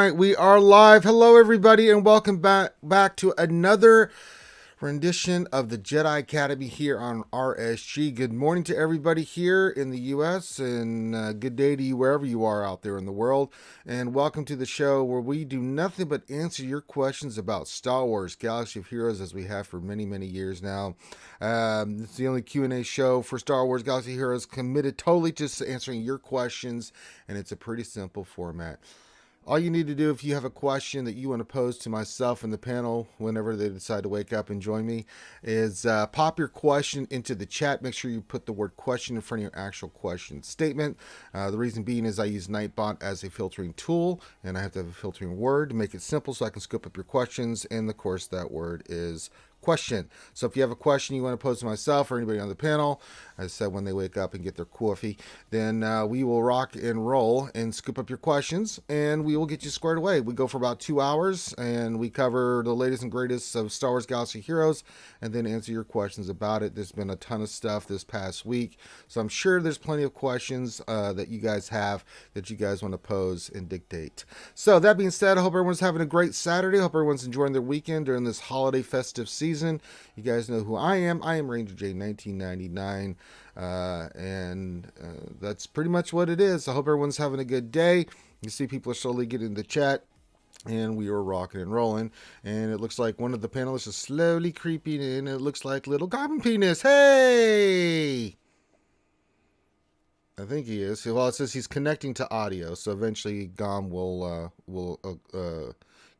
right, we are live. Hello, everybody, and welcome back to another rendition of the Jedi Academy here on RSG. Good morning to everybody here in the U.S., and good day to you wherever you are out there in the world. And welcome to the show where we do nothing but answer your questions about Star Wars Galaxy of Heroes, as we have for many, many years now. It's the only Q&A show for Star Wars Galaxy of Heroes committed totally just to answering your questions, and it's a pretty simple format. All you need to do if you have a question that you want to pose to myself and the panel whenever they decide to wake up and join me is pop your question into the chat. Make sure you put the word question in front of your actual question statement. The reason being is I use Nightbot as a filtering tool, and I have to have a filtering word to make it simple so I can scope up your questions, and of course that word is question. So if you have a question you want to pose to myself or anybody on the panel, as I said, when they wake up and get their coffee, then we will rock and roll and scoop up your questions, and we will get you squared away. We go for about 2 hours, and we cover the latest and greatest of Star Wars Galaxy Heroes, and then answer your questions about it. There's been a ton of stuff this past week, so I'm sure there's plenty of questions that you guys have that you guys want to pose and dictate. So that being said, I hope everyone's having a great Saturday. I hope everyone's enjoying their weekend during this holiday festive season. You guys know who I am. I am Ranger J 1999, and that's pretty much what it is. I hope everyone's having a good day. You see people are slowly getting in the chat, and we are rocking and rolling, and it looks like one of the panelists is slowly creeping in. It looks like little Goblin Penis. Hey! I think he is. Well, it says he's connecting to audio, so eventually Gom will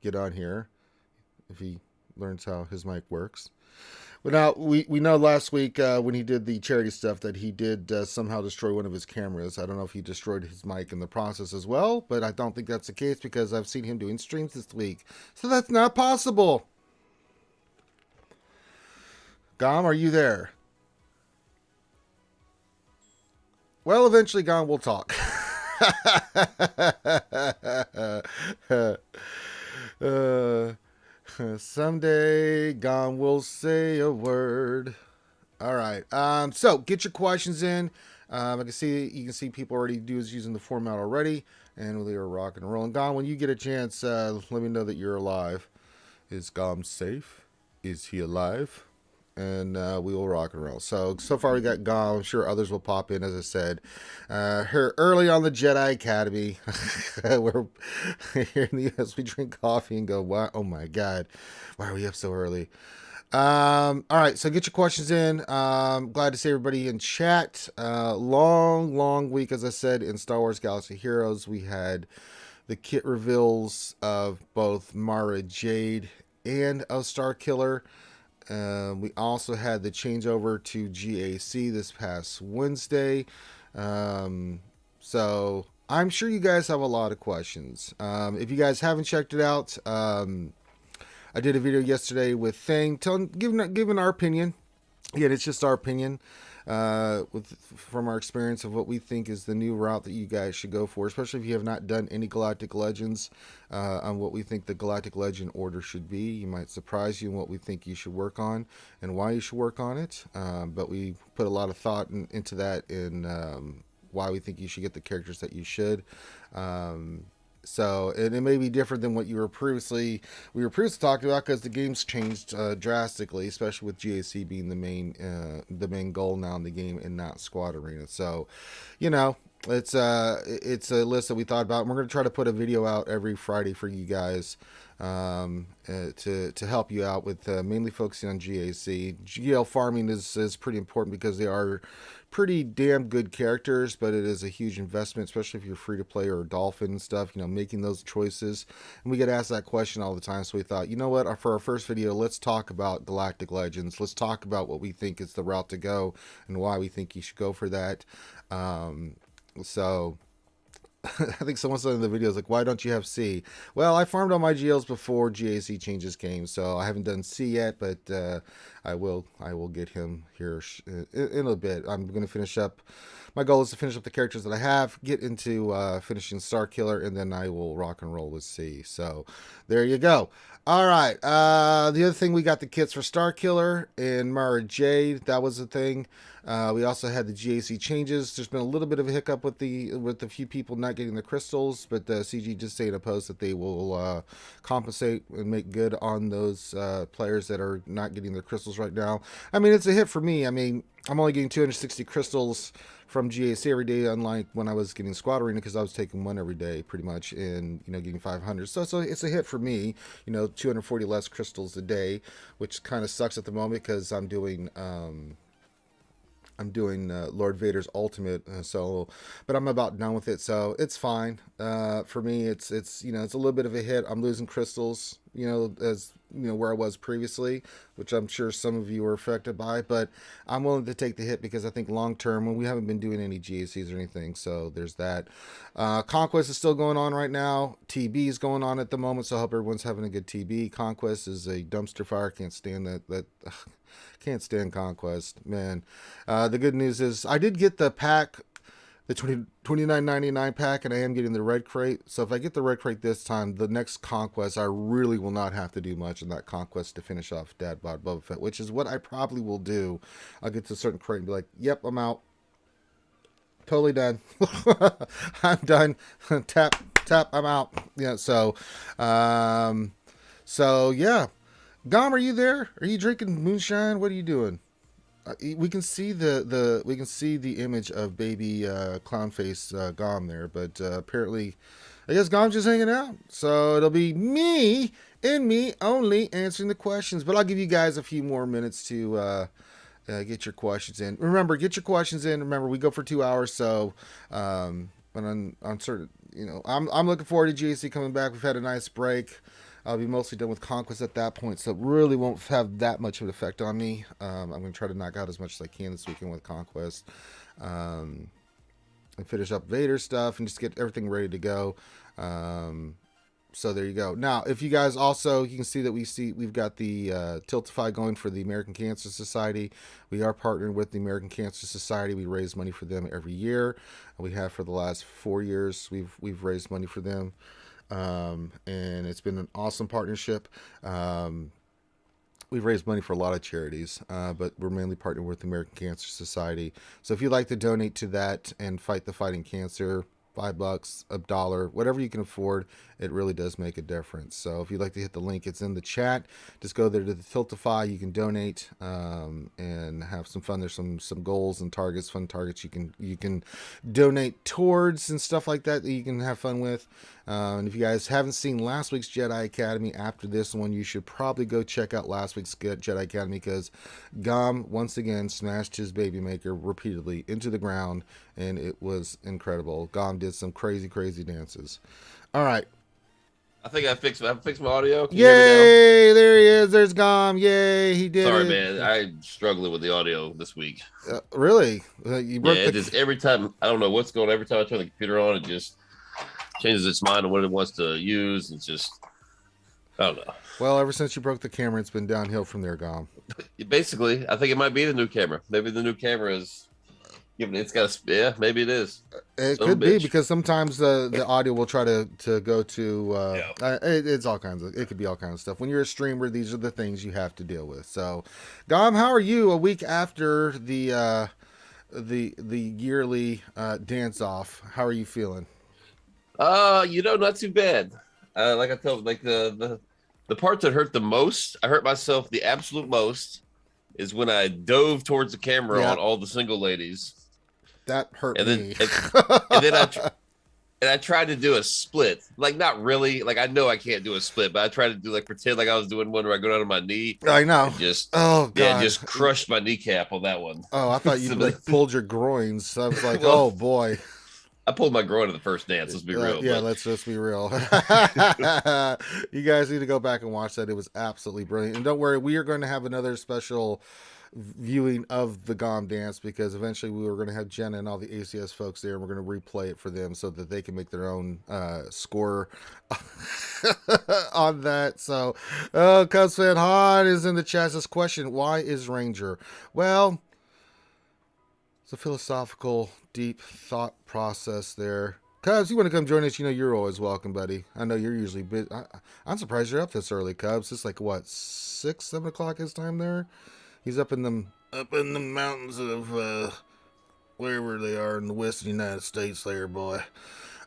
get on here if he learns how his mic works. But now we know last week when he did the charity stuff that he did somehow destroy one of his cameras. I don't know if he destroyed his mic in the process as well, but I don't think that's the case because I've seen him doing streams this week. So that's not possible. Gom, are you there? Well, eventually Gom will talk. Someday Gom will say a word. All right. So get your questions in. I can see you can see people already using the format already, and they are rocking and rolling. Gom, when you get a chance, let me know that you're alive. Is Gom safe? Is he alive? And we will rock and roll. So far we got Gom. I'm sure others will pop in, as I said. Here early on the Jedi Academy. We're here in the US, we drink coffee and go, wow, oh my God, why are we up so early? All right, so get your questions in. Glad to see everybody in chat. Long week, as I said, in Star Wars Galaxy Heroes. We had the kit reveals of both Mara Jade and of Starkiller. We also had the changeover to GAC this past Wednesday. So I'm sure you guys have a lot of questions. If you guys haven't checked it out, I did a video yesterday with Thang, giving our opinion. Again, it's just our opinion from our experience of what we think is the new route that you guys should go for, especially if you have not done any Galactic Legends, on what we think the Galactic Legend order should be. You might surprise you in what we think you should work on and why you should work on it, but we put a lot of thought into that in why we think you should get the characters that you should. So, and it may be different than what we were previously talking about, because the game's changed drastically, especially with GAC being the main goal now in the game and not Squad Arena. So, you know, it's a list that we thought about, and we're going to try to put a video out every Friday for you guys to help you out with mainly focusing on GAC. GL farming is pretty important because they are pretty damn good characters, but it is a huge investment, especially if you're free to play or Dolphin and stuff, you know, making those choices. And we get asked that question all the time, so we thought, you know what, for our first video, let's talk about Galactic Legends. Let's talk about what we think is the route to go and why we think you should go for that. So I think someone said in the videos, like, why don't you have C? Well, I farmed all my GLs before GAC changes came, so I haven't done C yet, but I will get him here in a bit. I'm going to finish up. My goal is to finish up the characters that I have, get into finishing Starkiller, and then I will rock and roll with C. So there you go. All right. The other thing, we got the kits for Starkiller and Mara Jade. That was the thing. We also had the GAC changes. There's been a little bit of a hiccup with a few people not getting the crystals, but CG did say in a post that they will compensate and make good on those players that are not getting their crystals right now. I mean, it's a hit for me. I mean, I'm only getting 260 crystals from GAC every day, unlike when I was getting Squad Arena, because I was taking one every day pretty much, and getting 500. So it's a hit for me. 240 less crystals a day, which kind of sucks at the moment because I'm doing Lord Vader's ultimate, but I'm about done with it, so it's fine. For me, it's it's a little bit of a hit. I'm losing crystals, as where I was previously, which I'm sure some of you were affected by, but I'm willing to take the hit because I think long term, when we haven't been doing any GACs or anything, so there's that. Conquest is still going on right now. TB is going on at the moment, so I hope everyone's having a good TB. Conquest is a dumpster fire. Can't stand that. Can't stand Conquest, man. The good news is I did get the pack, the $29.99 pack, and I am getting the red crate. So if I get the red crate this time, the next Conquest, I really will not have to do much in that Conquest to finish off Dad Bod Boba Fett, which is what I probably will do. I'll get to a certain crate and be like, yep, I'm out. Totally done. I'm done. Tap, I'm out. Yeah, so yeah. Dom, are you there? Are you drinking moonshine? What are you doing? We can see the image of baby clownface Gom there, but apparently, I guess Gom's just hanging out. So it'll be me and me only answering the questions. But I'll give you guys a few more minutes to get your questions in. Remember, get your questions in. Remember, we go for 2 hours, so but on certain, I'm looking forward to GAC coming back. We've had a nice break. I'll be mostly done with Conquest at that point, so it really won't have that much of an effect on me. I'm going to try to knock out as much as I can this weekend with Conquest, and finish up Vader stuff and just get everything ready to go. So there you go. Now, if you guys also, you can see that we've got the Tiltify going for the American Cancer Society. We are partnering with the American Cancer Society. We raise money for them every year. We have for the last 4 years. We've raised money for them. And it's been an awesome partnership. We've raised money for a lot of charities, but we're mainly partnered with the American Cancer Society. So if you'd like to donate to that and fight the fighting cancer, $5, $1, whatever you can afford, it really does make a difference. So if you'd like to hit the link, it's in the chat. Just go there to the Tiltify. You can donate and have some fun. There's some goals and targets, fun targets you can donate towards and stuff like that you can have fun with. And if you guys haven't seen last week's Jedi Academy after this one, you should probably go check out last week's Jedi Academy, because Gom once again smashed his baby maker repeatedly into the ground, and it was incredible. Gom did some crazy dances. All right. I think I fixed my audio. Can Yay! There he is. There's Gom. Yay! He did. Sorry, man. I'm struggling with the audio this week. Really? Every time. I don't know what's going on. Every time I turn the computer on, it just changes its mind on what it wants to use. It's just, I don't know. Well, ever since you broke the camera, it's been downhill from there, Gom. Basically, I think it might be the new camera. Maybe the new camera is giving it's got a maybe it is. It could be, because sometimes the audio will try to go to it's all kinds of, it could be all kinds of stuff. When you're a streamer, these are the things you have to deal with. So, Gom, how are you a week after the yearly dance off? How are you feeling? Not too bad. Like I told, like the parts that hurt the most, I hurt myself the absolute most, is when I dove towards the camera on all the single ladies. That hurt me. And then I tried to do a split. Like, not really. Like, I know I can't do a split, but I tried to do, like, pretend like I was doing one where I go down on my knee. I know. Just crushed my kneecap on that one. Oh, I thought you pulled your groins. I was like, oh boy. I pulled my groin in the first dance. Let's be real. Let's just be real. You guys need to go back and watch that. It was absolutely brilliant. And don't worry, we are going to have another special viewing of the Gom dance, because eventually we were going to have Jenna and all the ACS folks there, and we're going to replay it for them so that they can make their own score on that. So, Cubs fan Han is in the chat. This question: why is Ranger? Well, it's a philosophical, deep thought process there. Cubs, you want to come join us? You're always welcome, buddy. I know you're usually busy. I'm surprised you're up this early, Cubs. It's like, what, 6, 7 o'clock his time there? He's up in them up in the mountains of wherever they are in the western United States there, boy.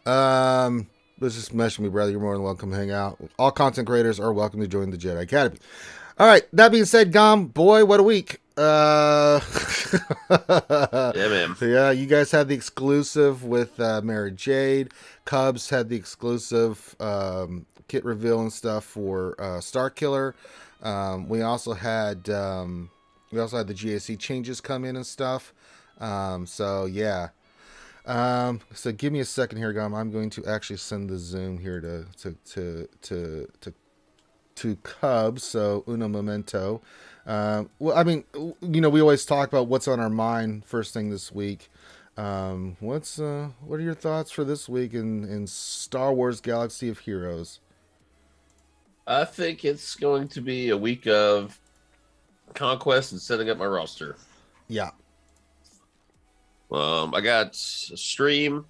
Let's just message me, brother. You're more than welcome to hang out. All content creators are welcome to join the Jedi Academy. All right, that being said, Gom, boy, what a week. Yeah, man. Yeah, you guys had the exclusive with Mary Jade. Cubs had the exclusive kit reveal and stuff for Starkiller. We also had the GAC changes come in and stuff. So yeah. So give me a second here, Gum. I'm going to actually send the Zoom here to Cubs. So uno momento. Well, I mean, we always talk about what's on our mind first thing this week. What are your thoughts for this week in Star Wars Galaxy of Heroes? I think it's going to be a week of conquest and setting up my roster. Yeah. I got a stream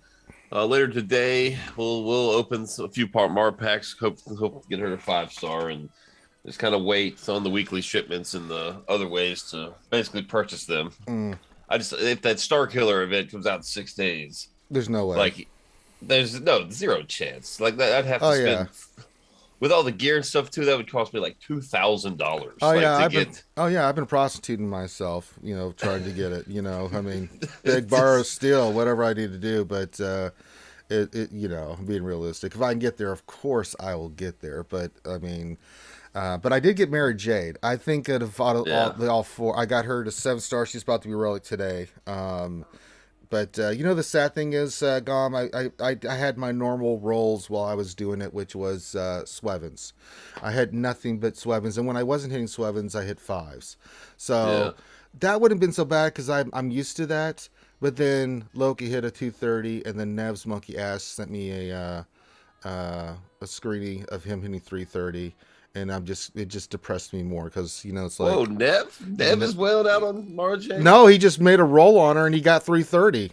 later today. We'll open a few Mar packs. Hope to get her to 5-star and just kind of wait on the weekly shipments and the other ways to basically purchase them. If that Starkiller event comes out in 6 days, there's no way. Like, there's zero chance. Like that, I'd have to spend with all the gear and stuff too. That would cost me like $2,000. I've been prostituting myself, trying to get it. I mean, beg, borrow, steal, whatever I need to do. But being realistic, if I can get there, of course I will get there. But I mean. But I did get Mary Jade. I think out of all four, I got her to 7-star. She's about to be relic today. But the sad thing is, Gom, I had my normal rolls while I was doing it, which was Swevens. I had nothing but Swevens, and when I wasn't hitting Swevens, I hit 5s. So that wouldn't have been so bad because I'm used to that. But then Loki hit a 230, and then Nev's monkey ass sent me a screening of him hitting 330. And it just depressed me more because, it's like... Whoa, Nev is wailing out on Mara Jade? No, he just made a roll on her and he got 330.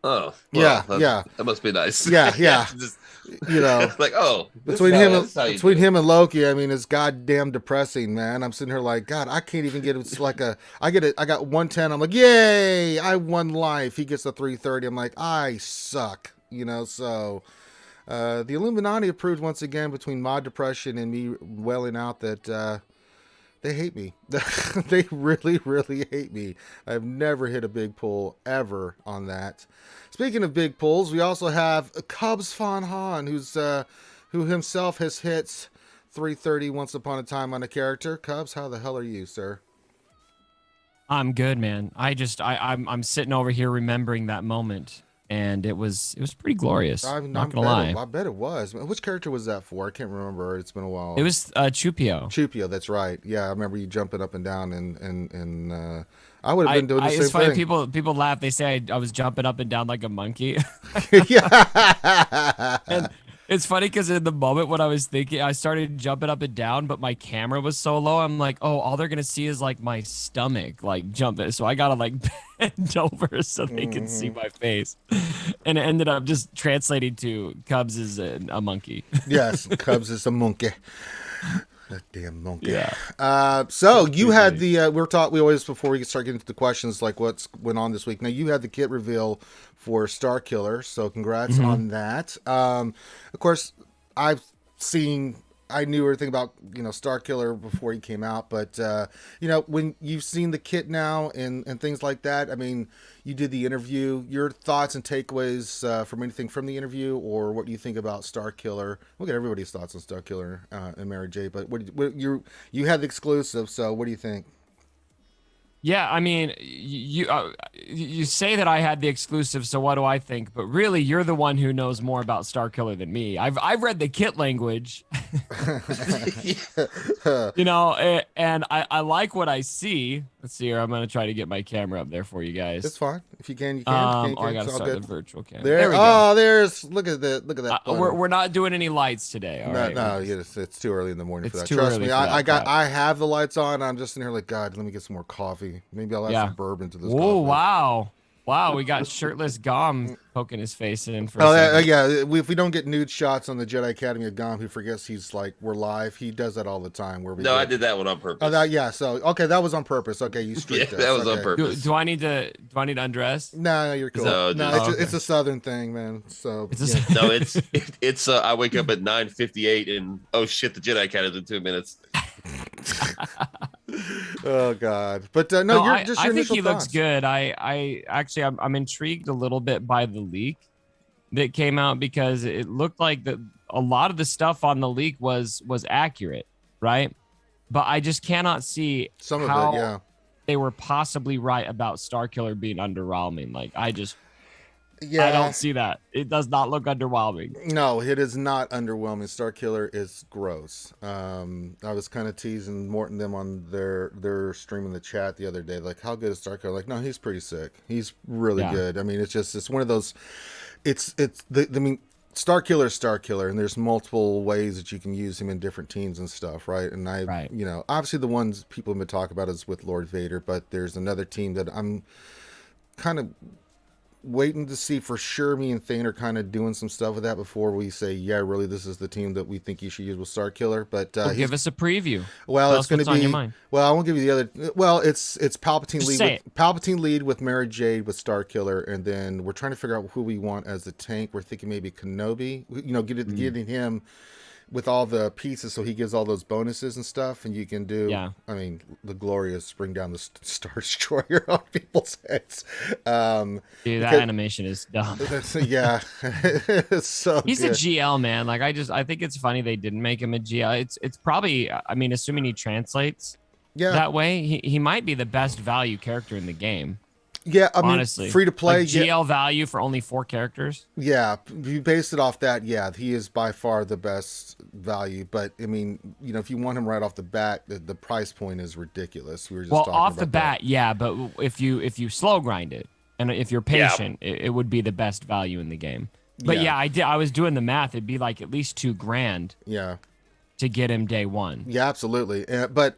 Oh. Well, That must be nice. Yeah. Just, like, between him and Loki, I mean, it's goddamn depressing, man. I'm sitting here like, God, I can't even get it. Like I got 110. I'm like, yay, I won life. He gets a 330. I'm like, I suck, so... the Illuminati approved once again between mod depression and me wailing out that they hate me. They really, really hate me. I've never hit a big pull ever on that. Speaking of big pulls, we also have Cubs Fan Han, who himself has hit 330 once upon a time on a character. Cubs, how the hell are you, sir? I'm good, man. I'm sitting over here remembering that moment. And it was pretty glorious. I'm not gonna lie. I bet it was. Which character was that for? I can't remember. It's been a while. It was Chupio. Chupio, that's right. Yeah, I remember you jumping up and down, and I would have been doing the same it's funny, thing. People laugh. They say I was jumping up and down like a monkey. Yeah. And it's funny because in the moment when I was thinking, I started jumping up and down, but my camera was so low. I'm like, oh, all they're gonna see is like my stomach, like jumping. So I gotta like bend over so they can see my face. And it ended up just translating to Cubs is a monkey. Yes, Cubs is a monkey. That damn monkey. Yeah. So you had the we always, before we start getting into the questions, like what's went on this week. Now you had the kit reveal for Starkiller, so congrats on that. Of course, I knew everything about Starkiller before he came out, but when you've seen the kit now and things like that, I mean, you did the interview. Your thoughts and takeaways from anything from the interview, or what do you think about Starkiller? We'll get everybody's thoughts on Starkiller and Mary J. But what you had the exclusive, so what do you think? Yeah, I mean, you say that I had the exclusive, so what do I think? But really, you're the one who knows more about Starkiller than me. I've read the kit language, and I like what I see. Let's see here. I'm gonna try to get my camera up there for you guys. It's fine if you can. You can. I gotta start the virtual camera. There we go. There's look at that. We're not doing any lights today. All right. No, it's too early in the morning for that. Too Trust early me, for that crap. I have the lights on. I'm just in here like, God, let me get some more coffee. Maybe I'll add some bourbon to this. Oh coffee. wow! Wow, we got shirtless Gom poking his face in for Oh a second. yeah. If we don't get nude shots on the Jedi Academy of Gom, who forgets he's like we're live. He does that all the time. Where we No, I get... did that one on Oh, purpose. yeah. So okay, that was on purpose. Okay, you Yeah, streaked us. that was on Okay. purpose. Do I need to undress? No, you're cool. No, No, just- it's a Southern thing, man. So It's yeah. just, No, it's. I wake up at 9:58 and oh shit, the Jedi Academy's in 2 minutes. Oh God. But no, I your think initial he looks thoughts. good. I actually I'm intrigued a little bit by the leak that came out because it looked like a lot of the stuff on the leak was accurate, right? But I just cannot see Some of how it, yeah. they were possibly right about Starkiller being underwhelming. Like I Yeah. don't see that. It does not look underwhelming. No, it is not underwhelming. Starkiller is gross. I was kind of teasing Morton them on their stream in the chat the other day. Like, how good is Starkiller? Like, no, he's pretty sick. He's really good. I mean, it's one of those. I mean, Starkiller is Starkiller, and there's multiple ways that you can use him in different teams and stuff, right? And obviously the ones people have been talking about is with Lord Vader, but there's another team that I'm kind of waiting to see for sure. Me and Thane are kind of doing some stuff with that before we say, yeah, really, this is the team that we think you should use with Starkiller. But Give us a preview. well, Tell it's us going what's to on be. your mind. Well, I won't give you the other. Well, it's Palpatine Just lead say with Palpatine lead with Mara Jade with Starkiller, and then we're trying to figure out who we want as the tank. We're thinking maybe Kenobi. Getting him with all the pieces, so he gives all those bonuses and stuff, and you can do. Yeah. I mean, the glorious bring down the Star Destroyer on people's heads. Dude, that because- animation is dumb. Yeah, it's so. He's good. a GL, man. Like I think it's funny they didn't make him a GL. It's probably, I mean, assuming he translates Yeah, that way, he might be the best value character in the game. yeah. I mean, Honestly, free to play. like GL value for only 4 characters. Yeah, if you base it off that, yeah, he is by far the best value. But I mean, if you want him right off the bat, the price point is ridiculous. We were just Well, talking off about the that. bat, yeah, but if you slow grind it and if you're patient, it would be the best value in the game. But Yeah. I was doing the math. It'd be like at least $2,000 Yeah, to get him day one. yeah, absolutely. But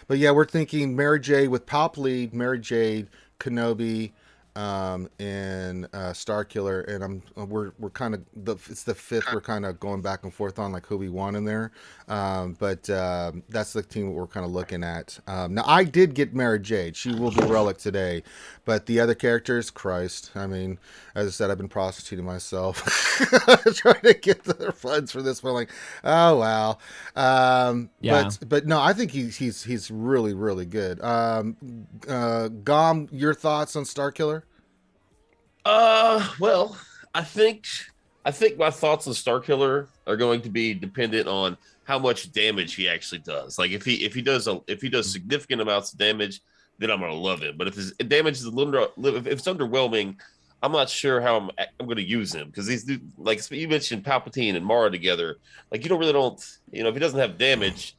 yeah, we're thinking Mary Jade with Pop lead, Mary Jade, Kenobi, and Starkiller, and we're kind of it's the fifth. We're kind of going back and forth on like who we want in there, but that's the team that we're kind of looking at. Now I did get Mara Jade; she will be relic today, but the other characters, Christ, I mean, as I said, I've been prostituting myself trying to get the funds for this one. Like, oh wow, Yeah. but no, I think he's really really good. Gom, your thoughts on Starkiller? Well, I think my thoughts on Starkiller are going to be dependent on how much damage he actually does. Like if he does significant amounts of damage, then I'm gonna love him. But if his damage is a little, if it's underwhelming, I'm not sure how I'm going to use him because these dudes, like you mentioned, Palpatine and Mara together. Like you don't if he doesn't have damage,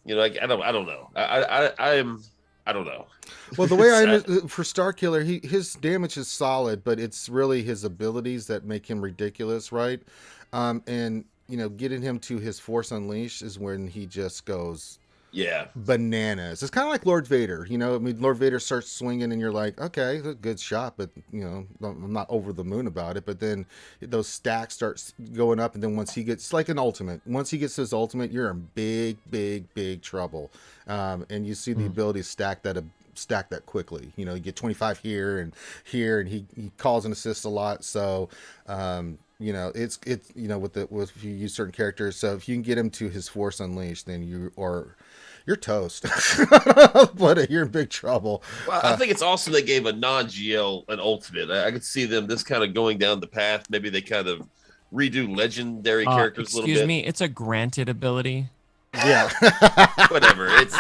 like I don't know. I don't know. Well, the way for Starkiller, his damage is solid, but it's really his abilities that make him ridiculous, right? And getting him to his Force Unleashed is when he just goes bananas. It's kind of like Lord Vader, I mean, Lord Vader starts swinging, and you're like, okay, a good shot, but I'm not over the moon about it. But then those stacks start going up, and then once he gets like an ultimate, once he gets his ultimate, you're in big trouble. And you see the ability to stack that quickly. You get 25 here, and he calls and assists a lot. So it's with you use certain characters. So if you can get him to his Force Unleashed, then you're toast. But you're in big trouble. Well, I think it's awesome they gave a non-GL an ultimate. I could see them this kind of going down the path. Maybe they kind of redo legendary characters a little bit. Excuse me, it's a granted ability. Yeah. Whatever. It's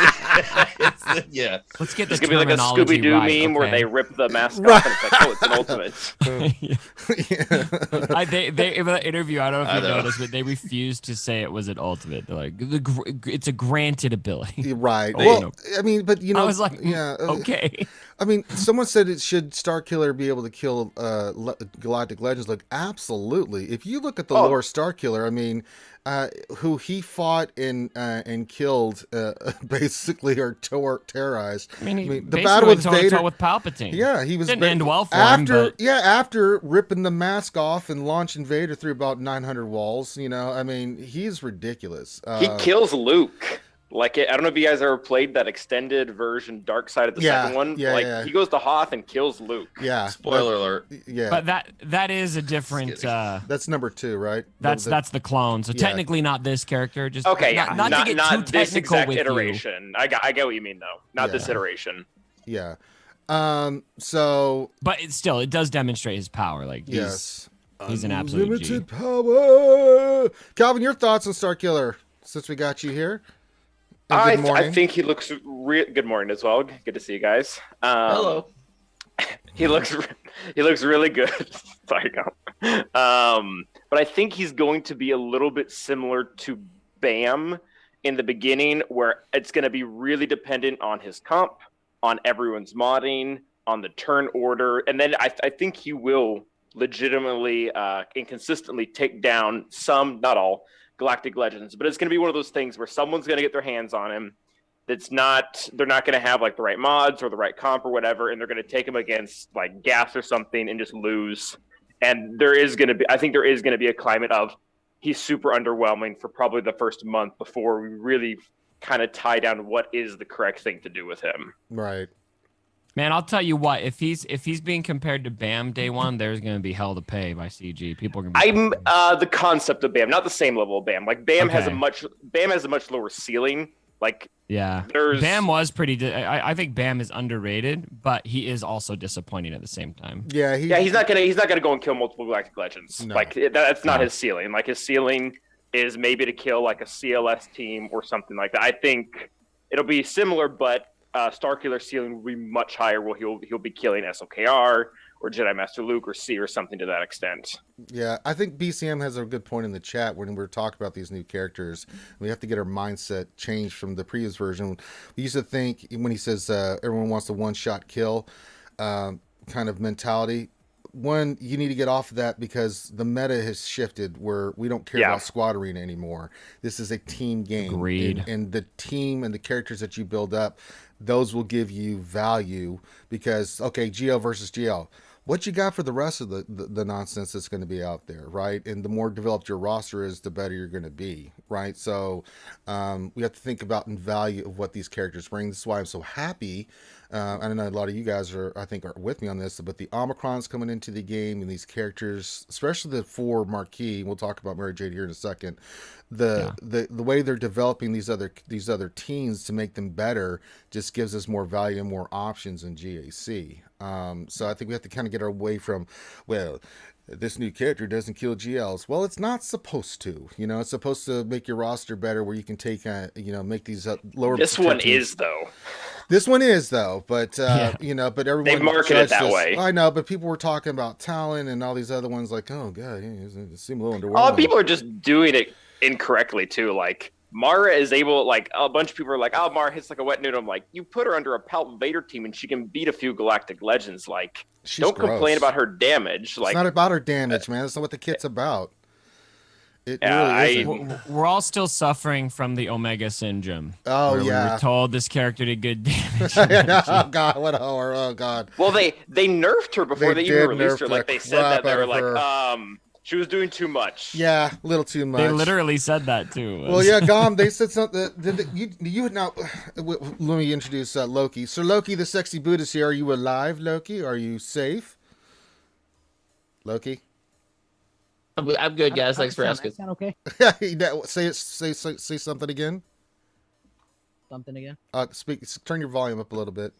yeah. Let's get this It's gonna be like a terminology Scooby-Doo right, meme where okay? they rip the mask off and it's like, oh, it's an ultimate. They in the interview, I don't know if I you know. noticed, but they refused to say it was an ultimate. They're like, it's a granted ability. Right. Oh, Well, no. I mean, but I was like, yeah. okay. I mean, someone said it should Starkiller be able to kill Galactic Legends. Like, absolutely. If you look at the lore Starkiller, I mean, who he fought and killed, basically, or terrorized. I mean, the battle with Vader Vader with Palpatine. Yeah, he was didn't end well for after. him. But... Yeah, after ripping the mask off and launching Vader through about 900 walls. You know, I mean, he's ridiculous. He kills Luke. Like, I don't know if you guys ever played that extended version, Dark Side of the second one. He goes to Hoth and kills Luke. Yeah. Spoiler alert. Yeah. But that is a different. That's number 2, right? That's the clone. So technically not this character. Just okay. Not to get too this technical exact with iteration. I get what you mean though. Not this iteration. Yeah. So. But it does demonstrate his power. Like he's an absolute limited power. Calvin, your thoughts on Starkiller since we got you here. I think he looks good morning as well. Good to see you guys. Hello. He looks really good. Sorry, but I think he's going to be a little bit similar to Bam in the beginning, where it's going to be really dependent on his comp, on everyone's modding, on the turn order, and then I think he will legitimately and consistently take down some, not all, Galactic Legends, but it's going to be one of those things where someone's going to get their hands on him. They're not going to have like the right mods or the right comp or whatever, and they're going to take him against like gas or something and just lose. And I think there is going to be a climate of he's super underwhelming for probably the first month before we really kind of tie down what is the correct thing to do with him. Right. Man, I'll tell you what. If he's being compared to Bam day one, there's going to be hell to pay by CG. People are going to be. The concept of Bam, not the same level of Bam. Like Bam has a much lower ceiling. Like Bam was pretty. I think Bam is underrated, but he is also disappointing at the same time. Yeah, he's not gonna go and kill multiple Galactic Legends. No. Like that's not his ceiling. Like his ceiling is maybe to kill like a CLS team or something like that. I think it'll be similar, but Starkiller ceiling will be much higher. Where he'll be killing SLKR or Jedi Master Luke or C or something to that extent. Yeah, I think BCM has a good point in the chat when we're talking about these new characters. We have to get our mindset changed from the previous version. We used to think when he says everyone wants a one-shot kill kind of mentality. One, you need to get off of that because the meta has shifted where we don't care about squad arena anymore. This is a team game. Agreed. And the team and the characters that you build up, those will give you value because, okay, GL versus GL. What you got for the rest of the nonsense that's going to be out there, right? And the more developed your roster is, the better you're going to be, right? So we have to think about the value of what these characters bring. This is why I'm so happy. I know a lot of you guys are with me on this, but the Omicron's coming into the game and these characters, especially the 4 marquee, we'll talk about Mary Jade here in a second. The way they're developing these other teams to make them better just gives us more value and more options in GAC. So I think we have to kind of get away from, well, this new character doesn't kill GLs. Well, it's not supposed to. You know, it's supposed to make your roster better where you can take, make these lower. This one is though. This one is though, but but everyone they market it that way. I know, but people were talking about Talon and all these other ones, like, oh god, it seemed a little underwhelming. People are just doing it incorrectly too. Like Mara is able, like a bunch of people are like, oh, Mara hits like a wet noodle. I'm like, you put her under a Palpatine Vader team and she can beat a few Galactic Legends. Like, don't complain about her damage. Like, it's not about her damage, man. That's not what the kit's about. It really isn't. We're all still suffering from the Omega syndrome. Oh we were told this character did good damage. Oh god, what a horror! Oh god. Well, they nerfed her before they even released her. Like they said that they were like, she was doing too much. Yeah, a little too much. They literally said that too. Well, yeah, Gom. They said something. You now. Let me introduce Loki. Sir Loki, the sexy Buddhist here. Are you alive, Loki? Are you safe, Loki? I'm good, guys. Thanks for asking. Sound okay? Say something again. Something again. Turn your volume up a little bit.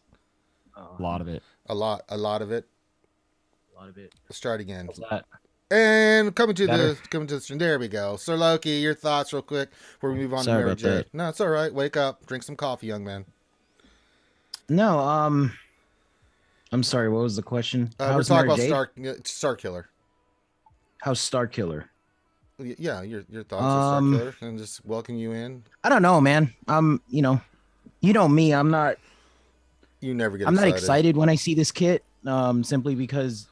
A lot of it. A lot of it. A lot of it. Let's try it again. What's that? And coming to the stream. There we go. Sir Loki, your thoughts real quick before we move on to Mary J. No, it's all right. Wake up. Drink some coffee, young man. No, I'm sorry. What was the question? We're talking about Starkiller. How's Starkiller? Yeah, your thoughts on Starkiller, and just welcome you in. I don't know, man. You know me. I'm not You never get I'm excited. not excited when I see this kit, simply because,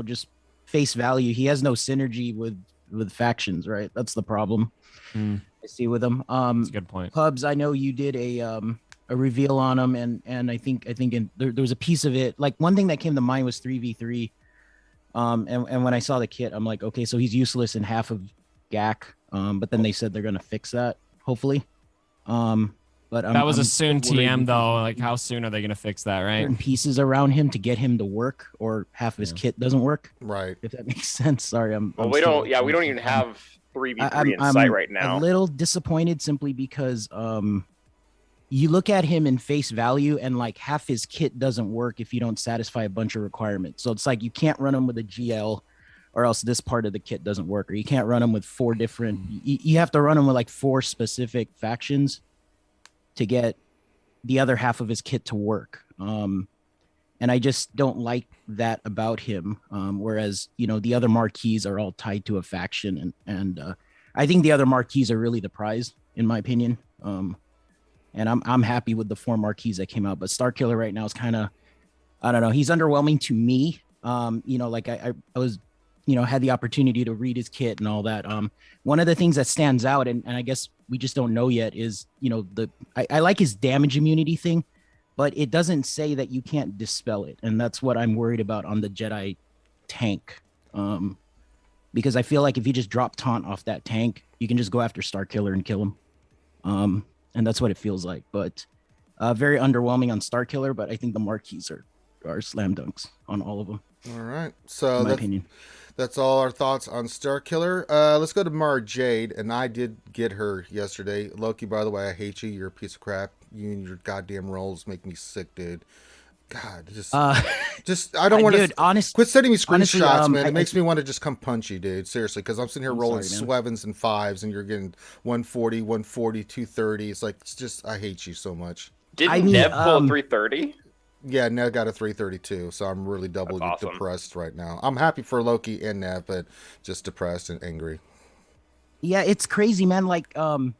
just face value. He has no synergy with factions, right? That's the problem Mm, I see with him. that's a good point. Pubs, I know you did a reveal on him, and I think there was a piece of it. Like one thing that came to mind was 3v3. And when I saw the kit, I'm like, okay, so he's useless in half of GAC. But then they said they're gonna fix that, hopefully. But That was a soon worried TM because though. Like, how soon are they gonna fix that? Right? certain pieces around him to get him to work, or half of his kit doesn't work. Right. If that makes sense. Sorry, Well, we don't even have 3v3 in sight right now. A little disappointed simply because you look at him in face value and like half his kit doesn't work if you don't satisfy a bunch of requirements. So it's like you can't run him with a GL, or else this part of the kit doesn't work, or you can't run him with 4 different. You have to run him with like 4 specific factions to get the other half of his kit to work. And I just don't like that about him. Whereas, the other marquees are all tied to a faction. And I think the other marquees are really the prize, in my opinion. And I'm happy with the 4 marquees that came out. But Starkiller right now is kind of, I don't know, he's underwhelming to me. Like I was, had the opportunity to read his kit and all that. One of the things that stands out, and I guess we just don't know yet, is, I like his damage immunity thing, but it doesn't say that you can't dispel it. And that's what I'm worried about on the Jedi tank. Because I feel like if you just drop taunt off that tank, you can just go after Starkiller and kill him. And that's what it feels like. But very underwhelming on Starkiller, but I think the marquees are slam dunks on all of them. All right. So in my opinion. That's all our thoughts on Starkiller. Let's go to Mara Jade, and I did get her yesterday. Loki, by the way, I hate you. You're a piece of crap. You and your goddamn rolls make me sick, dude. God, I don't want to. Quit sending me screenshots, man. It makes me want to just come punch you, dude. Seriously, because I'm sitting here rolling Swevens and 5s, and you're getting 140, 140, 230. It's like, I hate you so much. Didn't Nev pull a 330? Yeah, Nev got a 332, so I'm really doubly depressed right now. I'm happy for Loki and Nev, but just depressed and angry. Yeah, it's crazy, man. Like, goddamn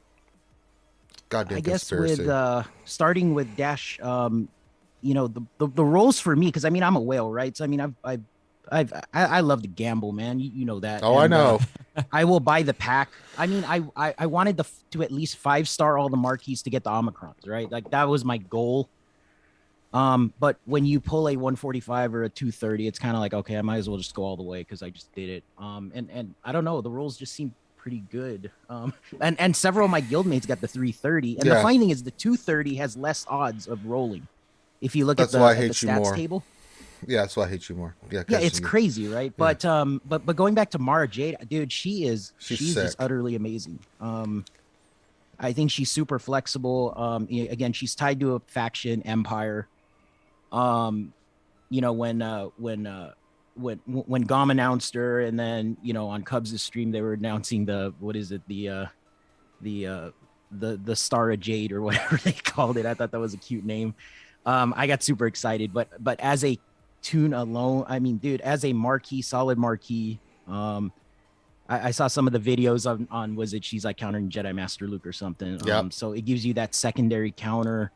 I guess conspiracy. with starting with Dash, the roles for me, because I'm a whale, right? So I love to gamble, man. You know that. Oh, and, I know. I will buy the pack. I wanted to at least 5-star all the marquees to get the Omicrons, right? Like that was my goal. But when you pull a 145 or a 230, it's kind of like, okay, I might as well just go all the way because I just did it. And I don't know, the rolls just seem pretty good. And several of my guildmates got the 330. And the funny thing is the 230 has less odds of rolling. If you look at the stats table. Yeah, that's why I hate you more. Yeah, it's crazy, right? Yeah. But going back to Mara Jade, dude, she's just utterly amazing. I think she's super flexible. Again, she's tied to a faction, Empire. When Gom announced her, and then on Cubs' stream they were announcing the Star of Jade or whatever they called it. I thought that was a cute name. I got super excited, but as a tune alone, dude, as a marquee, solid marquee, I saw some of the videos on was it she's like countering Jedi Master Luke or something. So it gives you that secondary counter.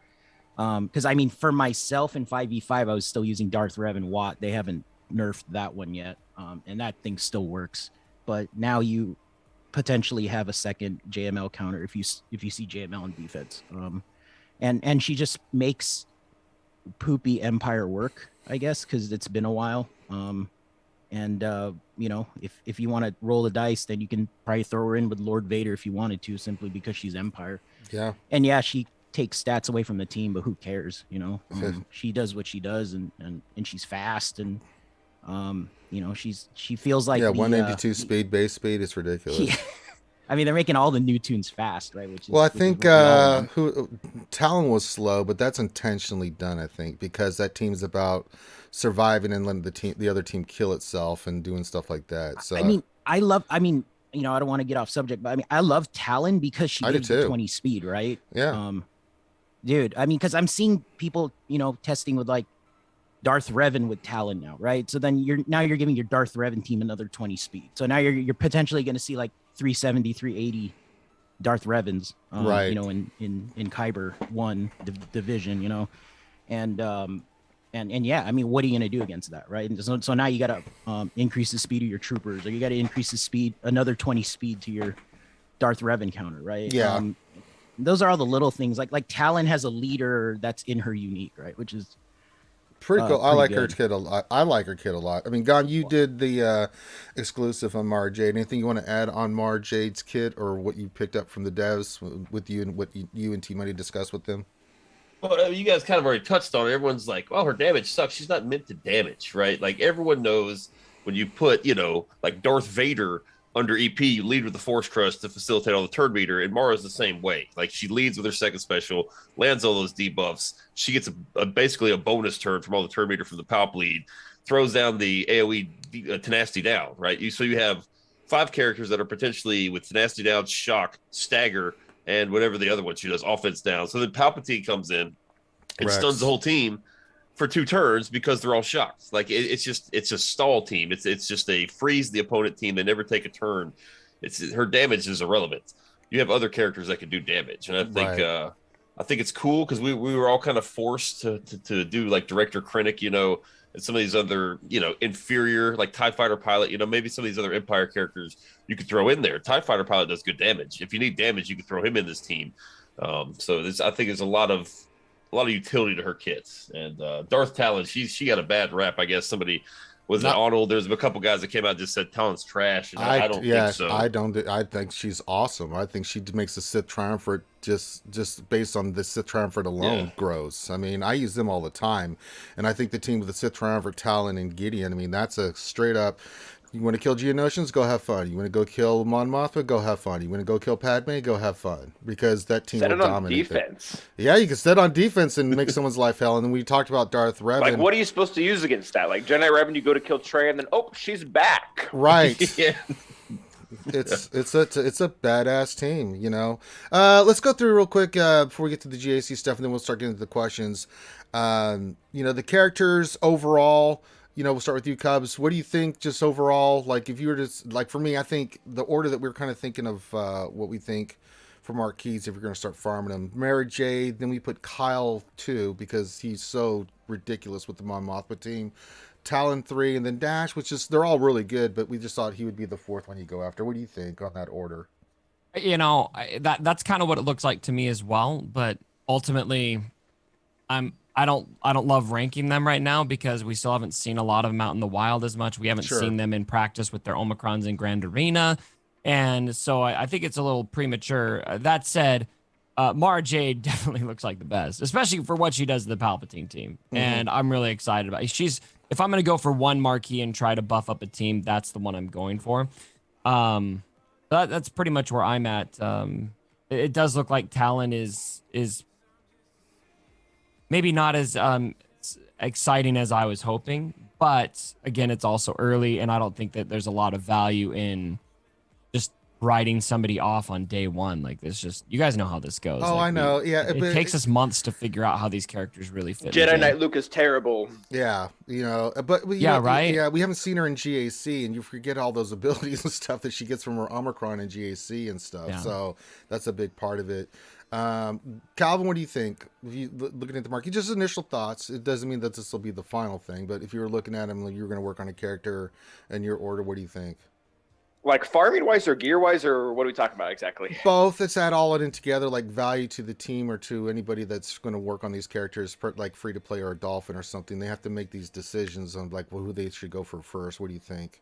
Because for myself in 5v5, I was still using Darth Rev and Watt. They haven't nerfed that one yet, and that thing still works. But now you potentially have a second JML counter if you see JML in defense. And she just makes poopy Empire work, I guess, because it's been a while. If you want to roll the dice, then you can probably throw her in with Lord Vader if you wanted to, simply because she's Empire. Yeah. And she takes stats away from the team, but who cares? She does what she does, and she's fast, and she feels like 182 speed, base speed is ridiculous. Yeah. They're making all the new tunes fast, right? I think Talon was slow, but that's intentionally done, I think, because that team's about surviving and letting the other team kill itself and doing stuff like that. So I don't want to get off subject, but I love Talon because she gives you 20 speed, right? Yeah. Dude, because I'm seeing people, testing with like Darth Revan with Talon now, right? So then you're giving your Darth Revan team another 20 speed. So now you're potentially going to see like 370, 380 Darth Revans, right? In Kyber 1 division, And yeah, I mean, what are you gonna do against that, right? And so now you gotta increase the speed of your troopers, or you gotta increase the speed, another 20 speed to your Darth Rev encounter, right? Yeah. Those are all the little things. Like Talon has a leader that's in her unique, right? Which is pretty cool. I pretty like her good. kid a lot. I like her kid a lot. I mean, Gon, you did the exclusive on Mara Jade. Anything you want to add on Mara Jade's kit, or what you picked up from the devs with you and what you and T Money discussed with them? Well, you guys kind of already touched on it. Everyone's like, well, her damage sucks. She's not meant to damage, right? Like, everyone knows when you put, like Darth Vader under EP, you lead with the Force Crush to facilitate all the turn meter, and Mara's the same way. Like, she leads with her second special, lands all those debuffs. She gets basically a bonus turn from all the turn meter from the Palp lead, throws down the AoE Tenacity down, right? So you have 5 characters that are potentially with Tenacity down, Shock, Stagger, and whatever the other one she does, offense down. So then Palpatine comes in and Rex. stuns the whole team for 2 turns because they're all shocked. Like, it's a stall team. It's just a freeze the opponent team. They never take a turn. Her damage is irrelevant. You have other characters that can do damage, and I think it's cool because we were all kind of forced to do like Director Krennic, and some of these other, inferior, like TIE Fighter Pilot, maybe some of these other Empire characters you could throw in there. TIE Fighter Pilot does good damage. If you need damage, you can throw him in this team. So I think there's a lot of utility to her kits. And Darth Talon, she got a bad rap, I guess. Somebody was it Arnold? There's a couple guys that came out and just said Talon's trash, and I don't think so. I think she's awesome. I think she makes the Sith Triumvirate just based on the Sith Triumvirate alone grows. I mean, I use them all the time, and I think the team with the Sith Triumvirate, Talon and Gideon, I mean, that's a straight up. You want to kill Geonosians? Go have fun. You want to go kill Mon Mothma? Go have fun. You want to go kill Padme? Go have fun. Because that team will dominate. Defense. Yeah, you can set on defense and make someone's life hell. And then we taled about Darth Revan. Like, what are you supposed to use against that? Like, Jedi Revan, you go to kill Trey, and then, she's back. Right. Yeah. It's a badass team, Let's go through real quick before we get to the GAC stuff, and then we'll start getting into the questions. The characters overall. We'll start with you, Cubs. What do you think just overall? Like, if you were to, like, for me, I think the order that we're kind of thinking of what we think for marquees, if you're going to start farming them. Mara Jade, then we put Kyle 2 because he's so ridiculous with the Mon Mothma team. Talon 3, and then Dash, which is, they're all really good, but we just thought he would be the 4th one you go after. What do you think on that order? That's kind of what it looks like to me as well. But ultimately, I don't love ranking them right now because we still haven't seen a lot of them out in the wild as much. We haven't seen them in practice with their Omicrons in Grand Arena. And so I think it's a little premature. That said, Mara Jade definitely looks like the best, especially for what she does to the Palpatine team. Mm-hmm. And I'm really excited about it. If I'm going to go for one marquee and try to buff up a team, that's the one I'm going for. That's pretty much where I'm at. It does look like Talon is maybe not as exciting as I was hoping, but again, it's also early, and I don't think that there's a lot of value in just writing somebody off on day one. Like, this just, you guys know how this goes. Oh, like, I know. It takes us months to figure out how these characters really fit. Jedi Knight Luke is terrible. Yeah, but right. Yeah, we haven't seen her in GAC, and you forget all those abilities and stuff that she gets from her Omicron and GAC and stuff. Yeah. So that's a big part of it. Calvin, what do you think? If you looking at the market, just initial thoughts. It doesn't mean that this will be the final thing, but if you were looking at him, like, you were going to work on a character in your order, what do you think? Like, farming wise or gear wise, or what are we talking about exactly? Both. Let's add all it in together, like value to the team or to anybody that's going to work on these characters, like free to play or a Dolphin or something. They have to make these decisions on like who they should go for first. What do you think?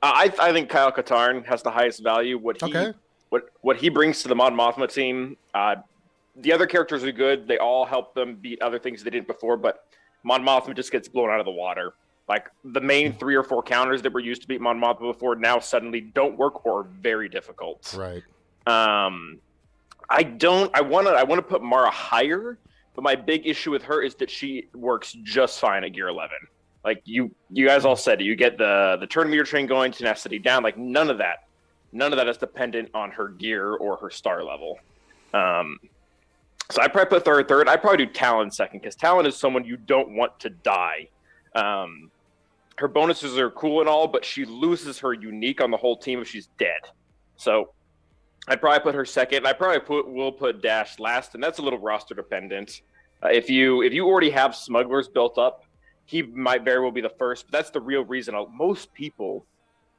I think Kyle Katarn has the highest value. What he brings to the Mon Mothma team. The other characters are good. They all help them beat other things they did before, but Mon Mothma just gets blown out of the water. Like, the main 3 or 4 counters that were used to beat Mon Mothma before now suddenly don't work or are very difficult. Right. I want to put Mara higher, but my big issue with her is that she works just fine at gear 11. Like, you guys all said, you get the turn meter train going, tenacity down. Like, none of that is dependent on her gear or her star level. So I'd probably put her third. I'd probably do Talon second, because Talon is someone you don't want to die. Her bonuses are cool and all, but she loses her unique on the whole team if she's dead. So I'd probably put her second. I probably will put Dash last, and that's a little roster dependent. If you already have smugglers built up, he might very well be the first. But that's the real reason. Most people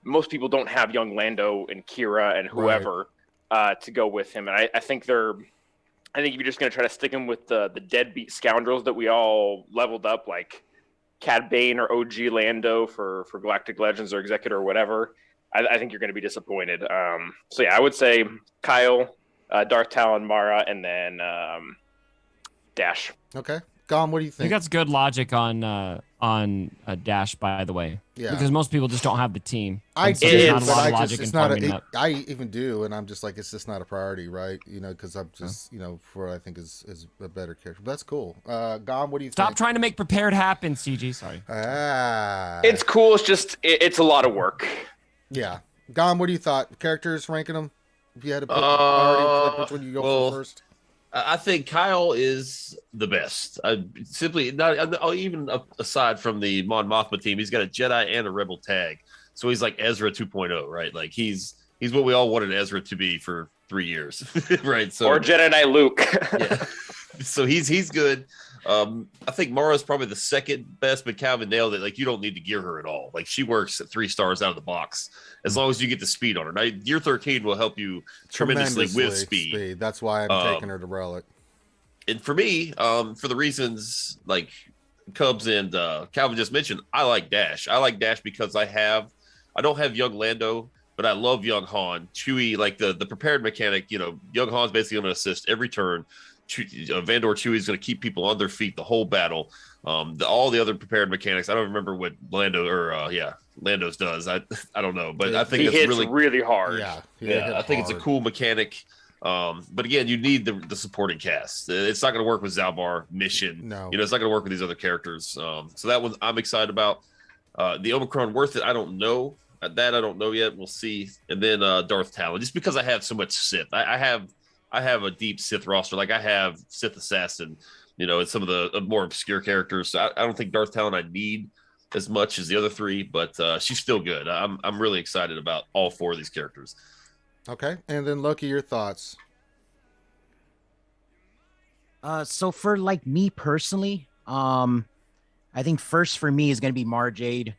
don't have young Lando and Kira and whoever to go with him. And I think if you're just going to try to stick him with the deadbeat scoundrels that we all leveled up, like Cad Bane or OG Lando for Galactic Legends or Executor or whatever, I think you're going to be disappointed. So yeah, I would say Kyle, Darth Talon, Mara, and then Dash. Okay. Gom, what do you I think? think that's good logic on Dash, by the way. Yeah. Because most people just don't have the team. I And so do, there's not a but lot I of just, logic it's in not farming up. I even do, and I'm just like, it's just not a priority, right? Because I'm just, for what I think is a better character. But that's cool. Gom, what do you Stop think? trying to make prepared happen, CG. Sorry. It's cool. It's just it's a lot of work. Yeah. Gom, what do you thought? Characters, ranking them? If you had to pick priority, like which one you go for first? I think Kyle is the best. Simply not even aside from the Mon Mothma team, he's got a Jedi and a Rebel tag, so he's like Ezra 2.0, right? Like he's what we all wanted Ezra to be for 3 years, right? So or Jedi Knight Luke. yeah. So he's good. I think Mara's probably the second best, but Calvin nailed it. Like you don't need to gear her at all. Like she works at 3 stars out of the box as long as you get the speed on her. Now gear 13 will help you tremendously with speed. That's why I'm taking her to Relic. And for me, for the reasons like Cubs and Calvin just mentioned, I like Dash. I like Dash because I don't have young Lando, but I love young Han. Chewie, like the prepared mechanic, young Han's basically going to assist every turn. Vandor Chewie is going to keep people on their feet the whole battle. All the other prepared mechanics, I don't remember what Lando's does. I don't know, but I think he it's hits really hard. Yeah, I think it's a cool mechanic. But again, you need the supporting cast. It's not going to work with Zalbar Mission. No, it's not going to work with these other characters. So that one I'm excited about. The Omicron worth it. I don't know. That I don't know yet. We'll see. And then Darth Talon, just because I have so much Sith. I have a deep Sith roster. Like I have Sith Assassin, and some of the more obscure characters. So I don't think Darth Talon I need as much as the other 3, but she's still good. I'm really excited about all 4 of these characters. Okay, and then Loki, your thoughts? So for like me personally, I think first for me is going to be Mara Jade.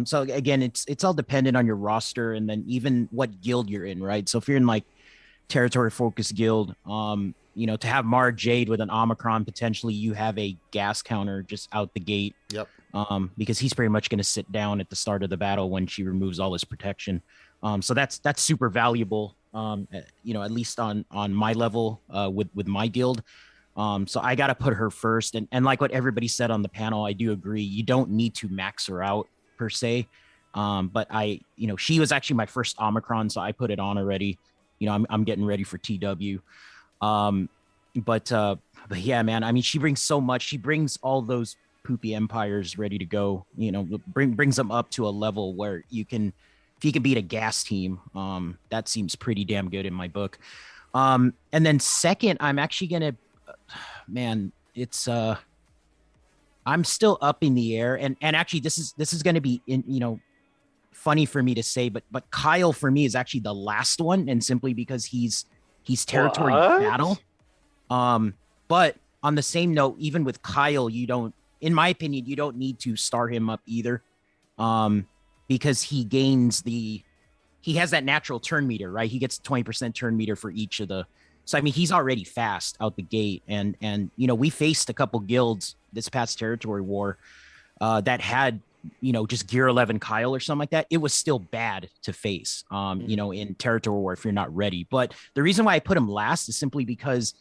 So again, it's all dependent on your roster and then even what guild you're in, right? So if you're in like territory focused guild, to have Mara Jade with an Omicron, potentially you have a gas counter just out the gate. Yep. Because he's pretty much going to sit down at the start of the battle when she removes all his protection. So that's super valuable, at least on my level with my guild. So I got to put her first. And like what everybody said on the panel, I do agree. You don't need to max her out per se. But she was actually my first Omicron, so I put it on already. I'm getting ready for TW. But yeah, man, I mean, she brings so much. She brings all those poopy empires ready to go, brings them up to a level where if you can beat a gas team, that seems pretty damn good in my book. And then second, I'm actually gonna, it's I'm still up in the air, and actually this is gonna be funny for me to say, but Kyle for me is actually the last one, and simply because he's territory battle. But on the same note, even with Kyle, in my opinion, you don't need to star him up either. Because he has that natural turn meter, right? He gets 20% turn meter for each of the. So I mean, he's already fast out the gate, and we faced a couple guilds this past territory war that had just gear 11 Kyle or something like that. It was still bad to face, in territory war if you're not ready. But the reason why I put him last is simply because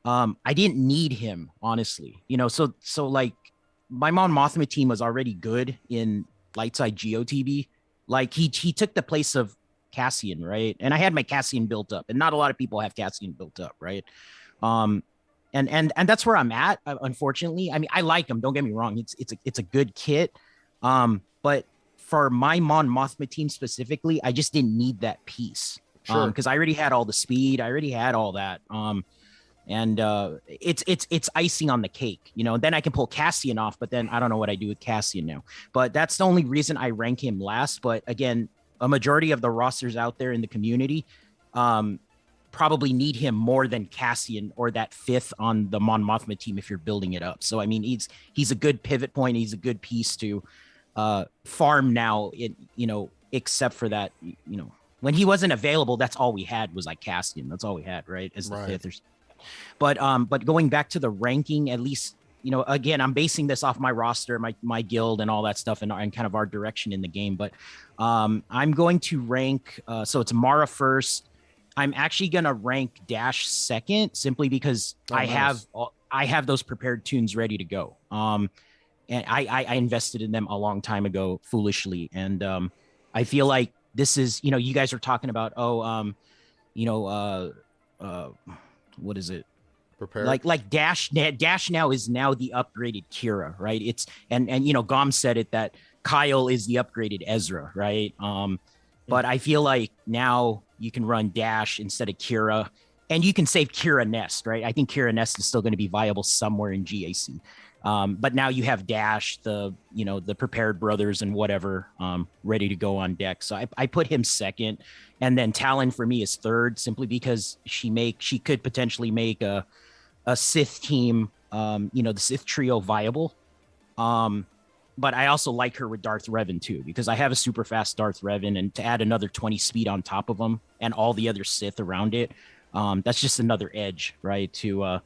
I didn't need him, honestly. So like my Mon Mothma team was already good in Lightside GOTB. Like he took the place of Cassian, right? And I had my Cassian built up, and not a lot of people have Cassian built up, right? And that's where I'm at, unfortunately. I mean, I like him, don't get me wrong. It's a good kit. But for my Mon Mothma team specifically, I just didn't need that piece. Sure. Because I already had all the speed, I already had all that. And it's icing on the cake, then I can pull Cassian off, but then I don't know what I do with Cassian now. But that's the only reason I rank him last. But again, a majority of the rosters out there in the community probably need him more than Cassian or that 5th on the Mon Mothma team if you're building it up. So I mean, he's a good pivot point. He's a good piece to farm now. Except for that, when he wasn't available, that's all we had was like Cassian. That's all we had, right? As the 5th or something. But going back to the ranking, at least, again, I'm basing this off my roster, my guild and all that stuff and kind of our direction in the game. But I'm going to rank, so it's Mara first. I'm actually going to rank Dash second simply because I have those prepared tunes ready to go. And I invested in them a long time ago, foolishly. And I feel like this is, you guys are talking about, what is it? Prepared. Like Dash now is now the upgraded Kira, right? It's and Gom said it that Kyle is the upgraded Ezra, right? But I feel like now you can run Dash instead of Kira, and you can save Kira Nest, right? I think Kira Nest is still going to be viable somewhere in GAC. But now you have Dash, the prepared brothers and whatever, ready to go on deck. So I put him second, and then Talon for me is third, simply because she could potentially make a Sith team, the Sith trio viable. But I also like her with Darth Revan too, because I have a super fast Darth Revan, and to add another 20 speed on top of them and all the other Sith around it, that's just another edge, right? To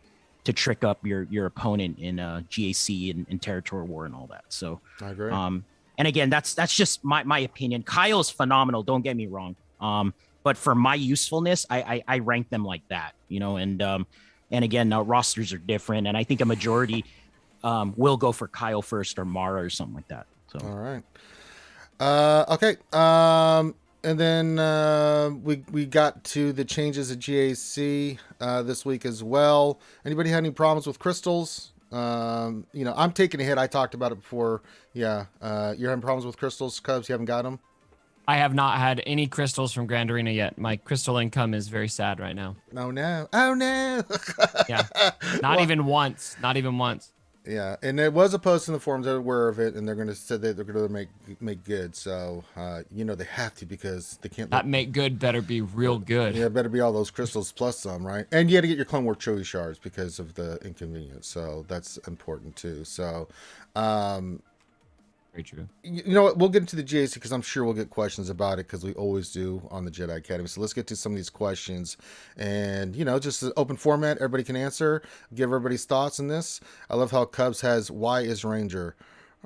trick up your opponent in GAC and territory war and all that. So I agree. And again, that's just my opinion. Kyle's phenomenal. Don't get me wrong. But for my usefulness, I rank them like that, and again, rosters are different. And I think a majority will go for Kyle first or Mara or something like that. So, all right. Okay. And then we got to the changes at GAC this week as well. Anybody had any problems with crystals? I'm taking a hit. I talked about it before. Yeah. You're having problems with crystals, Cubs? You haven't got them? I have not had any crystals from Grand Arena yet. My crystal income is very sad right now. Oh, no. Yeah. Not even once. Yeah, and it was a post in the forums. They're aware of it, and they're going to say that they're going to make good. So, they have to, because they can't. That make good better be real good. Yeah, better be all those crystals plus some, right? And you got to get your Clone War Trophy shards because of the inconvenience. So that's important too. So, very true. You know what? We'll get into the GAC because I'm sure we'll get questions about it, because we always do on the Jedi Academy. So let's get to some of these questions, and just an open format. Everybody can answer. Give everybody's thoughts on this. I love how Cubs has "Why is Ranger?"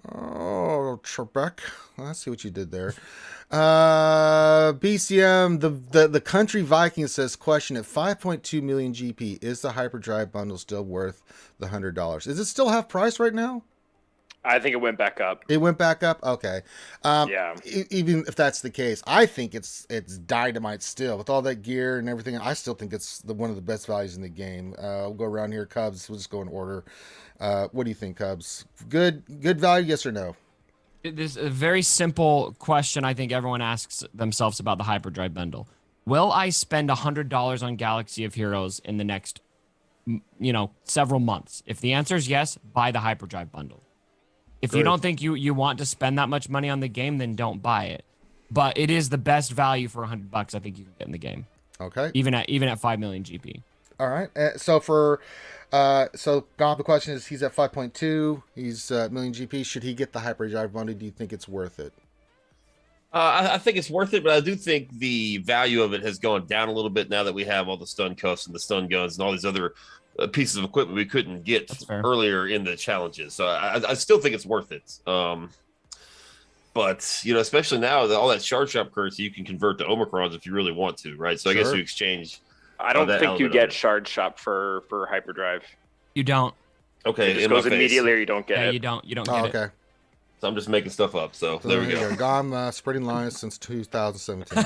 Oh, Trebek. I see what you did there. BCM, the Country Viking says, question: at 5.2 million GP, is the hyperdrive bundle still worth the $100? Is it still half price right now? I think it went back up. It went back up? Okay. Yeah. Even if that's the case, I think it's dynamite still. With all that gear and everything, I still think it's one of the best values in the game. We'll go around here. Cubs, we'll just go in order. What do you think, Cubs? Good value, yes or no? There's a very simple question I think everyone asks themselves about the hyperdrive bundle. Will I spend $100 on Galaxy of Heroes in the next, several months? If the answer is yes, buy the hyperdrive bundle. If you don't think you want to spend that much money on the game, then don't buy it. But it is the best value for $100 I think you can get in the game. Okay. Even at 5 million GP. All right. So Gob, the question is, he's at 5.2. He's million GP. Should he get the hyperdrive bundle? Do you think it's worth it? I think it's worth it, but I do think the value of it has gone down a little bit now that we have all the stun cuffs and the stun guns and all these other pieces of equipment we couldn't get earlier in the challenges. So I still think it's worth it. But especially now, all that shard shop currency you can convert to Omicrons if you really want to, right? So I guess you exchange. I don't think you get shard shop for hyperdrive. You don't. Okay, it just goes immediately, or you don't get it. You don't get okay. it. So I'm just making stuff up. So there we go. Gone spreading lines since 2017.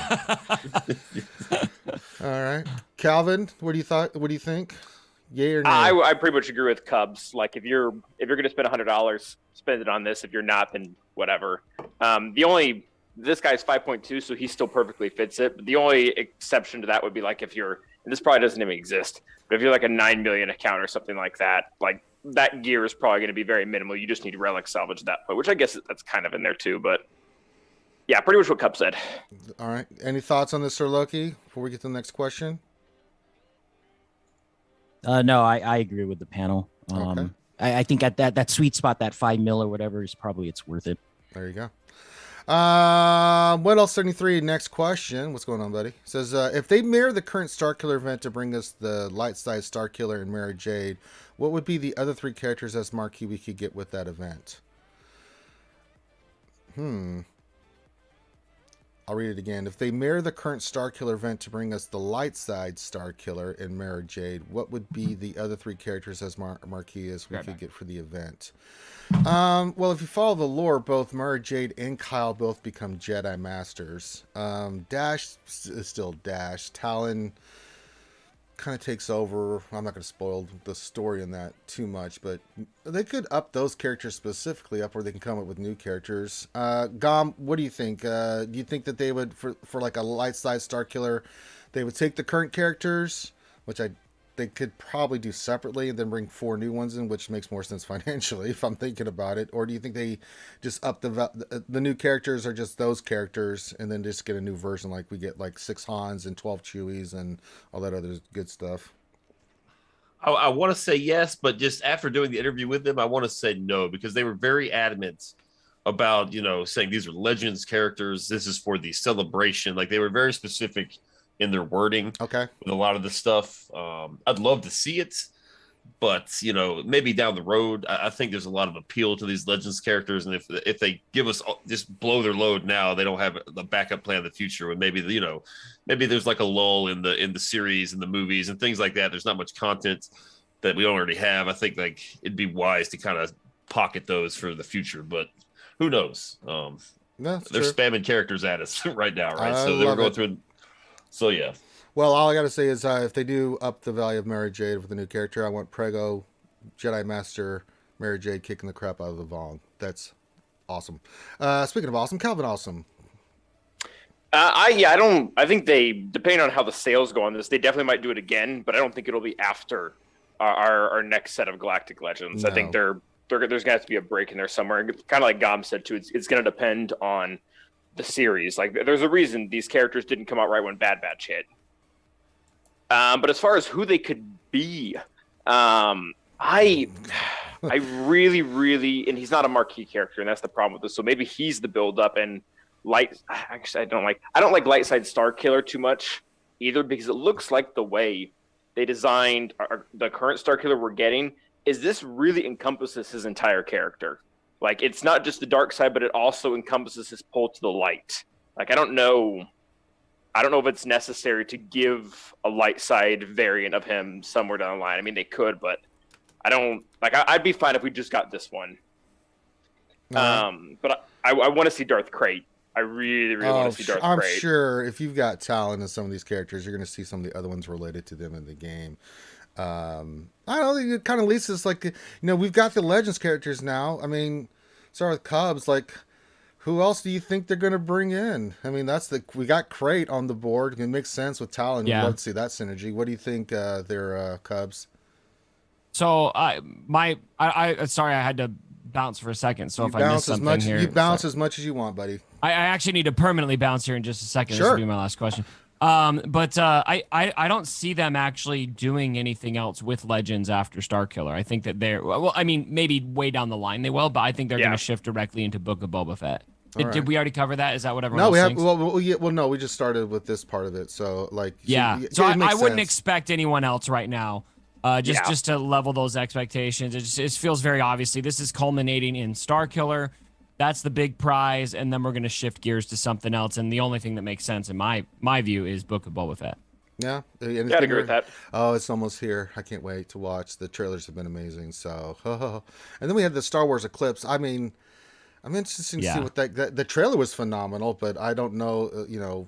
All right, Calvin, what do you think? Yay or nay? I pretty much agree with Cubs. Like, if you're going to spend $100, spend it on this. If you're not, then whatever. This guy's 5.2, so he still perfectly fits it. But the only exception to that would be like if you're, and this probably doesn't even exist, but if you're like a 9 million account or something like that, like that gear is probably going to be very minimal. You just need relic salvage at that point, which I guess that's kind of in there too. But yeah, pretty much what Cup said. All right. Any thoughts on this, Sir Loki, before we get to the next question? No, I agree with the panel. Okay. I think at that sweet spot, that 5 mil or whatever is probably it's worth it. There you go. What else? 73. Next question. What's going on, buddy? Says if they mirror the current Starkiller event to bring us the light side Starkiller and Mara Jade, what would be the other 3 characters as marquee we could get with that event? I'll read it again. If they mirror the current Starkiller event to bring us the light side Starkiller and Mara Jade, what would be the other 3 characters as marquee as we could get for the event? Well, if you follow the lore, both Mara Jade and Kyle both become Jedi Masters. Dash is still Dash. Talon kind of takes over. I'm not going to spoil the story in that too much, but they could up those characters specifically up where they can come up with new characters. Gom, what do you think? Do you think that they would, for like a light side Starkiller, they would take the current characters, which they could probably do separately, and then bring 4 new ones in, which makes more sense financially if I'm thinking about it? Or do you think they just up the new characters are just those characters, and then just get a new version, like we get like 6 Hans and 12 Chewies and all that other good stuff? I want to say yes, but just after doing the interview with them, I want to say no, because they were very adamant about, saying these are Legends characters. This is for the celebration. Like, they were very specific in their wording. Okay. With a lot of the stuff. I'd love to see it, but maybe down the road. I think there's a lot of appeal to these Legends characters, and if they give us just blow their load now, they don't have the backup plan in the future. And maybe maybe there's like a lull in the series and the movies and things like that. There's not much content that we don't already have. I think like it'd be wise to kind of pocket those for the future, but who knows? They're spamming characters at us right now, right? So they were going through. So yeah. Well, all I gotta say is if they do up the value of Mara Jade with a new character, I want Prego, Jedi Master, Mara Jade kicking the crap out of the Vong. That's awesome. Speaking of awesome, Calvin Awesome. I think they, depending on how the sales go on this, they definitely might do it again, but I don't think it'll be after our next set of Galactic Legends. No. I think there's gonna have to be a break in there somewhere. Kind of like Gom said too, it's gonna depend on the series. Like, there's a reason these characters didn't come out right when Bad Batch hit. But as far as who they could be, I really, really, and he's not a marquee character, and that's the problem with this. So maybe he's the build up, and actually, I don't like light side Starkiller too much either, because it looks like the way they designed the current Starkiller we're getting is this really encompasses his entire character. Like, it's not just the dark side, but it also encompasses his pull to the light. Like, I don't know if it's necessary to give a light side variant of him somewhere down the line. I mean, they could, but I don't like. I'd be fine if we just got this one. But I want to see Darth Crate. I really, really want to see Darth Crate. I'm sure if you've got Talon in some of these characters, you're going to see some of the other ones related to them in the game. I don't think it kind of leads us like, we've got the Legends characters now. I mean, start with Cubs. Like, who else do you think they're going to bring in? I mean, we got Crate on the board. It makes sense with Talon. Yeah. We'd love to see that synergy. What do you think their Cubs? So sorry, I had to bounce for a second. So if I missed something here, you bounce as much as you want, buddy. I actually need to permanently bounce here in just a second. Sure. This will be my last question. But I don't see them actually doing anything else with Legends after Starkiller. I think that maybe way down the line they will, but I think they're going to shift directly into Book of Boba Fett. Did we already cover that? Is that what everyone else thinks? No, we just started with this part of it. So so I wouldn't expect anyone else right now. Just to level those expectations. It feels very obviously this is culminating in Starkiller. That's the big prize, and then we're going to shift gears to something else. And the only thing that makes sense in my view is Book of Boba Fett. Yeah, I'd agree with that. Oh, it's almost here. I can't wait to watch. The trailers have been amazing. So, and then we had the Star Wars Eclipse. I mean, I'm interested to see what the trailer was phenomenal, but I don't know,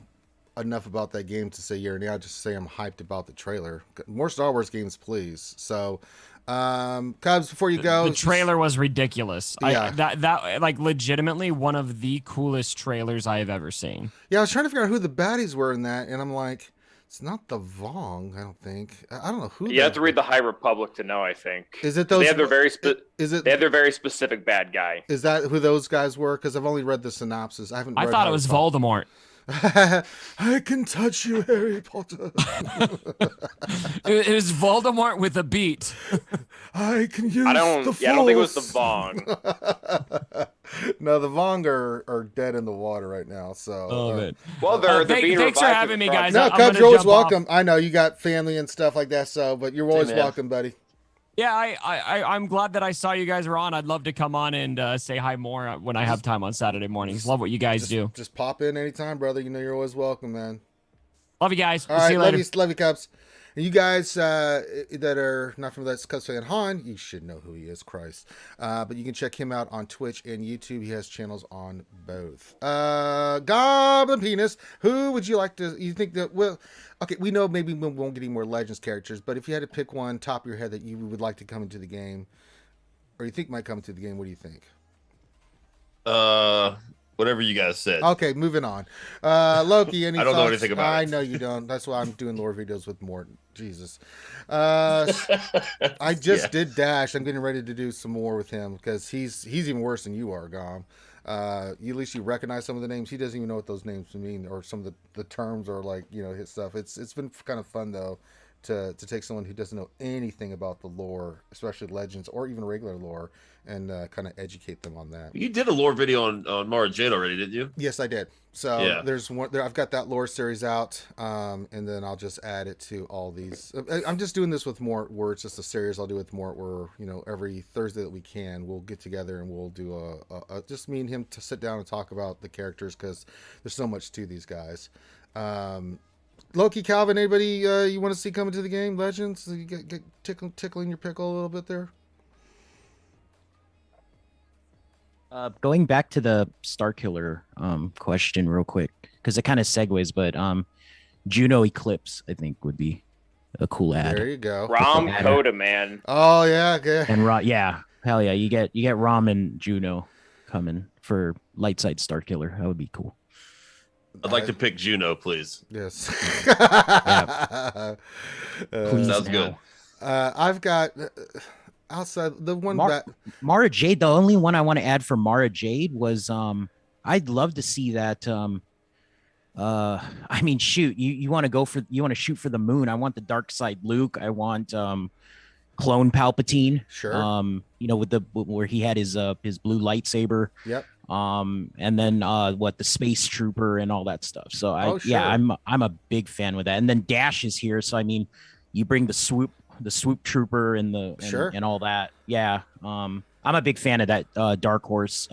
enough about that game to say yeah or nay. I'll just say I'm hyped about the trailer. More Star Wars games, please. So, Cubs, before you go, the trailer was ridiculous. Yeah. That like legitimately one of the coolest trailers I have ever seen. Yeah, I was trying to figure out who the baddies were in that, and I'm like, it's not the Vong. I don't think. I don't know who. You have to read the High Republic to know. I think. Is it those? They have their They have their very specific bad guy. Is that who those guys were? Because I've only read the synopsis. I haven't. I thought it was Voldemort. I can touch you, Harry Potter. It was Voldemort with a beat. I can use I the don't force. think it was the Vong. No, the Vong are dead in the water right now. So, Oh man. Well, they're being Thanks for revived having with me, guys. no, I'm Cubs, gonna you're always jump off. welcome. I know you got family and stuff like that, so but you're always man. welcome, buddy. Yeah, I'm glad that I saw you guys were on. I'd love to come on and say hi more when I have time on Saturday mornings. Love what you guys do. Just pop in anytime, brother. You know you're always welcome, man. Love you guys. All We'll right, see you later. love you, Cubs. And you guys that are not from that Cubs fan, Han, you should know who he is, Christ. But you can check him out on Twitch and YouTube. He has channels on both. Goblin Penis, who would you like to? You think that? Well, okay, we know maybe we won't get any more Legends characters, but if you had to pick one top of your head that you would like to come into the game, or you think might come into the game, what do you think? Whatever you guys said. Okay, moving on. Loki, any I don't know thoughts? anything about I it. know you don't. That's why I'm doing lore videos with Morton. Jesus. I just did Dash. I'm getting ready to do some more with him because he's even worse than you are, Gom. At least you recognize some of the names. He doesn't even know what those names mean or some of the terms or like, you know, his stuff. It's been kind of fun though to take someone who doesn't know anything about the lore, especially Legends or even regular lore, and kind of educate them on that. You did a lore video on Mara Jade already, didn't you? Yes, I did. So Yeah. there's one there. I've got that lore series out, and then I'll just add it to all these. I'm just doing this with more where it's just a series. I'll do it more where, you know, every Thursday that we can, we'll get together and we'll do a just me and him to sit down and talk about the characters because there's so much to these guys. Loki, Calvin, anybody you want to see coming to the game? Legends, you get tickling your pickle a little bit there. Going back to the Starkiller question real quick, because it kind of segues, but Juno Eclipse, I think, would be a cool ad. There you go. Rom Yeah. Coda, man. Oh yeah, okay. And yeah, hell yeah, you get Rom and Juno coming for light side Starkiller. That would be cool. I'd like to pick Juno, please. Yes. Please Sounds now. good. I've got outside the one that Mara Jade. The only one I want to add for Mara Jade was I'd love to see that. I mean, shoot, you want to shoot for the moon. I want the dark side Luke. I want clone Palpatine. Sure. You know, with where he had his blue lightsaber. Yep. And then the space trooper and all that stuff. So sure. I'm a big fan with that. And then Dash is here, so I mean, you bring the swoop trooper and Sure. and all that. Yeah. I'm a big fan of that Dark Horse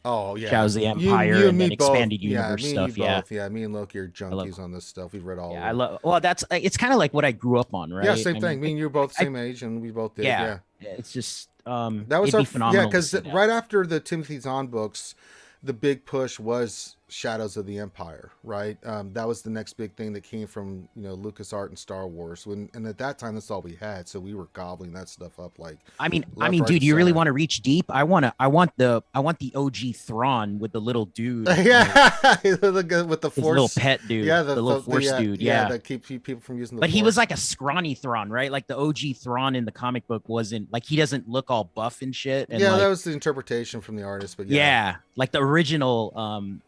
Oh yeah, Shadows of the Empire You and then me both. expanded universe me stuff. And you Yeah. both. Yeah, me and Loki are junkies on this stuff. We've read all. Yeah, of I it. love. Well, it's kind of like what I grew up on, right? Yeah, same I thing. mean, Me and you are both same age, and we both did. Yeah, it's just that was it'd our be phenomenal. yeah, because to see that. right after the Timothy Zahn books, the big push was Shadows of the Empire, right? That was the next big thing that came from, you know, LucasArts and Star Wars. And at that time, that's all we had, so we were gobbling that stuff up. Like, I mean, right, dude, you really center. want to reach deep? I want the OG Thrawn with the little dude. yeah, with the His force, little pet dude. yeah, the little force dude. Yeah. that keep people from using the. But he Force. was like a scrawny Thrawn, right? Like the OG Thrawn in the comic book wasn't like, he doesn't look all buff and shit. And yeah, like, that was the interpretation from the artist, but yeah, like the original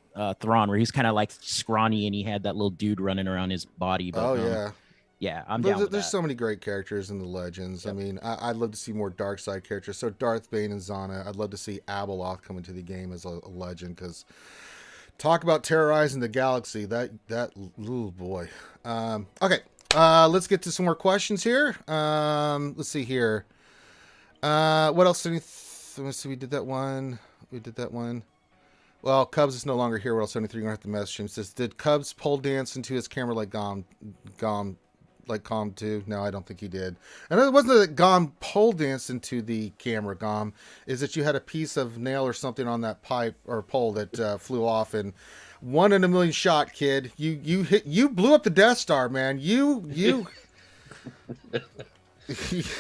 Thrawn, where he's kind of like scrawny and he had that little dude running around his body. But, yeah, I'm down with There's that. so many great characters in the Legends. Yep. I mean, I'd love to see more dark side characters. So Darth Bane and Zana. I'd love to see Abeloth come into the game as a legend, because talk about terrorizing the galaxy. That little boy. Okay, let's get to some more questions here. Let's see here. What else? Let's see. We did that one. Well, Cubs is no longer here. What else? 73. You're gonna have to message him. It says, did Cubs pole dance into his camera like Gom too? No, I don't think he did. And it wasn't that Gom pole danced into the camera. Gom is that you had a piece of nail or something on that pipe or pole that flew off, and 1 in a million shot, kid. You blew up the Death Star, man. You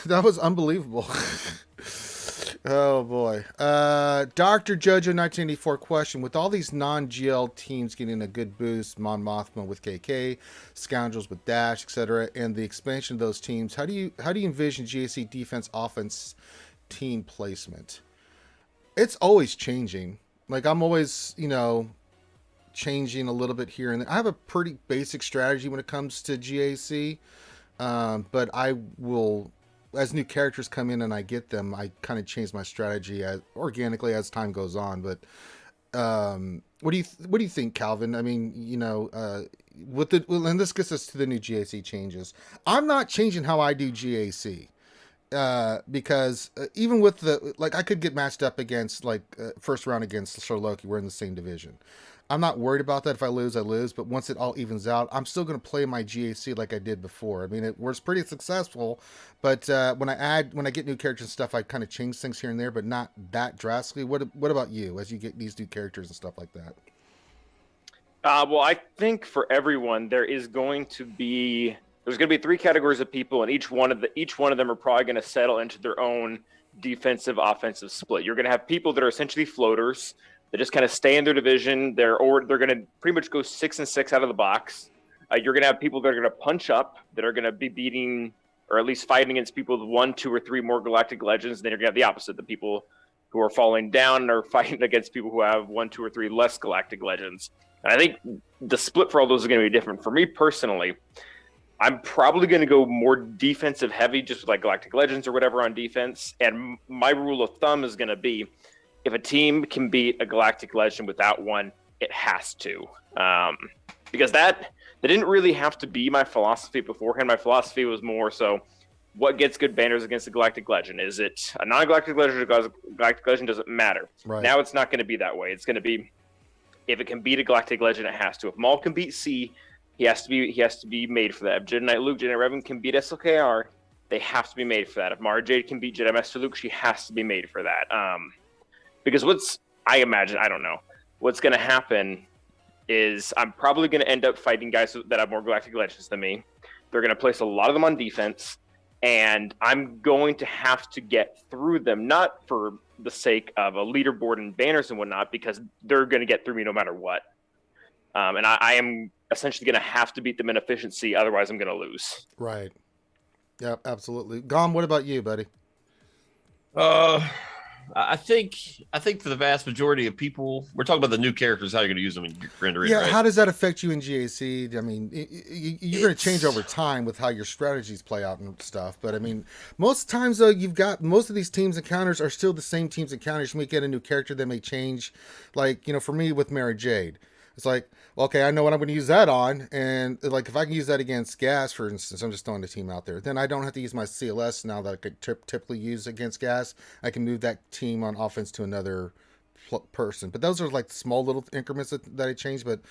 that was unbelievable. Oh boy. Dr. Jojo 1984 question: with all these non-GL teams getting a good boost, Mon Mothma with KK, Scoundrels with Dash, etc., and the expansion of those teams, how do you envision GAC defense offense team placement? It's always changing. Like, I'm always, changing a little bit here and there. I have a pretty basic strategy when it comes to GAC, but I will, as new characters come in and I get them, I kind of change my strategy organically as time goes on. But what do you think, Calvin? I mean, and this gets us to the new GAC changes. I'm not changing how I do GAC. Because even with I could get matched up against first round against Sherloki. We're in the same division. I'm not worried about that. If I lose, I lose. But once it all evens out, I'm still going to play my GAC like I did before. I mean, it was pretty successful. But when I get new characters and stuff, I kind of change things here and there, but not that drastically. What about you as you get these new characters and stuff like that? Well, I think for everyone there's going to be 3 categories of people, and each one of them are probably going to settle into their own defensive offensive split. You're going to have people that are essentially floaters that just kind of stay in their division. They're going to pretty much go 6-6 out of the box. You're going to have people that are going to punch up, that are going to be beating or at least fighting against people with 1, 2, or 3 more Galactic Legends. And then you're going to have the opposite, the people who are falling down are fighting against people who have 1, 2, or 3 less Galactic Legends. And I think the split for all those is going to be different. For me personally, I'm probably going to go more defensive heavy, just with like Galactic Legends or whatever on defense. And my rule of thumb is going to be, if a team can beat a Galactic Legend without one, it has to. Because that didn't really have to be my philosophy beforehand. My philosophy was more so, what gets good banners against a Galactic Legend? Is it a non-Galactic Legend or a Galactic Legend? Doesn't matter. Right. Now it's not going to be that way. It's going to be, if it can beat a Galactic Legend, it has to. If Maul can beat C, he has to be made for that. If Jedi Knight Luke, Jedi Knight Revan can beat SLKR, they have to be made for that. If Mara Jade can beat Jedi Master Luke, she has to be made for that. Because I don't know, what's going to happen is I'm probably going to end up fighting guys that have more Galactic Legends than me. They're going to place a lot of them on defense, and I'm going to have to get through them, not for the sake of a leaderboard and banners and whatnot, because they're going to get through me no matter what. And I am essentially going to have to beat them in efficiency, otherwise I'm going to lose. Right. Yeah, absolutely. Gom, what about you, buddy? I think for the vast majority of people, we're talking about the new characters, how you're going to use them in rendering. Yeah, right? how does that affect you in GAC? I mean, you're going to change over time with how your strategies play out and stuff. But I mean, most times though, you've got most of these teams encounters are still the same teams encounters. You may get a new character that may change. Like, for me with Mara Jade, it's like, well, okay, I know what I'm going to use that on. And like, if I can use that against Gas, for instance, I'm just throwing the team out there. Then I don't have to use my CLS now that I could typically use against Gas. I can move that team on offense to another person. But those are like small little increments that I change. But,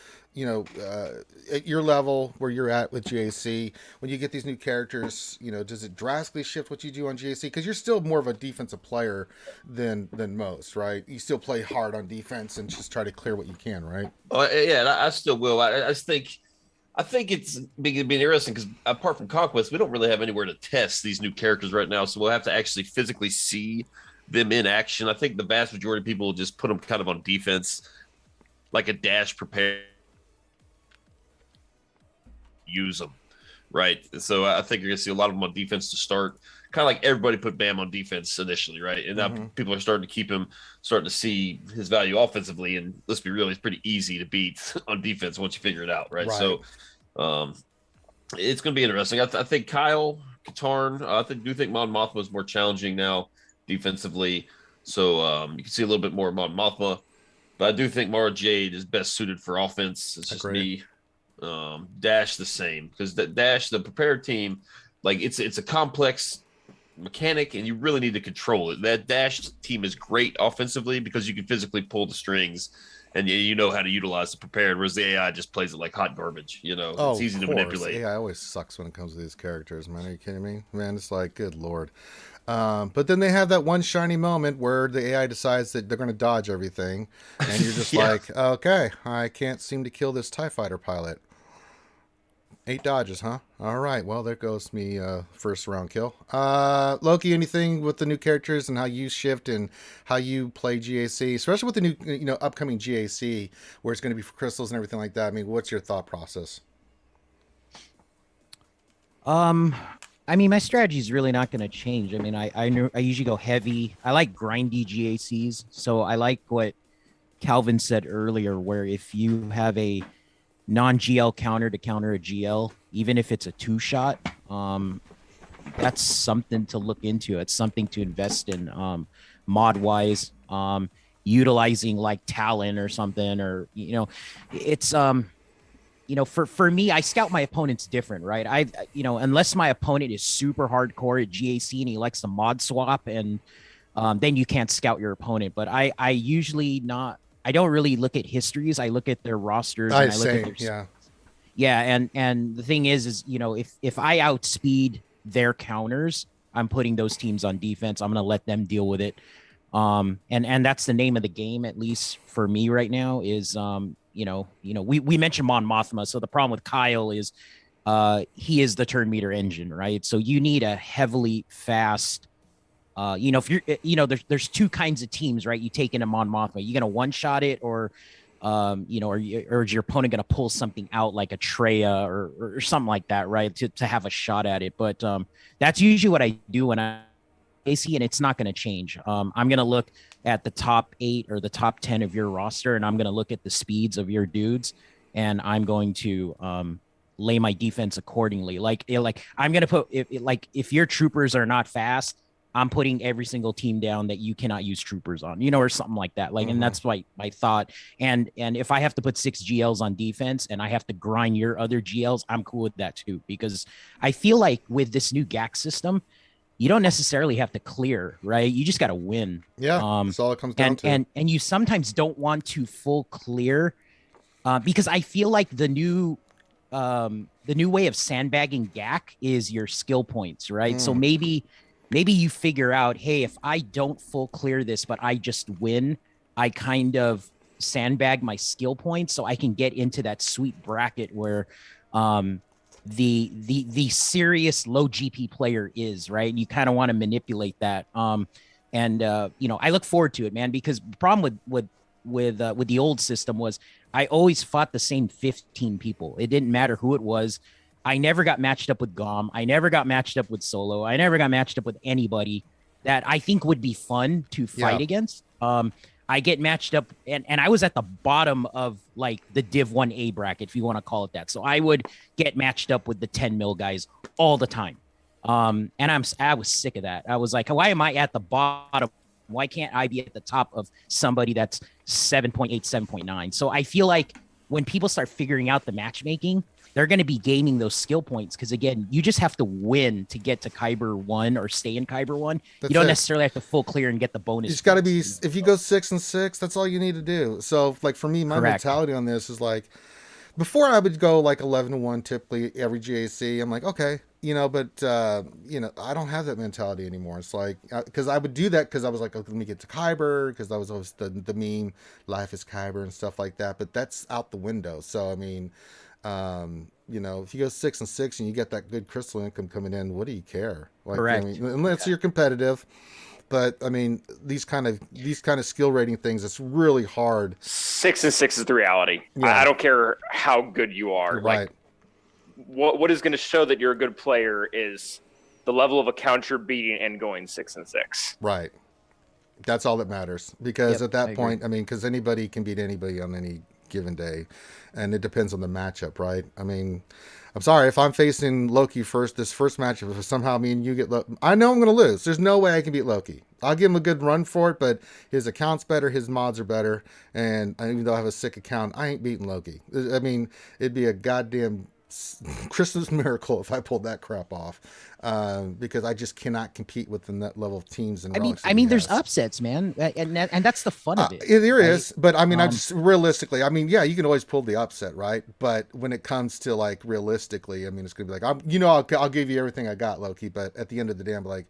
at your level where you're at with GAC, when you get these new characters, does it drastically shift what you do on GAC? Because you're still more of a defensive player than most, right? You still play hard on defense and just try to clear what you can, right? Oh, yeah, I still will. I just think it's being interesting because apart from Conquest, we don't really have anywhere to test these new characters right now. So we'll have to actually physically see them in action. I think the vast majority of people will just put them kind of on defense, like a dash prepare, use them, right? So I think you're gonna see a lot of them on defense to start, kind of like everybody put Bam on defense initially, right? And now people are starting to keep him, starting to see his value offensively. And let's be real, it's pretty easy to beat on defense once you figure it out, right? So it's going to be interesting. I think Kyle Katarn, I do think Mon Mothma is more challenging now defensively. So you can see a little bit more of Mon Mothma, but I do think Mara Jade is best suited for offense. It's just me. Dash the same, because the prepared team, like it's a complex mechanic and you really need to control it. That Dash team is great offensively because you can physically pull the strings and you know how to utilize the prepared, whereas the AI just plays it like hot garbage. It's easy to manipulate. AI always sucks when it comes to these characters, man. Are you kidding me? Man, it's like, good Lord. But then they have that one shiny moment where the AI decides that they're going to dodge everything and you're just like, okay, I can't seem to kill this TIE fighter pilot. 8 dodges, huh? All right. Well, there goes me first round kill. Loki, anything with the new characters and how you shift and how you play GAC, especially with the new, upcoming GAC where it's going to be for crystals and everything like that. I mean, what's your thought process? I mean, my strategy is really not going to change. I mean, I usually go heavy. I like grindy GACs, so I like what Calvin said earlier, where if you have a non-GL counter to counter a GL, even if it's a 2-shot, that's something to look into. It's something to invest in, mod wise, utilizing like Talon or something, or it's for me, I scout my opponents different, right? Unless my opponent is super hardcore at GAC and he likes to mod swap, and then you can't scout your opponent. But I usually not. I don't really look at histories. I look at their rosters. And I look at their, yeah. And the thing is if I outspeed their counters, I'm putting those teams on defense. I'm going to let them deal with it. And that's the name of the game, at least for me right now, is, we mentioned Mon Mothma. So the problem with Kyle is, he is the turn meter engine, right? So you need a heavily fast, if you're, there's two kinds of teams, right? You take in a Mon Mothma, you're going to one-shot it, or is your opponent going to pull something out like a Treya or something like that, right? To have a shot at it. But that's usually what I do when I AC, and it's not going to change. I'm going to look at the top 8 or the top 10 of your roster, and I'm going to look at the speeds of your dudes, and I'm going to lay my defense accordingly. Like I'm going to put if your troopers are not fast, I'm putting every single team down that you cannot use troopers on, or something like that. And that's my thought. And if I have to put 6 GLs on defense and I have to grind your other GLs, I'm cool with that too, because I feel like with this new GAC system, you don't necessarily have to clear, right? You just got to win. Yeah, that's all it comes down to. And you sometimes don't want to full clear, because I feel like the new way of sandbagging GAC is your skill points, right? So maybe you figure out, hey, if I don't full clear this, but I just win, I kind of sandbag my skill points so I can get into that sweet bracket where the serious low GP player is, right? And you kind of want to manipulate that. I look forward to it, man, because the problem with the old system was I always fought the same 15 people. It didn't matter who it was. I never got matched up with Gom. I never got matched up with Solo. I never got matched up with anybody that I think would be fun to fight against. I get matched up, and I was at the bottom of like the Div 1A bracket, if you want to call it that. So I would get matched up with the 10 mil guys all the time. And I was sick of that. I was like, why am I at the bottom? Why can't I be at the top of somebody that's 7.8, 7.9? So I feel like when people start figuring out the matchmaking, they're going to be gaining those skill points, because again, you just have to win to get to Kyber 1 or stay in Kyber 1. You don't necessarily have to full clear and get the bonus. You just got to be, if you go 6 and 6, that's all you need to do. So like for me, my mentality on this is like, before I would go like 11-1 typically every GAC. I'm like, okay, but I don't have that mentality anymore. It's like, because I would do that because I was like, oh, let me get to Kyber, because that was always the meme, life is Kyber and stuff like that. But that's out the window. So I mean, if you go 6 and 6 and you get that good crystal income coming in, what do you care? Like, correct. I mean, unless you're competitive. But I mean, these kind of skill rating things, it's really hard. 6 and 6 is the reality. Yeah. I don't care how good you are. Right. Like, what is going to show that you're a good player is the level of account you're beating and going 6 and 6. Right. That's all that matters, because at that point, I mean, because anybody can beat anybody on any given day, and it depends on the matchup, right? I mean, I'm sorry if I'm facing Loki this first matchup. If somehow me and you get Loki, I know I'm going to lose. There's no way I can beat Loki. I'll give him a good run for it, but his account's better, his mods are better, and even though I have a sick account, I ain't beating Loki. I mean, it'd be a goddamn Christmas miracle if I pulled that crap off, because I just cannot compete with the net level of teams. And I mean, there's upsets, man, and that's the fun of it. There is, but I mean, I just realistically, I mean, yeah, you can always pull the upset, right? But when it comes to like realistically, I mean, it's gonna be like, I'll give you everything I got, Loki, but at the end of the day, I'm like,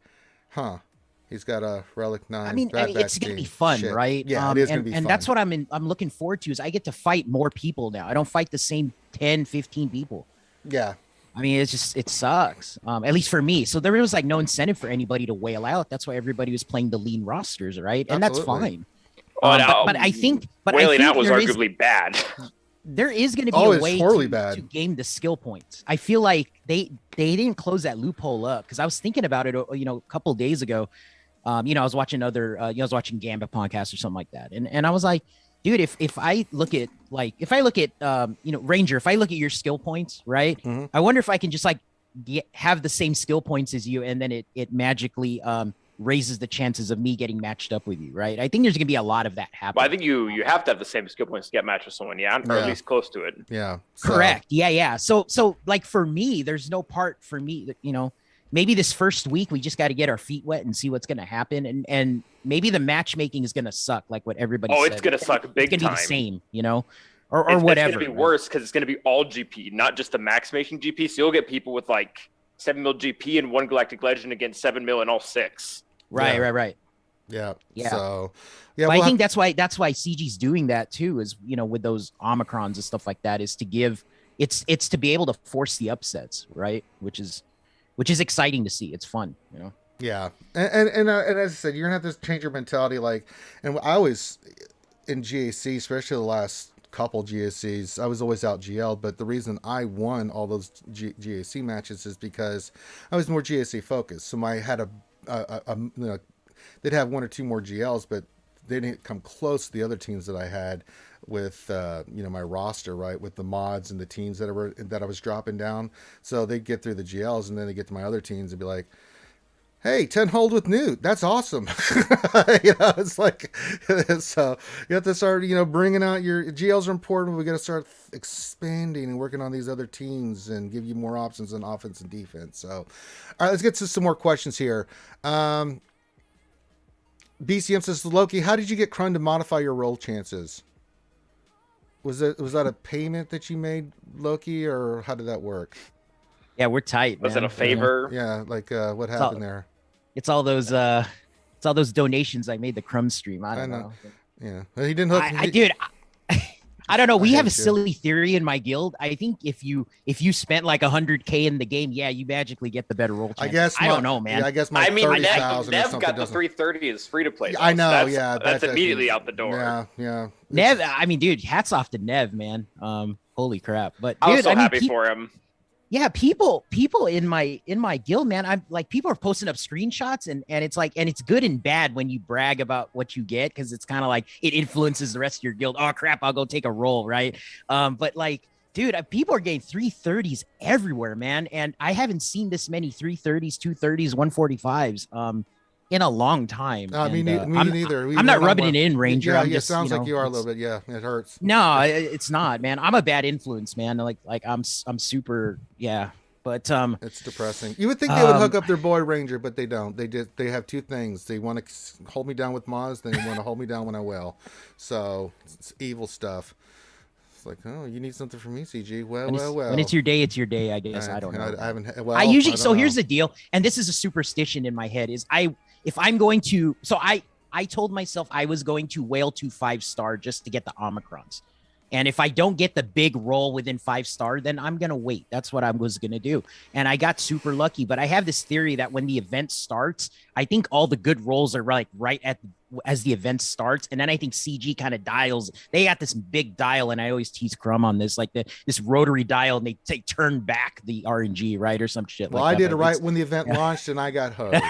he's got a Relic 9. I mean, it's going to be fun, right? Yeah, it is going to be fun. And that's what I'm looking forward to, is I get to fight more people now. I don't fight the same 10, 15 people. Yeah. I mean, it sucks, at least for me. So there was like no incentive for anybody to wail out. That's why everybody was playing the lean rosters, right? And that's fine. But I think wailing out was arguably bad. There is going to be a way to game the skill points. I feel like they didn't close that loophole up, because I was thinking about it, a couple of days ago. I was watching I was watching Gambit podcast or something like that, and I was like, dude, if I look at Ranger, if I look at your skill points, right? Mhm. I wonder if I can just like have the same skill points as you, and then it magically raises the chances of me getting matched up with you, right? I think there's gonna be a lot of that But happening. I think you have to have the same skill points to get matched with someone, yeah, or Yeah. at least close to it. Yeah. Correct. Yeah. So like for me, there's no part for me that, maybe this first week we just got to get our feet wet and see what's going to happen, and maybe the matchmaking is going to suck, like what everybody said. It's gonna suck big It's going to time. be the same, or It's whatever. gonna be right? worse because it's gonna be all GP, not just the max making GP. So you'll get people with like 7 mil GP and 1 Galactic Legend against 7 mil and all 6. Right. Yeah. Yeah. So, yeah. But I think that's why CG's doing that too, is with those Omicrons and stuff like that, is to give it's to be able to force the upsets, right? Which is exciting to see. It's fun, Yeah, and as I said, you're gonna have to change your mentality. Like, and I always in GAC, especially the last couple GACs, I was always out GL. But the reason I won all those GAC matches is because I was more GAC focused. So I had they'd have 1 or 2 more GLs, but they didn't come close to the other teams that I had with my roster, right, with the mods and the teams that I was dropping down. So they'd get through the GLs, and then they get to my other teams and be like, hey, 10 hold with Newt, that's awesome. It's like, so you have to start bringing out your GLs are important. We got to start expanding and working on these other teams and give you more options on offense and defense. So all right, let's get to some more questions here. BCM says, Loki, how did you get Krun to modify your roll chances? Was that a payment that you made, Loki, or how did that work? Yeah, we're tight. Was man. it a favor? Yeah, like what happened there? It's all those donations I made the Crumb stream. I don't know. Yeah, he didn't hook. Dude, I don't know. We have a hate you. silly theory in my guild. I think if you spent like 100K in the game, yeah, you magically get the better roll chance. I guess I don't know, man. Yeah, I guess my I mean, 30,000 or Nev something got the doesn't. 330 as free to play. I know, That's immediately out the door. Yeah. Nev, I mean, dude, hats off to Nev, man. Holy crap! But I was dude, so I mean, happy for him. yeah, people in my guild, man. I'm like, people are posting up screenshots, and it's like, and it's good and bad when you brag about what you get, because it's kind of like it influences the rest of your guild. Oh crap, I'll go take a roll, right? But like, dude, people are getting 330s everywhere, man, and I haven't seen this many 330s, 230s, 145s in a long time. Me neither. I'm not rubbing it in, Ranger. Yeah, I'm just, sounds like you are a little bit. Yeah, it hurts. No, it's not, man. I'm a bad influence, man. Like I'm super, yeah. But It's depressing. You would think they would hook up their boy Ranger, but they don't. They have 2 things. They want to hold me down with Moz, then they want to hold me down when I will. So it's evil stuff. It's like, oh, you need something from me, CG. Well. when it's your day, it's your day. I guess. I don't know. I haven't. Well, I usually. don't So know. here's the deal, and this is a superstition in my head. Is if I'm going to, so I told myself I was going to whale to 5-star just to get the Omicrons. And if I don't get the big roll within 5-star, then I'm going to wait. That's what I was going to do. And I got super lucky. But I have this theory that when the event starts, I think all the good rolls are like right as the event starts. And then I think CG kind of dials. They got this big dial, and I always tease Crumb on this, like this rotary dial, and they turn back the RNG, right? Or some shit Well, like that. I did it right when the event launched, and I got hosed.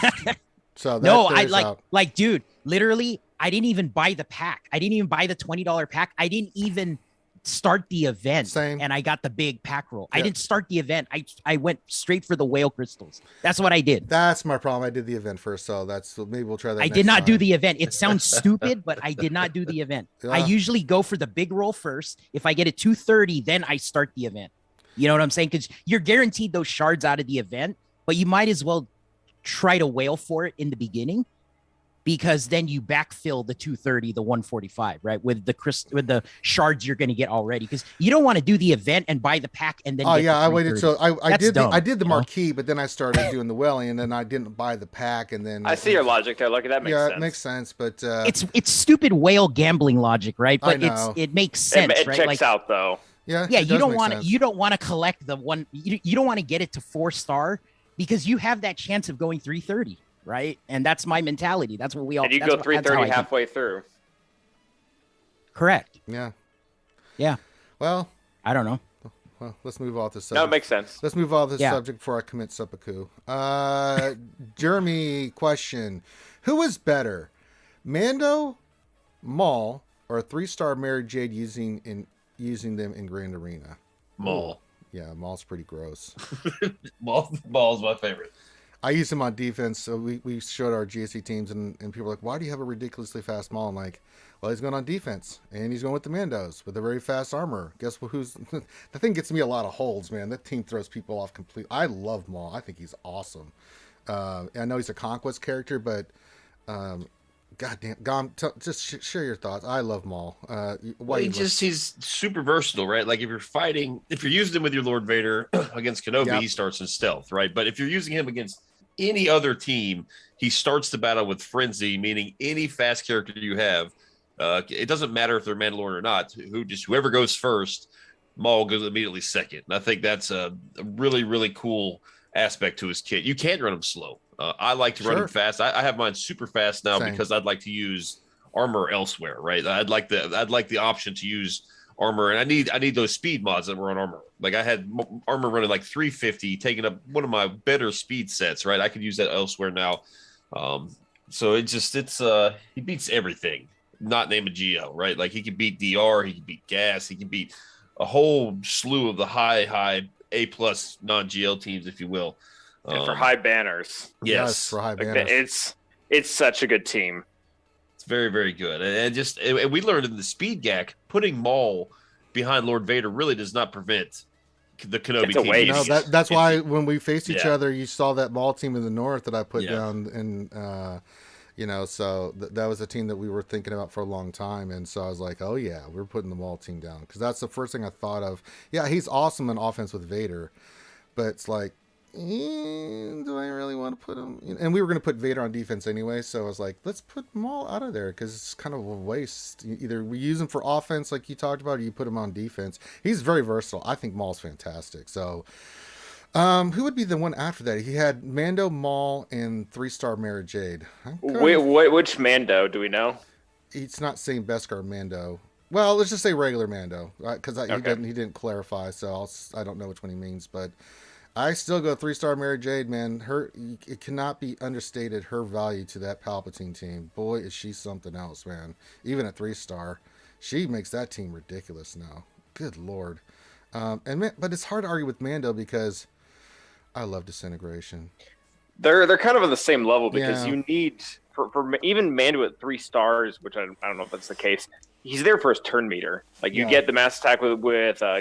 So that No, I theory's out. like, dude, literally, I didn't even buy the pack. I didn't even buy the $20 pack. I didn't even start the event. Same. And I got the big pack roll. Yeah. I didn't start the event. I went straight for the whale crystals. That's what I did. That's my problem. I did the event first, so maybe we'll try that. I next did not do time. the event. It sounds stupid, but I did not do the event. I Yeah. usually go for the big roll first. If I get a 230, then I start the event. You know what I'm saying? Because you're guaranteed those shards out of the event, but you might as well try to whale for it in the beginning, because then you backfill the 230, the 145, right? With the shards you're going to get already, because you don't want to do the event and buy the pack and then. Oh get yeah, the I waited 330. till I That's did dumb, I did the you know? marquee, but then I started doing the welly, and then I didn't buy the pack, and then I see your logic there. Look, that makes sense. it makes sense, but It's stupid whale gambling logic, right? I But know. it makes sense, It right? checks Like, out though. yeah, yeah, it you does don't make want sense. to collect the one. You don't want to get it to 4-star, because you have that chance of going 330, right? And that's my mentality. That's what we all. And you that's go what- that's how 330 I think. halfway through. Correct. Yeah. Yeah. Well, I don't know. let's move off this No, subject. it makes sense. Let's move off this Yeah. subject before I commit seppuku. Jeremy question: who is better, Mando, Maul, or 3-star Mary Jade using them in Grand Arena? Maul. Yeah, Maul's pretty gross. Maul's my favorite. I use him on defense. So we showed our GSC teams, and people were like, why do you have a ridiculously fast Maul? I'm like, well, he's going on defense, and he's going with the Mandos with a very fast armor. Guess who's the thing gets me a lot of holds, man. That team throws people off completely. I love Maul. I think he's awesome. I know he's a Conquest character, but goddamn, Gom, just share your thoughts. I love Maul. He's super versatile, right? Like if you're using him with your Lord Vader against Kenobi, he starts in stealth, right? But if you're using him against any other team, he starts the battle with frenzy, meaning any fast character you have. It doesn't matter if they're Mandalorian or not. Whoever goes first, Maul goes immediately second. And I think that's a really, really cool aspect to his kit. You can run him slow. I like to run him fast. I have mine super fast now because I'd like to use armor elsewhere, right? I'd like the option to use armor, and I need those speed mods that were on armor. Like I had armor running like 350, taking up one of my better speed sets, right? I could use that elsewhere now. So he beats everything. Not name a Geo, right? Like he can beat DR, he can beat Gas, he can beat a whole slew of the high A+ non-GL teams, if you will. And for high banners. Yes, for high banners. It's such a good team. It's very, very good. And we learned in the speed gack, putting Maul behind Lord Vader really does not prevent the Kenobi team. No, that's why when we faced each other, you saw that Maul team in the north that I put down, and so that was a team that we were thinking about for a long time, and so I was like, oh yeah, we're putting the Maul team down, because that's the first thing I thought of. Yeah, he's awesome in offense with Vader, but it's like, do I really want to put him? And we were going to put Vader on defense anyway, so I was like, let's put Maul out of there because it's kind of a waste. Either we use him for offense, like you talked about, or you put him on defense. He's very versatile. I think Maul's fantastic. So, who would be the one after that? He had Mando, Maul, and 3-star Mara Jade. Which Mando do we know? It's not saying Beskar Mando. Well, let's just say regular Mando, because he didn't clarify, so I don't know which one he means, but. I still go 3-star Mary Jade, man. It cannot be understated, her value to that Palpatine team. Boy, is she something else, man. Even at 3-star, she makes that team ridiculous now. Good Lord. But it's hard to argue with Mando because I love Disintegration. They're kind of on the same level because you need for even Mando at 3 stars, which I don't know if that's the case. He's there for his turn meter. Like you get the mass attack with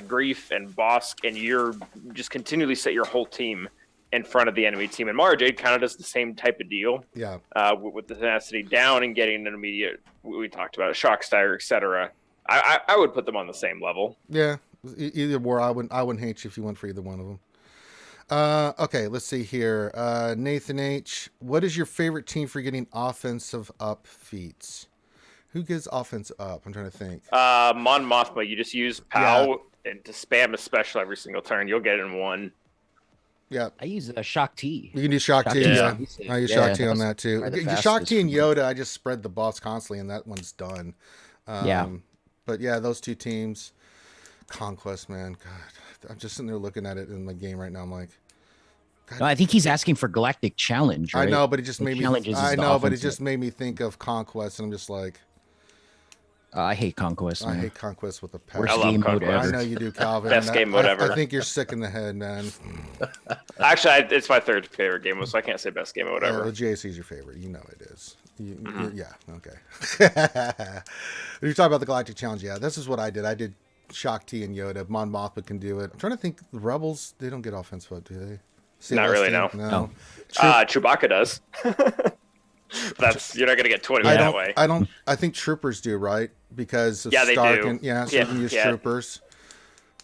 Grief and Bosk, and you're just continually set your whole team in front of the enemy team. And Mara Jade kind of does the same type of deal. Yeah. With the tenacity down and getting an immediate. We talked about shock stagger, etc. I would put them on the same level. Yeah, either or. I wouldn't hate you if you went for either one of them. Okay, let's see here. Nathan H. What is your favorite team for getting offensive up feats? Who gives offense up? I'm trying to think. Mon Mothma. You just use POW and to spam a special every single turn. You'll get it in one. Yeah. I use Shock T. You can do Shock T. Yeah. I use Shock T on that too. Shock T and Yoda, I just spread the buffs constantly, and that one's done. But yeah, those two teams. Conquest, man. God. I'm just sitting there looking at it in the game right now. I'm like, no, I think he's asking for Galactic Challenge. Right? I know, but it just made me. I know, but it just made me think of Conquest, and I'm just like, I hate Conquest. Man. I hate Conquest with a passion. Worst game mode ever. I know you do, Calvin. Best game mode ever. I think you're sick in the head, man. Actually, it's my third favorite game mode, so I can't say best game mode ever. The JC is your favorite. You know it is. Yeah. Okay. You talk about the Galactic Challenge. Yeah, this is what I did. I did Shock T and Yoda. Mon Mothma can do it. I'm trying to think. The Rebels, they don't get offensive vote, do they? Not really, no. Chewbacca does. You're not gonna get 20 that way. I think troopers do, right? Because of Stark they do. So you can use troopers.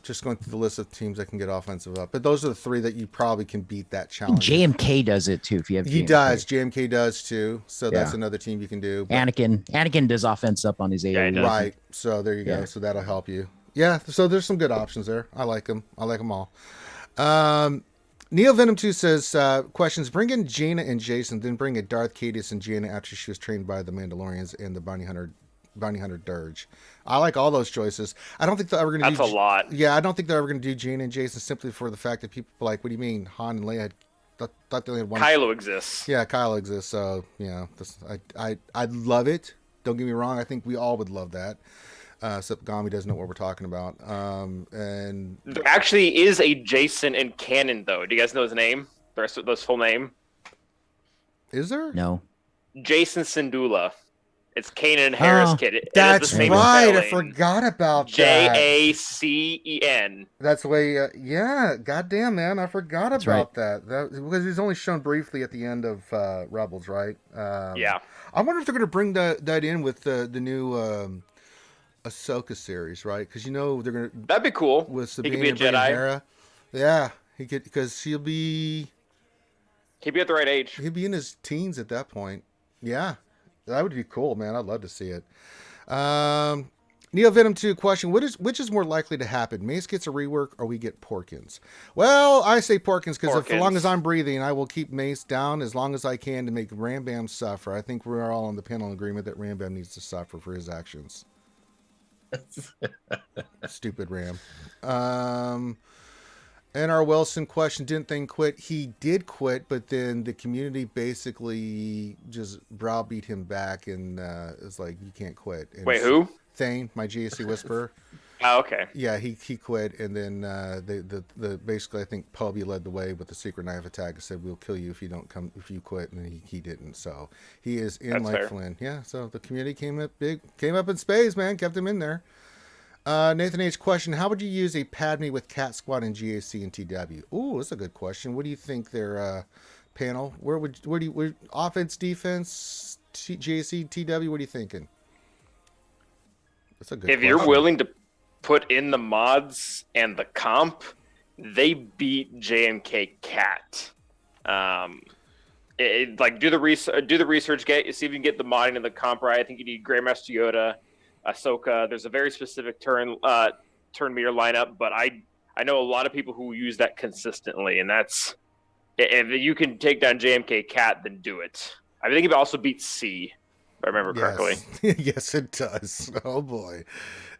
Just going through the list of teams that can get offensive up, but those are the three that you probably can beat that challenge. JMK does it too. If you have, he does. JMK does too. So that's another team you can do. But Anakin does offense up on his AoE. Right. So there you go. So that'll help you. Yeah. So there's some good options there. I like them. I like them all. Neo Venom 2 says, questions, bring in Jaina and Jason, then bring in Darth Caedus and Jaina after she was trained by the Mandalorians and the Bounty Hunter Dirge. I like all those choices. I don't think they're ever going to do... That's a lot. Yeah, I don't think they're ever going to do Jaina and Jason simply for the fact that people are like, what do you mean? Han and Leia thought they only had one... Kylo exists. Yeah, Kylo exists. So, I'd love it Don't get me wrong. I think we all would love that. Except Gami doesn't know what we're talking about. And there actually is a Jason in canon, though. Do you guys know his name? The rest of his full name? Is there? No. Jason Syndulla. It's Kanan and Hera's kid. That's right. I forgot about that. Jacen. That's the way. Yeah. Goddamn, man. I forgot That's about that. Because he's only shown briefly at the end of Rebels, right? Yeah. I wonder if they're going to bring that in with the new Ahsoka series, right? Because they're going to. That'd be cool. With He Sabine could be a and Brienne Jedi. Hera. Yeah, he could, because he'll be He'd be at the right age. in his teens at that point. Yeah. That would be cool, man. I'd love to see it. Neo Venom 2 question: which is more likely to happen? Mace gets a rework, or we get Porkins? Well, I say Porkins because as long as I'm breathing, I will keep Mace down as long as I can to make Rambam suffer. I think we're all on the panel in agreement that Rambam needs to suffer for his actions. Stupid Ram. And our Wilson question: didn't Thane quit? He did quit, but then the community basically just browbeat him back and it's like, you can't quit. And Wait, who? Thane, my GSC Whisperer. Oh, okay. Yeah, he quit, and then the basically I think Pubby led the way with the secret knife attack and said, "We'll kill you if you you quit," and he didn't. So he is in That's like fair. Flynn. Yeah, so the community came up in spades, man, kept him in there. Nathan H. question: how would you use a Padme with Cat Squad in GAC and TW? Ooh, that's a good question. What do you think their panel? Where offense, defense, GAC, TW? What are you thinking? That's a good If question. you're willing to put in the mods and the comp, they beat JMK Cat. Do the research, see if you can get the modding and the comp right. I think you need Grandmaster Yoda, Ahsoka. There's a very specific turn meter lineup, but I know a lot of people who use that consistently, and that's, if you can take down JMK Cat, then do it. I think it also beats C, if I remember correctly. Yes, it does. Oh boy.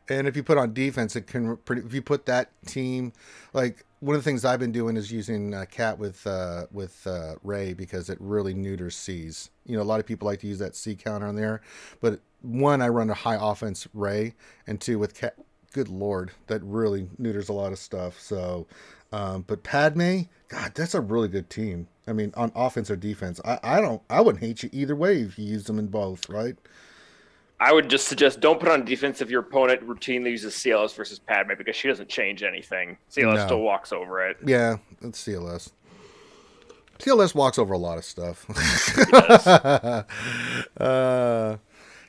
And if you put on defense, it can. If you put that team, like one of the things I've been doing is using Cat with Ray, because it really neuters C's. A lot of people like to use that C counter on there, but one, I run a high offense Ray, and two, with Cat, good Lord, that really neuters a lot of stuff. So, but Padme, God, that's a really good team. I mean, on offense or defense, I wouldn't hate you either way if you use them in both, right? I would just suggest don't put on defense if your opponent routinely uses CLS versus Padme, because she doesn't change anything. CLS still walks over it. Yeah, it's CLS. CLS walks over a lot of stuff.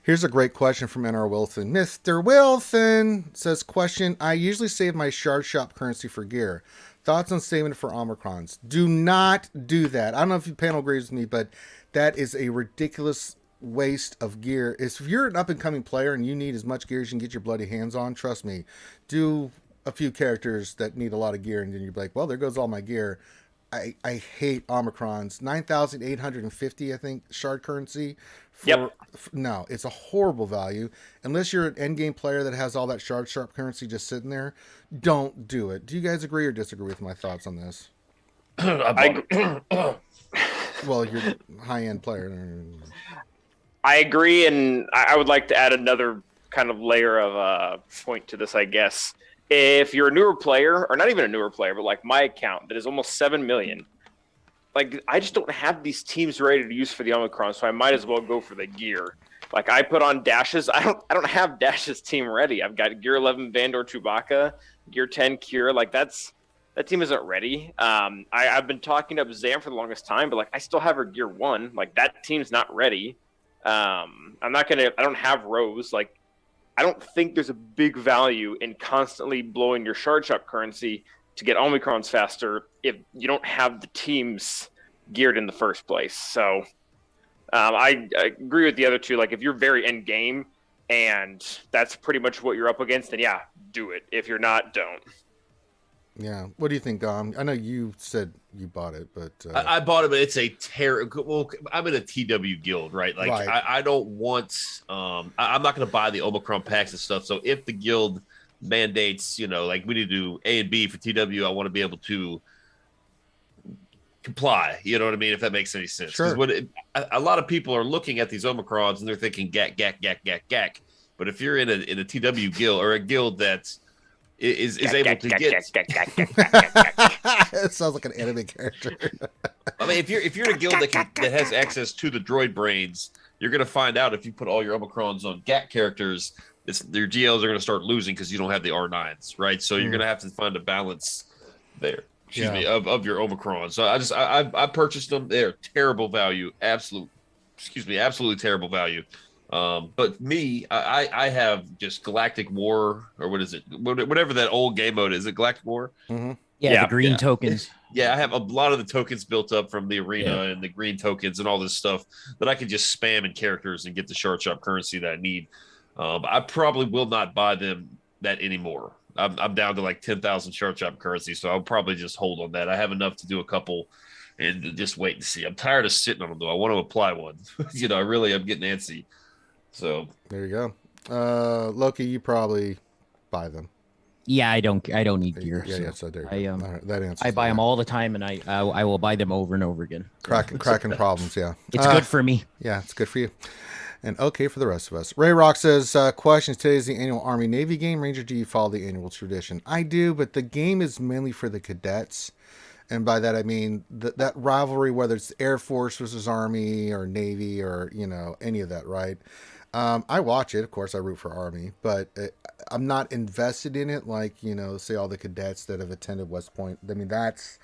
Here's a great question from NR Wilson. Mr. Wilson says, question: I usually save my shard shop currency for gear. Thoughts on saving it for Omicrons? Do not do that. I don't know if your panel agrees with me, but that is a ridiculous waste of gear. If you're an up-and-coming player and you need as much gear as you can get your bloody hands on, trust me, do a few characters that need a lot of gear, and then you're like, well, there goes all my gear. I hate Omicrons. 9,850, I think, shard currency. No, it's a horrible value. Unless you're an endgame player that has all that shard sharp currency just sitting there, don't do it. Do you guys agree or disagree with my thoughts on this? Well, you're a high-end player. I agree, and I would like to add another kind of layer of point to this, I guess. If you're a newer player, or not even a newer player, but like my account that is almost 7 million, like I just don't have these teams ready to use for the Omicron, so I might as well go for the gear. Like I put on Dash's, I don't have Dash's team ready. I've got Gear 11 Vandor Chewbacca, Gear 10 Kira. Like that team isn't ready. I've been talking up Zam for the longest time, but like I still have her Gear 1. Like that team's not ready. I don't have Rose. Like I don't think there's a big value in constantly blowing your shard shop currency to get Omicrons faster if you don't have the teams geared in the first place. So I agree with the other two. Like if you're very end game and that's pretty much what you're up against, then yeah, do it. If you're not, don't. Yeah. What do you think, Dom? I know you said you bought it, but I bought it, but it's a terrible. Well, I'm in a TW guild, right? Like Right. I don't want. I'm not going to buy the Omicron packs and stuff. So if the guild mandates, like we need to do A and B for TW, I want to be able to comply. You know what I mean? If that makes any sense. Sure. Because a lot of people are looking at these Omicrons and they're thinking gack, gack, gack, gack, gack. But if you're in a TW guild or a guild that is able to get, It sounds like an anime character. I mean, if you're in a guild that has access to the droid brains, you're gonna find out if you put all your Omicrons on GAT characters, your GLs are gonna start losing because you don't have the R9s, right? So you're gonna have to find a balance there. Excuse me, of your Omicron. So I purchased them. They're terrible value, absolutely terrible value. But me, I have just Galactic War, or what is it? Whatever that old game mode is. It Galactic War? Mm-hmm. Yeah, the green tokens. Yeah, I have a lot of the tokens built up from the arena and the green tokens and all this stuff that I can just spam in characters and get the shard shop currency that I need. I probably will not buy them that anymore. I'm down to like 10,000 shard shop currency, so I'll probably just hold on that. I have enough to do a couple and just wait and see. I'm tired of sitting on them though. I want to apply one. I'm getting antsy. So there you go. Loki, you probably buy them. Yeah, I don't need gear. Yeah, so there you go. All right, that answers I buy them all the time, and I will buy them over and over again. Cracking problems, yeah. It's good for me. Yeah, it's good for you. And okay for the rest of us. Ray Rock says, questions. Today is the annual Army Navy game. Ranger, do you follow the annual tradition? I do, but the game is mainly for the cadets. And by that, I mean that rivalry, whether it's Air Force versus Army or Navy or, any of that, right? I watch it. Of course, I root for Army, but I'm not invested in it like, say all the cadets that have attended West Point. I mean, that's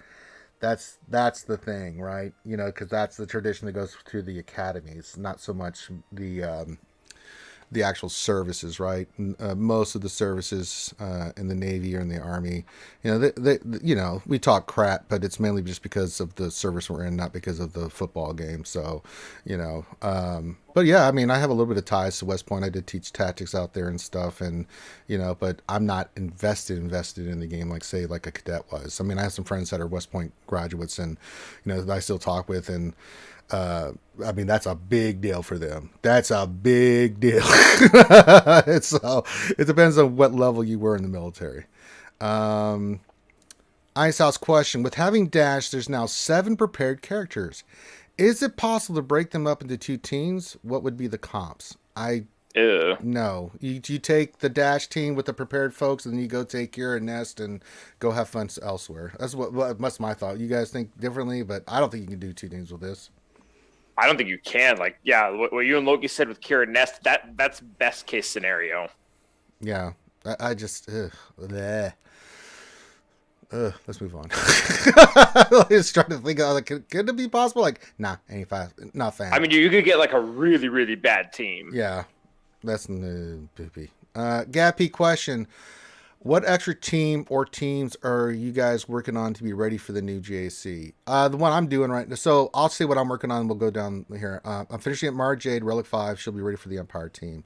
the thing, right? Because that's the tradition that goes through the academies, not so much the actual services, right? Most of the services in the Navy or in the Army, we talk crap, but it's mainly just because of the service we're in, not because of the football game. So, but yeah, I mean, I have a little bit of ties to West Point. I did teach tactics out there and stuff, and but I'm not invested in the game like say like a cadet was. I mean, I have some friends that are West Point graduates, and that I still talk with, and I mean, that's a big deal for them. That's a big deal. So it depends on what level you were in the military. Ice House question: with having Dash, there's now 7 prepared characters. Is it possible to break them up into 2 teams? What would be the comps? No. You take the Dash team with the prepared folks, and then you go take your Nest and go have fun elsewhere. That's my thought. You guys think differently, but I don't think you can do 2 teams with this. I don't think you can. What you and Loki said with Kira Nest, that's best case scenario. Yeah, I just let's move on. I was trying to think of could it be possible? Nah, ain't fast, not fan. I mean, you could get a really, really bad team. Yeah, that's poopy. Gappy question: what extra team or teams are you guys working on to be ready for the new GAC? The one I'm doing right now. So I'll say what I'm working on. We'll go down here. I'm finishing up Mara Jade, Relic 5. She'll be ready for the Empire team.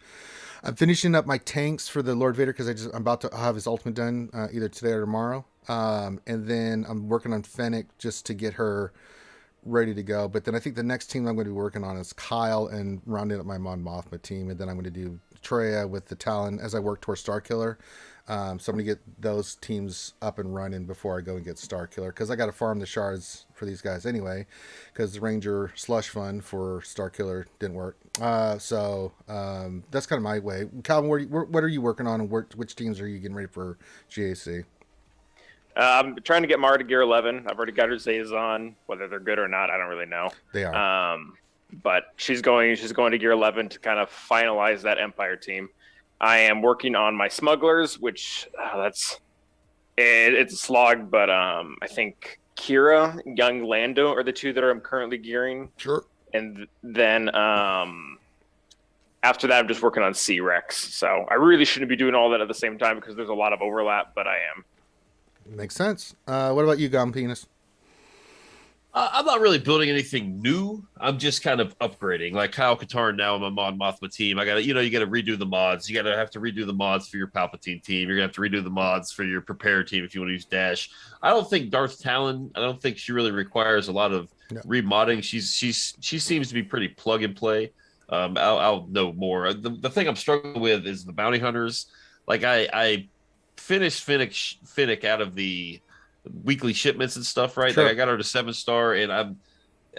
I'm finishing up my tanks for the Lord Vader because I'm about to have his ultimate done either today or tomorrow. And then I'm working on Fennec just to get her ready to go. But then I think the next team I'm going to be working on is Kyle and rounding up my Mon Mothma team. And then I'm going to do Treya with the Talon as I work towards Starkiller. So I'm going to get those teams up and running before I go and get Starkiller, because I got to farm the shards for these guys anyway, because the Ranger slush fund for Starkiller didn't work. So that's kind of my way. Calvin, what are you working on, and which teams are you getting ready for GAC? I'm trying to get Mara to Gear 11. I've already got her Zays on. Whether they're good or not, I don't really know. They are. But she's going to Gear 11 to kind of finalize that Empire team. I am working on my smugglers, which it's a slog, but I think Kira, Young Lando are the 2 that I'm currently gearing. Sure. And then after that, I'm just working on C-Rex. So I really shouldn't be doing all that at the same time because there's a lot of overlap, but I am. Makes sense. What about you, Gum Penis? I'm not really building anything new. I'm just kind of upgrading. Like Kyle Katarn now on my Mon Mothma team. I got to, you got to redo the mods. You got to have to redo the mods for your Palpatine team. You're going to have to redo the mods for your Prepare team if you want to use Dash. I don't think Darth Talon, I don't think she really requires a lot of remodding. She seems to be pretty plug and play. I'll know more. The thing I'm struggling with is the bounty hunters. Like I finished Finnick out of the weekly shipments and stuff, right? Sure. Like I got her to 7-star, and I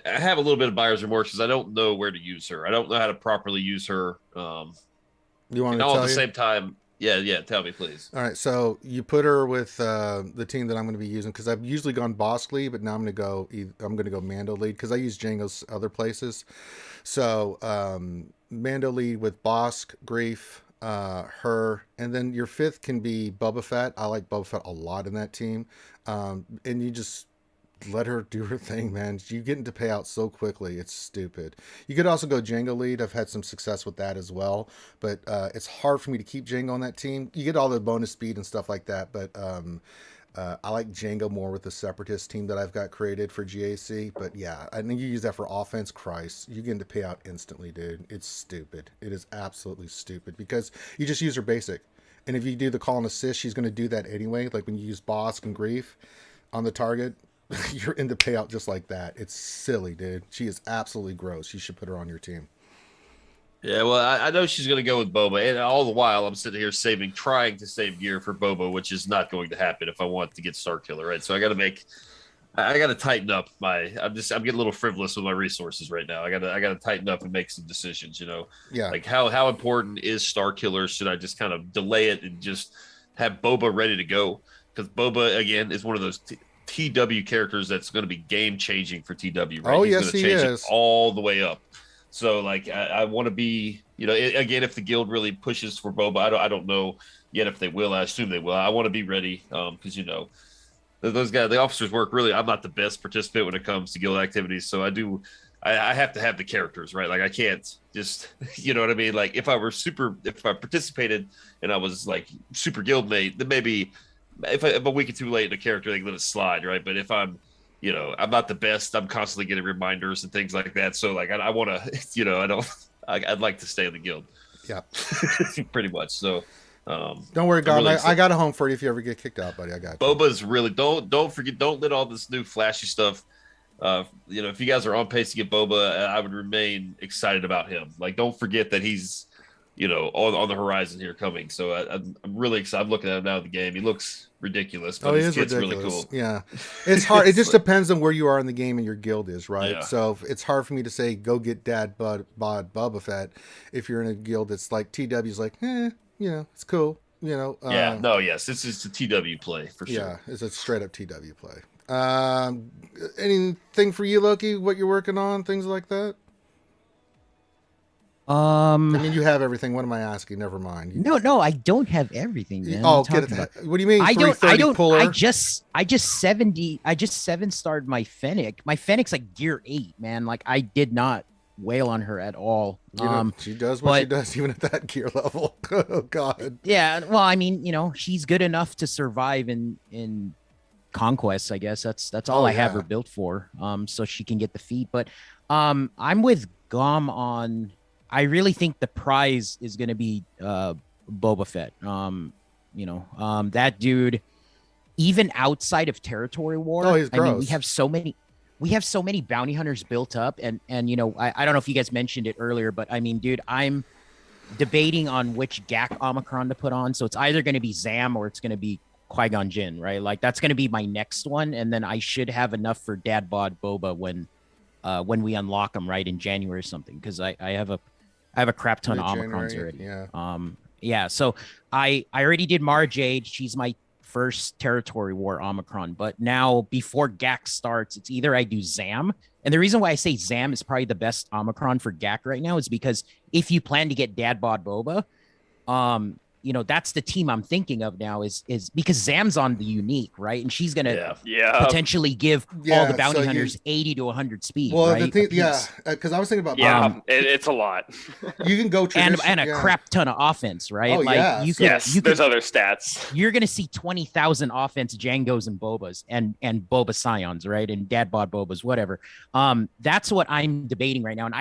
have a little bit of buyer's remorse because I don't know where to use her. I don't know how to properly use her. You want me to all tell at the you? same time. Yeah. Tell me, please. All right, so you put her with the team that I'm going to be using because I've usually gone Bosk lead, but now I'm going to go Mando lead because I use Django's other places. So Mando lead with Bosk, Grief, her, and then your fifth can be Boba Fett. I like Boba Fett a lot in that team, and you just let her do her thing, man. You get into payout so quickly. It's stupid. You could also go Django lead. I've had some success with that as well, but it's hard for me to keep Django on that team. You get all the bonus speed and stuff like that, but I like Django more with the Separatist team that I've got created for GAC. But yeah, I think you use that for offense. Christ, you get into payout instantly, dude. It's stupid. It is absolutely stupid because you just use her basic. And if you do the call and assist, she's going to do that anyway. Like when you use Bosk and Grief on the target, you're into payout just like that. It's silly, dude. She is absolutely gross. You should put her on your team. Yeah, well, I know she's going to go with Boba, and all the while I'm sitting here trying to save gear for Boba, which is not going to happen if I want to get Starkiller, right? So I got to tighten up I'm getting a little frivolous with my resources right now. I got to tighten up and make some decisions, Yeah. Like how important is Starkiller? Should I just kind of delay it and just have Boba ready to go? Because Boba again is one of those TW characters that's going to be game changing for TW, right? Oh, He's yes, going to he change is. it all the way up. So like I want to be, again, if the guild really pushes for Boba, I don't know yet if they will. I assume they will. I want to be ready because those guys, the officers work really. I'm not the best participant when it comes to guild activities, so I have to have the characters, right? Like I can't just, you know what I mean? Like if I participated and I was like super guild mate, then maybe if I'm a week or two late in a character, they can let it slide, right? But if I'm I'm not the best, I'm constantly getting reminders and things like that. So like I want to, I'd like to stay in the guild. Yeah. Pretty much. So don't worry, God. really I got a home for you if you ever get kicked out, buddy. I got you. Boba's really don't forget, don't let all this new flashy stuff. If you guys are on pace to get Boba, I would remain excited about him. Like, don't forget that he's, on the horizon here coming. So I'm really excited. I'm looking at him now in the game. He looks ridiculous, but he his is kid's ridiculous. really cool. Yeah, it's hard. It just depends on where you are in the game and your guild is, right? Yeah. So it's hard for me to say go get Dad Bod Boba Fett if you're in a guild that's like TW's like, it's cool. Yes, this is the TW play for sure. Yeah, it's a straight up TW play. Anything for you, Loki? What you're working on, things like that? I mean, you have everything. What am I asking? Never mind. No, I don't have everything, man. Oh, get it. What do you mean? I don't. Puller? I just 7-starred my Fennec. My Fennec's like gear 8, man. Like I did not wail on her at all. She does what she does, even at that gear level. Oh God. Yeah. Well, I mean, she's good enough to survive in conquests. I guess that's all I have her built for. So she can get the feat. But I'm with Gom on. I really think the prize is going to be Boba Fett. That dude, even outside of territory war, he's gross. I mean, we have so many bounty hunters built up, and I don't know if you guys mentioned it earlier, but I mean, dude, I'm debating on which GAC Omicron to put on. So it's either going to be Zam or it's going to be Qui-Gon Jinn, right? Like that's going to be my next one, and then I should have enough for Dad Bod Boba when we unlock them, right, in January or something, because I have a crap ton of Omicrons already. Yeah. So I already did Mara Jade. She's my first territory war Omicron. But now before GAC starts, it's either I do Zam. And the reason why I say Zam is probably the best Omicron for GAC right now is because if you plan to get Dad Bod Boba, that's the team I'm thinking of now is because Zam's on the unique, right? And she's gonna potentially give all the bounty hunters 80 to 100 speed. Well, right? Because I was thinking about it's a lot. You can go and a crap ton of offense, right? Oh, like there's other stats. You're gonna see 20,000 offense Jangos and Bobas and Boba Scions, right? And Dad Bod Bobas, whatever. That's what I'm debating right now, and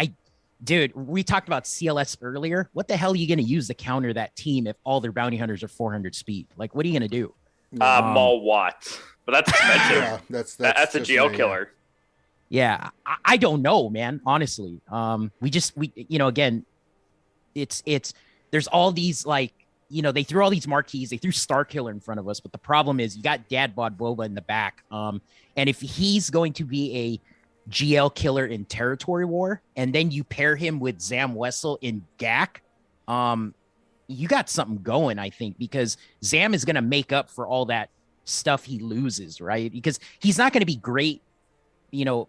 Dude, we talked about CLS earlier. What the hell are you going to use to counter that team if all their bounty hunters are 400 speed? Like, what are you going to do? Maul Watt. But that's expensive. Yeah, that's a GL killer. Yeah, I don't know, man. Honestly, again, it's there's all these like they threw all these marquees. They threw Starkiller in front of us, but the problem is you got Dad Bod Boba in the back. And if he's going to be a GL killer in Territory War, and then you pair him with Zam Wessel in GAC, you got something going, I think, because Zam is going to make up for all that stuff he loses, right? Because he's not going to be great,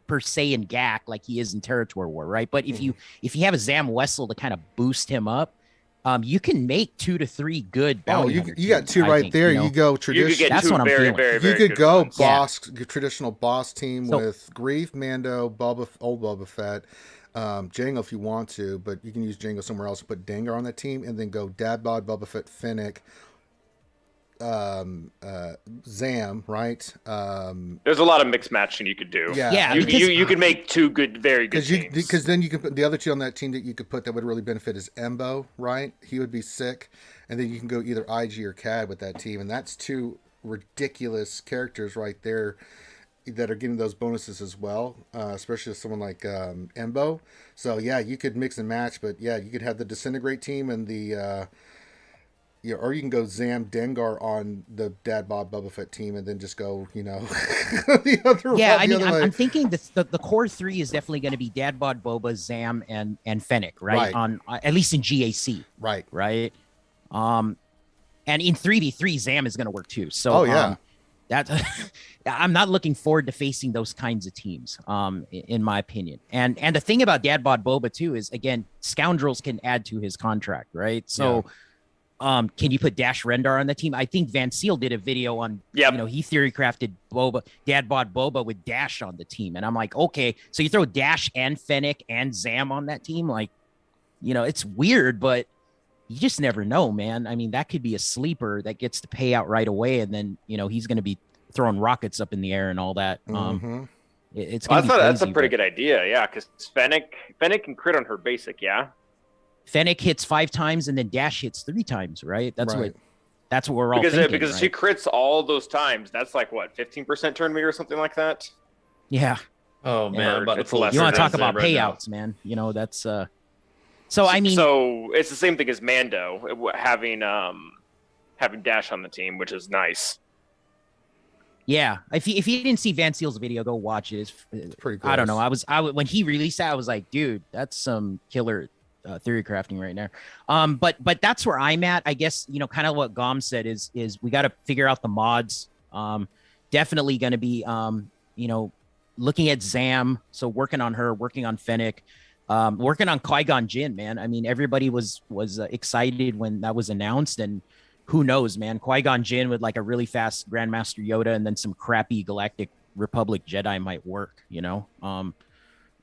per se in GAC like he is in Territory War, right? But if you have a Zam Wessel to kind of boost him up, you can make 2 to 3 good bounty hunter you got two teams, right think, there. You go traditional. You could get That's two what I'm very, feeling. very, You very could good go ones. boss, traditional boss team So- with Grief, Mando, old Boba Fett, Jango if you want to, but you can use Jango somewhere else. Put Dengar on that team, and then go Dad Bod, Boba Fett, Fennec, Zam, right? There's a lot of mixed matching you could do. Yeah, You, because- you could make 2 good, very good teams. Because then you can put the other 2 on that team that you could put that would really benefit is Embo, right? He would be sick, and then you can go either IG or CAD with that team, and that's 2 ridiculous characters right there that are getting those bonuses as well, especially someone like Embo. So yeah, you could mix and match, but yeah, you could have the Disintegrate team and the or you can go Zam Dengar on the Dad Bod Boba Fett team, and then just go, the other. Yeah, the other way. I'm thinking the core 3 is definitely going to be Dad Bod Boba, Zam, and Fennec, right? Right. On at least in GAC, Right. And in 3v3, Zam is going to work too. So, that I'm not looking forward to facing those kinds of teams, in my opinion. And the thing about Dad Bod Boba too is, again, scoundrels can add to his contract, right? So, can you put Dash Rendar on the team? I think Van Seal did a video on, he theory crafted Dad Bod Boba with Dash on the team, and I'm like, okay, so you throw Dash and Fennec and Zam on that team, like, it's weird, but you just never know, man. I mean, that could be a sleeper that gets to pay out right away, and then he's going to be throwing rockets up in the air and all that. It's going to be crazy, that's a pretty good idea, yeah, because Fennec can crit on her basic, yeah. Fennec hits 5 times and then Dash hits 3 times, right? That's Right. what we're all thinking, because right? she crits all those times. That's like what, 15% turn meter or something like that. Yeah. Oh man, I'm about to It's pull less You want to than talk about right now. payouts, man? That's So I mean, so it's the same thing as Mando having Dash on the team, which is nice. yeah. If you didn't see Van Seal's video, go watch it. It's pretty cool. I don't know. When he released that, I was like, dude, that's some killer theory crafting right there. But that's where I'm at. I guess kind of what Gom said is we got to figure out the mods. Definitely going to be looking at Zam, so working on her, working on Fennec. Working on Qui-Gon Jinn, man. I mean, everybody was excited when that was announced, and who knows, man? Qui-Gon Jinn with like a really fast Grandmaster Yoda and then some crappy Galactic Republic Jedi might work,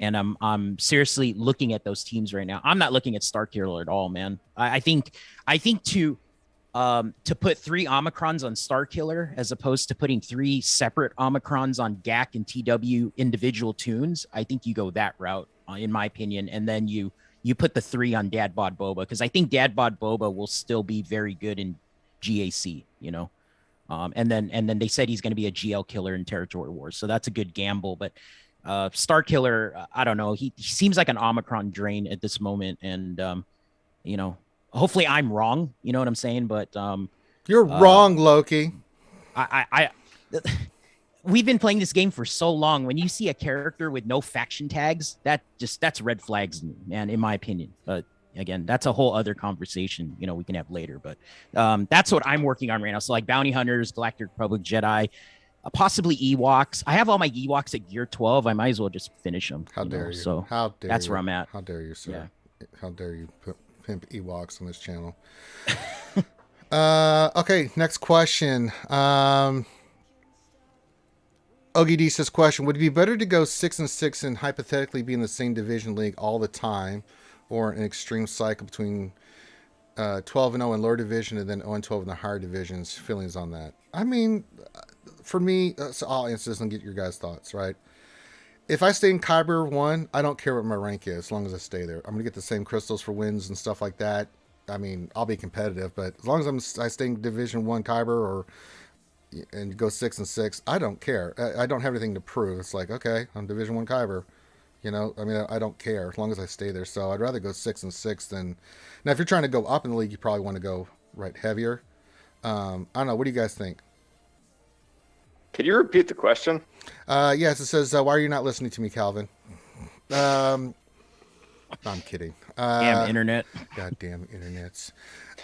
And I'm seriously looking at those teams right now. I'm not looking at Starkiller at all, man. I think to put 3 Omicrons on Starkiller as opposed to putting 3 separate Omicrons on GAC and TW individual tunes, I think you go that route. In my opinion, and then you put the 3 on Dad Bod Boba, because I think Dad Bod Boba will still be very good in GAC, and then they said he's going to be a GL killer in Territory Wars, so that's a good gamble. But Starkiller, I don't know, he seems like an Omicron drain at this moment, and hopefully I'm wrong, you know what I'm saying? But You're wrong, Loki. I we've been playing this game for so long. When you see a character with no faction tags, that's red flags, man, in my opinion. But again, that's a whole other conversation, we can have later. But that's what I'm working on right now. So like bounty hunters, Galactic Republic, Jedi, possibly Ewoks. I have all my Ewoks at gear 12. I might as well just finish them. How dare you? So How dare that's you? where I'm at. How dare you, sir? Yeah. How dare you pimp Ewoks on this channel? Okay, next question. OGD says, question, would it be better to go 6-6 and hypothetically be in the same division league all the time, or an extreme cycle between 12-0 in lower division and then 0-12 in the higher divisions? Feelings on that? I mean, for me, so I'll answer this and get your guys' thoughts, right? If I stay in Kyber 1, I don't care what my rank is as long as I stay there. I'm going to get the same crystals for wins and stuff like that. I mean, I'll be competitive, but as long as I stay in Division 1 Kyber and go 6-6, I don't care. I don't have anything to prove. It's like, okay, I'm Division 1 Kyber. I mean, I don't care as long as I stay there. So I'd rather go 6-6 than... Now, if you're trying to go up in the league, you probably want to go right, heavier. I don't know. What do you guys think? Could you repeat the question? Yes, it says, why are you not listening to me, Calvin? No, I'm kidding. Damn internet. Goddamn internets.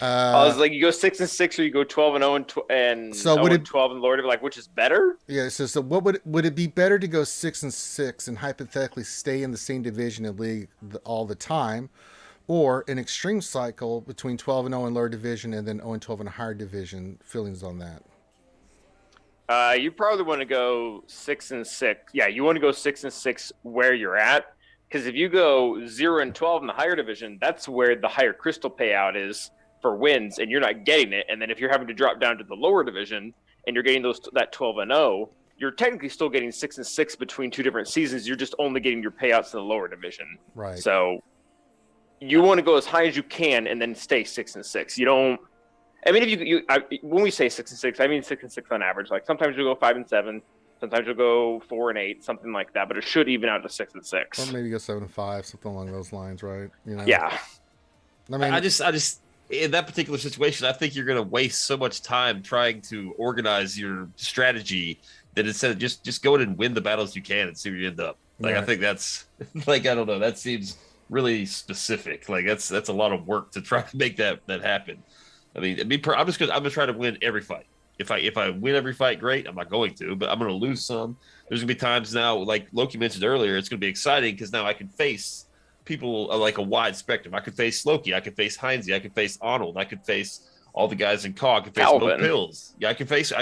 I was like, you go 6-6, or you go 12-0 and So would it 12 and Lord, like, which is better? Yeah, so what would it be better to go 6-6 and hypothetically stay in the same division and league all the time, or an extreme cycle between 12-0 in lower division and then 0-12 in a higher division? Feelings on that? You probably want to go 6-6. Yeah, you want to go 6-6 where you're at, because if you go 0-12 in the higher division, that's where the higher crystal payout is for wins, and you're not getting it. And then if you're having to drop down to the lower division and you're getting that 12-0, you're technically still getting 6-6 between two different seasons. You're just only getting your payouts in the lower division. Right. So you want to go as high as you can and then stay 6-6. You don't. I mean, if when we say 6-6, I mean 6-6 on average. Like sometimes you'll go 5-7, sometimes you'll go 4-8, something like that. But it should even out to 6-6. Or maybe go 7-5, something along those lines, right? You know. Yeah. I mean, I just in that particular situation, I think you're going to waste so much time trying to organize your strategy that instead of just go in and win the battles you can and see where you end up. Like, right. I think that's like, I don't know, that seems really specific. Like that's a lot of work to try to make that happen. I mean, I'm just going to try to win every fight. If I win every fight, great. I'm not going to, but I'm going to lose some. There's going to be times now, like Loki mentioned earlier, it's going to be exciting because now I can face people like a wide spectrum. I could face Loki. I could face Heinze. I could face Arnold. I could face all the guys in COG. I could face No Pills. Yeah, I could face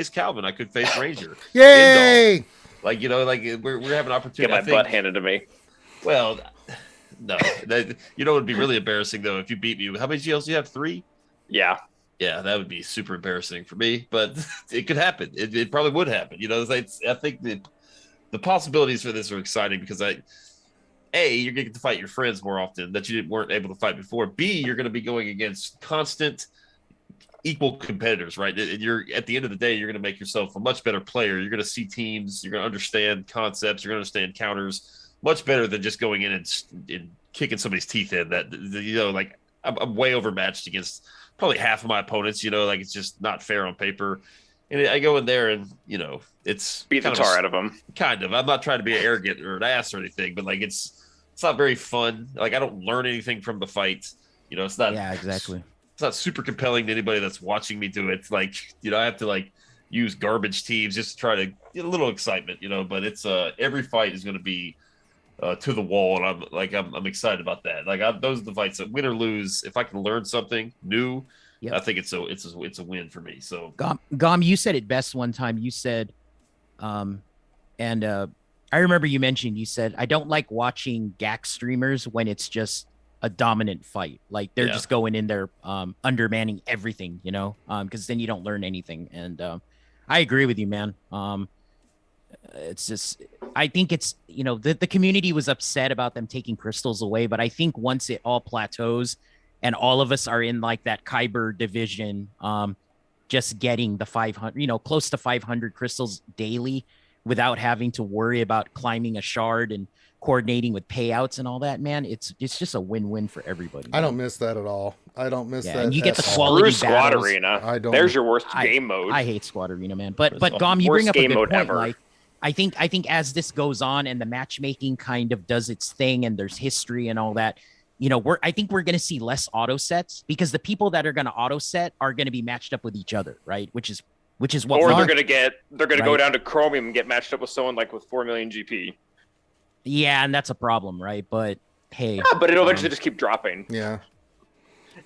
Calvin. I could face Ranger. Yay! Indol. Like, you know, like we're having an opportunity. Get my butt handed to me. Well, no. You know what would be really embarrassing, though, if you beat me. How many GLs do you have? 3? Yeah. Yeah, that would be super embarrassing for me, but it could happen. It probably would happen. You know, I think the possibilities for this are exciting because you're going to get to fight your friends more often that you weren't able to fight before. B, you're going to be going against constant equal competitors, right? And you're at the end of the day, you're going to make yourself a much better player. You're going to see teams. You're going to understand concepts. You're going to understand counters much better than just going in and kicking somebody's teeth in. That, you know, like I'm way overmatched against probably half of my opponents. You know, like it's just not fair on paper. And I go in there and, you know, it's beat the tar out of them. Kind of. I'm not trying to be arrogant or an ass or anything, but like it's not very fun. Like I don't learn anything from the fight. You know, it's not. Yeah, exactly. It's not super compelling to anybody that's watching me do it. Like, you know, I have to like use garbage teams just to try to get a little excitement, you know, but it's every fight is going to be to the wall. And I'm excited about that. Like those are the fights that win or lose. If I can learn something new, yep. I think it's a win for me. So Gom, you said it best one time. You said, I remember you mentioned, you said, I don't like watching GAC streamers when it's just a dominant fight. Like they're just going in there, undermanning everything, you know, because then you don't learn anything. And I agree with you, man. It's just, I think it's, you know, the community was upset about them taking crystals away, but I think once it all plateaus and all of us are in like that Kyber division, just getting the 500, you know, close to 500 crystals daily without having to worry about climbing a shard and coordinating with payouts and all that, man, it's just a win-win for everybody. I don't miss that at all. I don't miss that. And you get the quality Squad battles. Arena. I don't. There's your worst game mode. I hate Squad Arena, man. But Gom, you bring up a good point. Ever. Like, I think as this goes on and the matchmaking kind of does its thing and there's history and all that, you know, I think we're going to see less auto sets because the people that are going to auto set are going to be matched up with each other, right? Which is what. Or they're going to go down to Chromium and get matched up with someone like with 4 million GP. Yeah, and that's a problem, right? But hey, yeah, but it'll eventually just keep dropping. Yeah.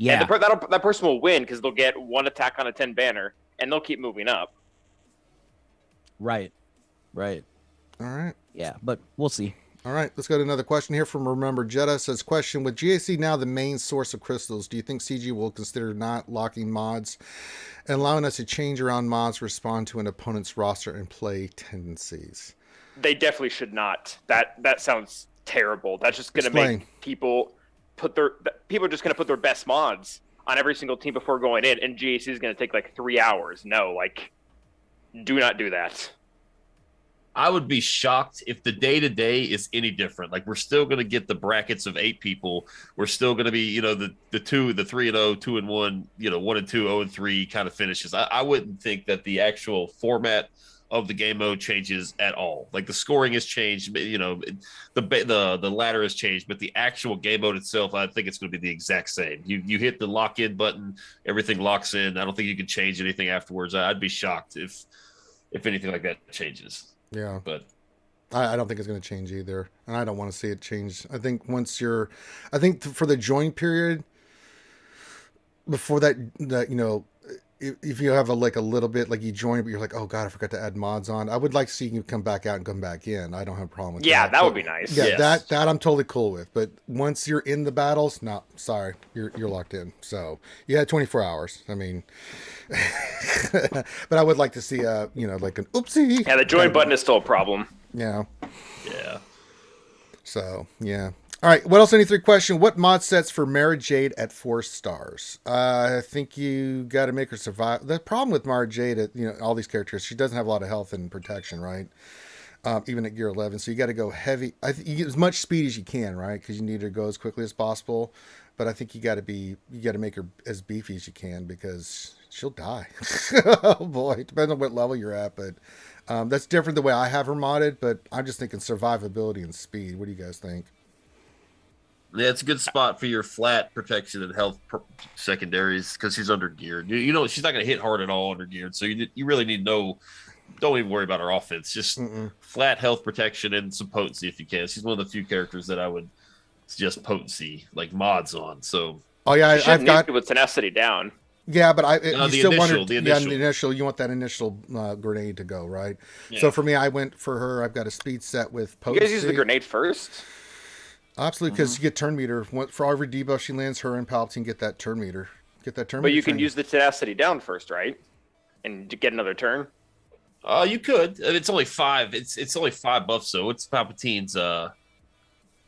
And that person will win because they'll get one attack on a 10 banner and they'll keep moving up. Right. All right. Yeah, but we'll see. All right, let's go to another question here from Remember Jedi. Says, question, with GAC now the main source of crystals, do you think CG will consider not locking mods and allowing us to change around mods to respond to an opponent's roster and play tendencies? They definitely should not. That sounds terrible. That's just going to make people are just going to put their best mods on every single team before going in, and GAC is going to take like 3 hours. No, like, do not do that. I would be shocked if the day-to-day is any different. Like, we're still going to get the brackets of 8 people. We're still going to be, the 3-0, 2-1, 1-2, 0-3 kind of finishes. I wouldn't think that the actual format of the game mode changes at all. Like, the scoring has changed, the ladder has changed, but the actual game mode itself, I think it's going to be the exact same. You hit the lock-in button, everything locks in. I don't think you can change anything afterwards. I'd be shocked if anything like that changes. Yeah, but I don't think it's going to change either, and I don't want to see it change. I think for the join period, before that if you have a little bit, like you join, but you're like, oh god, I forgot to add mods on. I would like to see you come back out and come back in. I don't have a problem with that. Yeah, that would be nice. Yeah, yes. that I'm totally cool with. But once you're in the battles, no, sorry, you're locked in. So you had 24 hours. I mean, but I would like to see like an oopsie. Yeah, the join button is still a problem. Yeah. Yeah. So yeah. All right. What else? Any 3 question? What mod sets for Mara Jade at 4 stars? I think you got to make her survive. The problem with Mara Jade, all these characters, she doesn't have a lot of health and protection, right? Even at gear 11. So you got to go heavy. You get as much speed as you can, right? Because you need her to go as quickly as possible. But I think you got to make her as beefy as you can because she'll die. Oh boy. Depends on what level you're at, but that's different the way I have her modded. But I'm just thinking survivability and speed. What do you guys think? Yeah, it's a good spot for your flat protection and health secondaries because she's under geared. She's not going to hit hard at all under geared. So you really need don't even worry about her offense. Just flat health protection and some potency if you can. She's one of the few characters that I would suggest potency, like mods on. So I've got with tenacity down. Yeah, but you still want the initial. You want that initial grenade to go, right? Yeah. So for me, I went for her. I've got a speed set with potency. You guys use the grenade first? Absolutely, because you get turn meter. For every debuff she lands, her and Palpatine get that turn meter. But you can use the tenacity down first, right? And to get another turn. You could. It's only 5. It's only 5 buffs. So it's Palpatine's.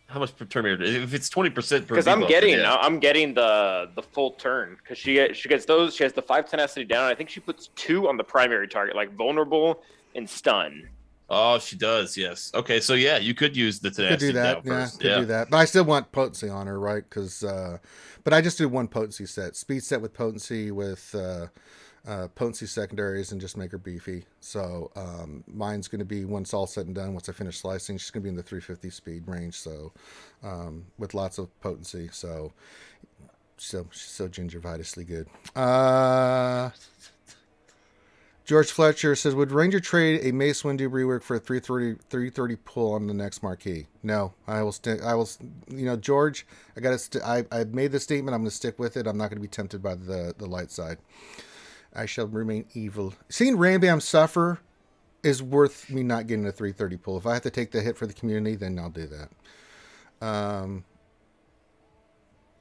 How much per turn meter? If it's 20%, because I'm getting the full turn because she gets those. She has the 5 tenacity down. I think she puts 2 on the primary target, like vulnerable and stun. Oh, she does. Yes. Okay. So yeah, you could use the tenacity down first. Could do that. But I still want potency on her, right? Because, but I just do one potency set, speed set with potency potency secondaries, and just make her beefy. So mine's going to be, once all said and done, once I finish slicing, she's going to be in the 350 speed range. So with lots of potency. So she's so gingivitisly good. George Fletcher says, would Ranger trade a Mace Windu rework for a 330 pull on the next marquee? No, I will stick. George, I made the statement. I'm going to stick with it. I'm not going to be tempted by the light side. I shall remain evil. Seeing Rambam suffer is worth me not getting a 330 pull. If I have to take the hit for the community, then I'll do that.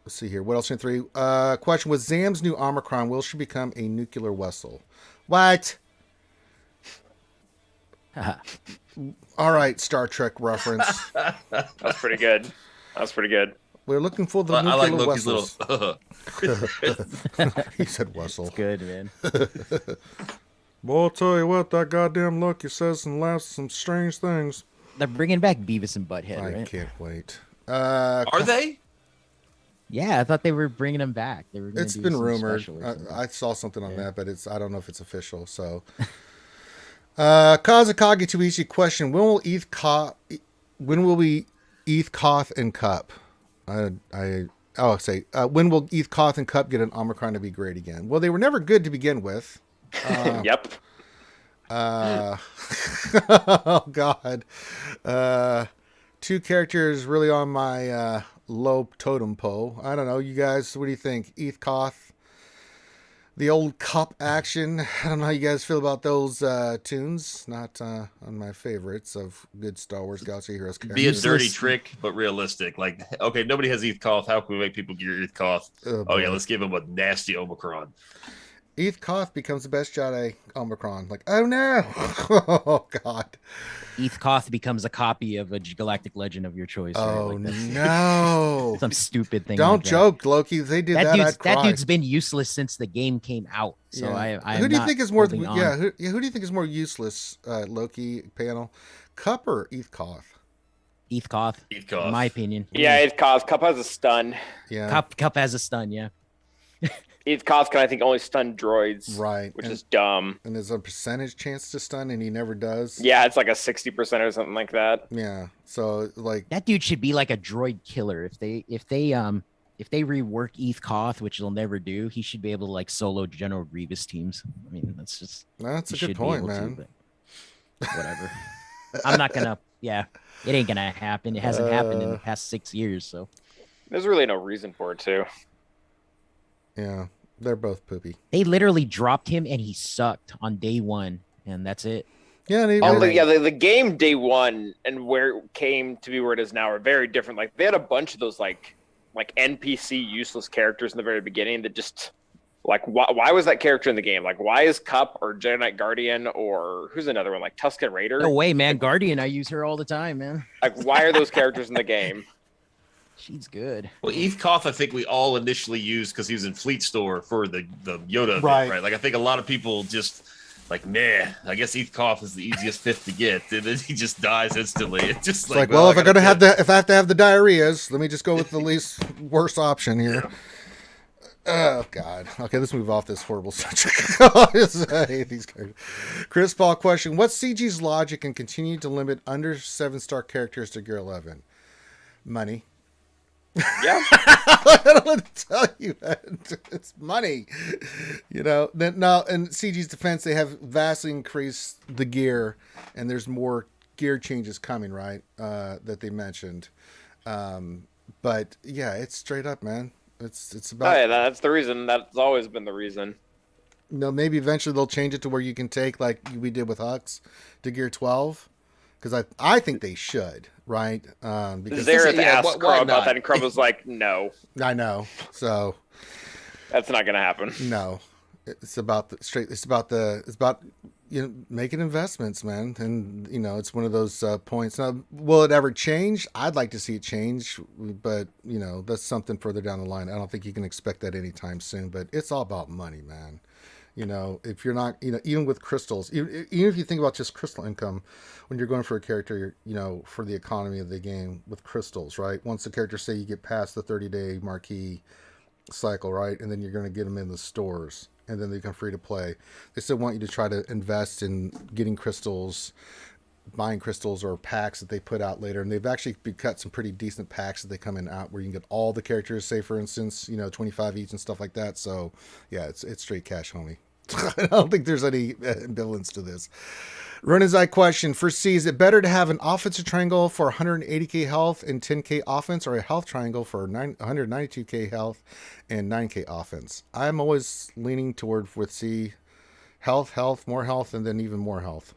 Let's see here. What else in 3? Question, with Zam's new Omicron, will she become a nuclear vessel? What? All right, Star Trek reference. That's pretty good. We're looking for the nuclear I like Loki's vessels. little. He said Wessel. It's good, man. Well, I'll tell you what, that goddamn Loki says some strange things. They're bringing back Beavis and Butthead, I right? can't wait. Are they? Yeah, I thought they were bringing them back. They were. It's been rumored. I saw something on that, but I don't know if it's official. So, Kazakage Tuichi question: when will we Eth Koth and Cup? When will Eth Koth and Cup get an Omicron to be great again? Well, they were never good to begin with. Yep. Oh God. 2 characters really on my low totem pole. I don't know. You guys, what do you think? Eth Koth, the old Cup action. I don't know how you guys feel about those tunes. Not on my favorites of good Star Wars Galaxy Heroes characters. Be a dirty trick, but realistic. Like, okay, nobody has Eth Koth. How can we make people gear Eth Koth? Oh yeah, let's give him a nasty Omicron. Eth Koth becomes the best Jedi Omicron. Like, oh no. Oh god. Eth Koth becomes a copy of a Galactic legend of your choice. Right? Oh Like that's no. some stupid thing. Don't like that. joke, Loki. If they did that, I'd cry. That dude's been useless since the game came out. So I who do you think is more? Yeah, who do you think is more useless? Loki panel, Cup or Eth Koth? Eth Koth. Eth Koth. In my opinion. Yeah, Eth Koth. Cup has a stun. Yeah. Cup has a stun. Yeah. Eth Koth can, I think, only stun droids. Right. Which is dumb. And there's a percentage chance to stun, and he never does. Yeah, it's like a 60% or something like that. Yeah. So like that dude should be like a droid killer. If they rework Eth Koth, which they'll never do, he should be able to like solo General Grievous teams. I mean, that's a good point, man. But whatever. I'm not gonna. Yeah, it ain't gonna happen. It hasn't happened in the past 6 years. So there's really no reason for it to. Yeah, they're both poopy. They literally dropped him, and he sucked on day one, and that's it. Yeah, the game day one and where it came to be where it is now are very different. Like they had a bunch of those like NPC useless characters in the very beginning that just like why was that character in the game? Like why is Cup or Jedi Knight Guardian or who's another one like Tusken Raider? No way, man. Guardian, I use her all the time, man. Like why are those characters in the game? She's good. Well, Eth Koth, I think we all initially used because he was in Fleet Store for the Yoda event, right? Like I think a lot of people just like, nah, I guess Eth Koth is the easiest fifth to get, and then he just dies instantly. It's just like well, if I have to have the diarrheas, let me just go with the least worst option here. Oh God. Okay, let's move off this horrible subject. I hate these characters. Chris Paul question: what's CG's logic in continuing to limit under 7-star characters to Gear 11? Money. Yeah. I don't know what to tell you, man. It's money. Then now in CG's defense, they have vastly increased the gear, and there's more gear changes coming, right? That they mentioned. But yeah, it's straight up, man. It's about. Oh, yeah, that's the reason. That's always been the reason. Maybe eventually they'll change it to where you can take like we did with Hux to Gear 12. Because I think they should, right? Because Zareth asked Crow about that, and Crow was like, "No." I know. So that's not going to happen. No, it's about making investments, man, and it's one of those points. Now, will it ever change? I'd like to see it change, but that's something further down the line. I don't think you can expect that anytime soon. But it's all about money, man. If you're not, even with crystals, even if you think about just crystal income, when you're going for a character, for the economy of the game with crystals, right? Once the character, say you get past the 30-day marquee cycle, right? And then you're going to get them in the stores and then they become free to play. They still want you to try to invest in getting crystals, buying crystals or packs that they put out later. And they've actually cut some pretty decent packs that they come in out where you can get all the characters, say for instance, 25 each and stuff like that. So yeah, it's straight cash, homie. I don't think there's any ambivalence to this. Ronan's Eye question for C: is it better to have an offensive triangle for 180k health and 10k offense, or a health triangle for 192k health and 9k offense? I'm always leaning toward with C: health, more health, and then even more health.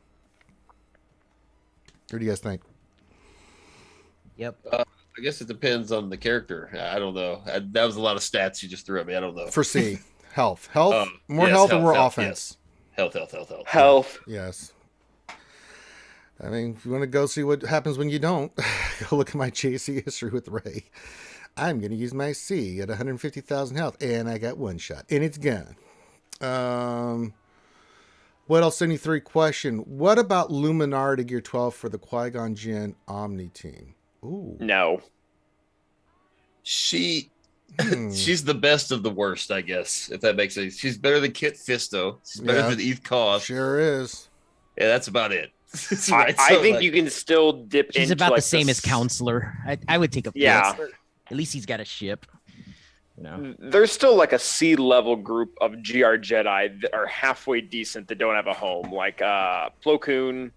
What do you guys think? Yep. I guess it depends on the character. I don't know. That was a lot of stats you just threw at me. I don't know. For C, health, more health, and more offense. Yes. Health. Yes. I mean, if you want to go see what happens when you don't, go look at my JC history with Ray. I'm going to use my C at 150,000 health, and I got one shot, and it's gone. What else? 73 question. What about Luminar to Gear 12 for the Qui-Gon Jinn Omni team? Ooh. No. She's the best of the worst, I guess, if that makes sense. She's better than Kit Fisto. She's better than Eth Koth. Sure is. Yeah, that's about it. Right. I think you can still dip into. She's about the same as Counselor. I would take a yeah. At least he's got a ship. There's still like a C-level group of GR Jedi that are halfway decent that don't have a home, like Plo Koon,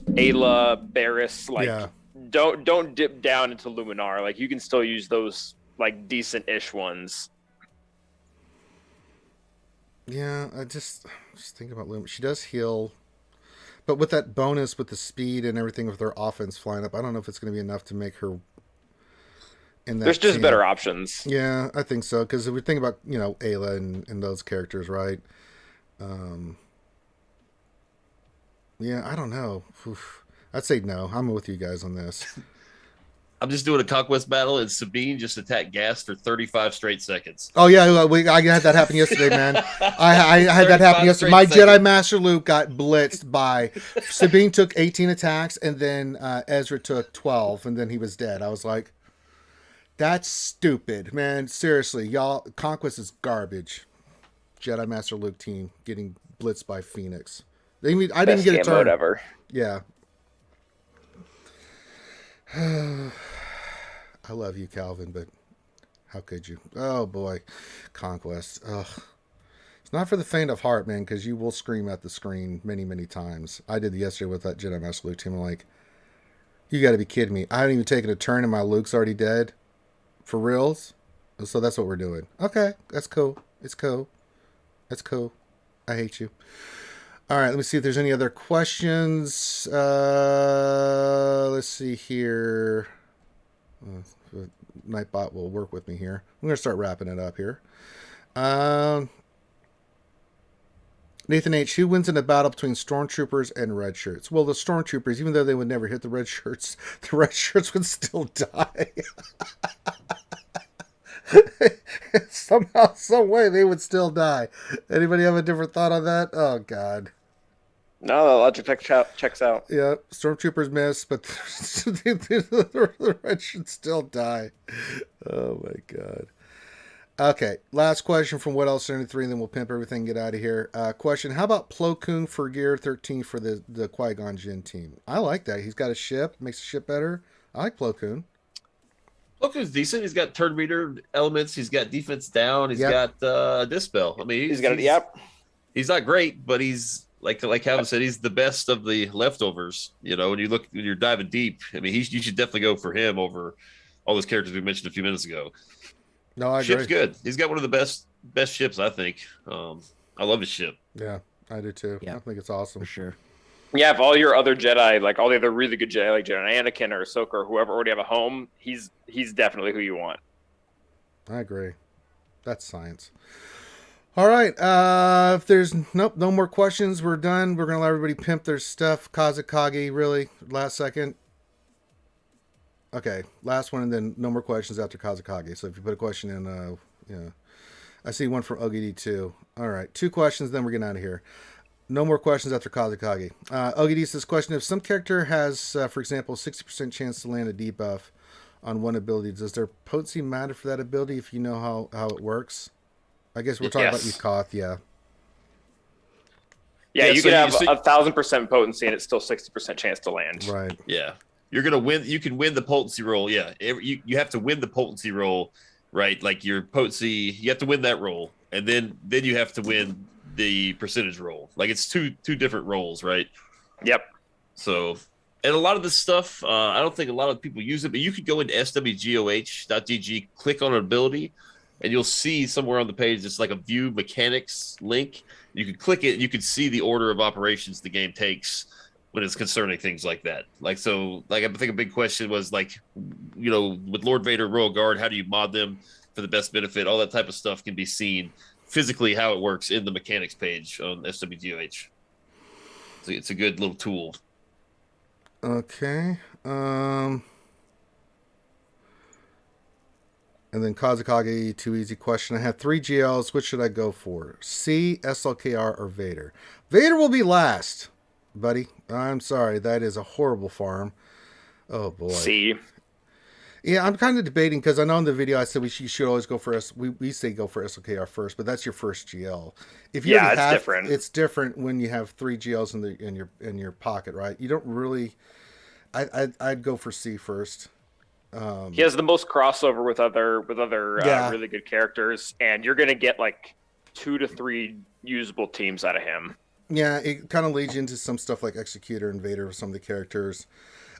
Ayla, Barriss. Like, don't dip down into Luminar. Like, you can still use those like decent-ish ones. Yeah, I just think about Luminar. She does heal. But with that bonus, with the speed and everything with her offense flying up, I don't know if it's going to be enough to make her in that. There's just team. Better options. Yeah, I think so. Because if we think about, Ayla and those characters, right? Yeah, I don't know. Oof. I'd say no. I'm with you guys on this. I'm just doing a conquest battle, and Sabine just attacked gas for 35 straight seconds. Oh yeah, I had that happen yesterday, man. I had that happen yesterday. My Jedi Master Luke got blitzed by Sabine took 18 attacks, and then Ezra took 12, and then he was dead. I was like, that's stupid, man. Seriously, y'all, Conquest is garbage. Jedi Master Luke team getting blitzed by Phoenix. I didn't get a turn. Ever. Yeah. I love you, Calvin, but how could you? Oh boy, Conquest. Ugh. It's not for the faint of heart, man, because you will scream at the screen many, many times. I did yesterday with that Jedi Master Luke team. I'm like, you got to be kidding me. I haven't even taken a turn and my Luke's already dead. For reals? So that's what we're doing. Okay, that's cool. It's cool. That's cool. I hate you. All right, let me see if there's any other questions. Let's see here. Nightbot will work with me here. I'm going to start wrapping it up here. Nathan H., who wins in a battle between stormtroopers and red shirts? Well, the stormtroopers, even though they would never hit the red shirts would still die. Somehow, some way, they would still die. Anybody have a different thought on that? Oh, God. No, the logic checks out. Yeah, stormtroopers miss, but the red should still die. Oh my God. Okay, last question from What Else 73, and then we'll pimp everything and get out of here. Question: how about Plo Koon for Gear 13 for the Qui-Gon Jinn team? I like that. He's got a ship, makes the ship better. I like Plo Koon. Plo Koon's decent. He's got turn meter elements. He's got defense down. He's got dispel. I mean, he's not great, but he's like Calvin said, he's the best of the leftovers. You know, when you're diving deep, I mean, you should definitely go for him over all those characters we mentioned a few minutes ago. No, I agree. Ship's good. He's got one of the best ships, I think. I love his ship. Yeah, I do too. Yeah. I think it's awesome. For sure. Yeah, if all your other Jedi, like all the other really good Jedi, like Jedi Anakin or Ahsoka or whoever already have a home, he's definitely who you want. I agree. That's science. All right. If there's no more questions, we're done. We're gonna let everybody pimp their stuff. Kazakage, really, last second. Okay, last one, and then no more questions after Kazakage. So if you put a question in, I see one from OGD too. All right, 2 questions, then we're getting out of here. No more questions after Kazakage. OGD says, question: if some character has, for example, 60% chance to land a debuff on one ability, does their potency matter for that ability if you know how it works? I guess we're talking about Yukoth, yeah. Yeah, you could have 1,000% potency and it's still 60% chance to land. Right. Yeah. You're going to win. You can win the potency roll. Yeah. You have to win the potency roll, right? Like your potency, you have to win that roll. And then you have to win the percentage roll. Like it's two different rolls, right? Yep. So, and a lot of this stuff, I don't think a lot of people use it, but you could go into SWGOH.gg, click on an ability, and you'll see somewhere on the page, it's like a view mechanics link. You could click it, and you could see the order of operations the game takes when it's concerning things like that. Like, so, like, I think a big question was like, you know, with Lord Vader, Royal Guard, how do you mod them for the best benefit? All that type of stuff can be seen physically how it works in the mechanics page on SWGOH. So it's a good little tool. Okay. And then Kazakage, too easy question. I have 3 GLs. Which should I go for? C, SLKR, or Vader? Vader will be last, buddy. I'm sorry. That is a horrible farm. Oh, boy. C. Yeah, I'm kind of debating because I know in the video I said you should always go for we say go for SLKR first, but that's your first GL. If you it's different. It's different when you have 3 GLs in your pocket, right? You don't really. I'd go for C first. He has the most crossover with other really good characters, and you're gonna get like 2 to 3 usable teams out of him. Yeah, it kind of leads you into some stuff like Executor and Vader with some of the characters.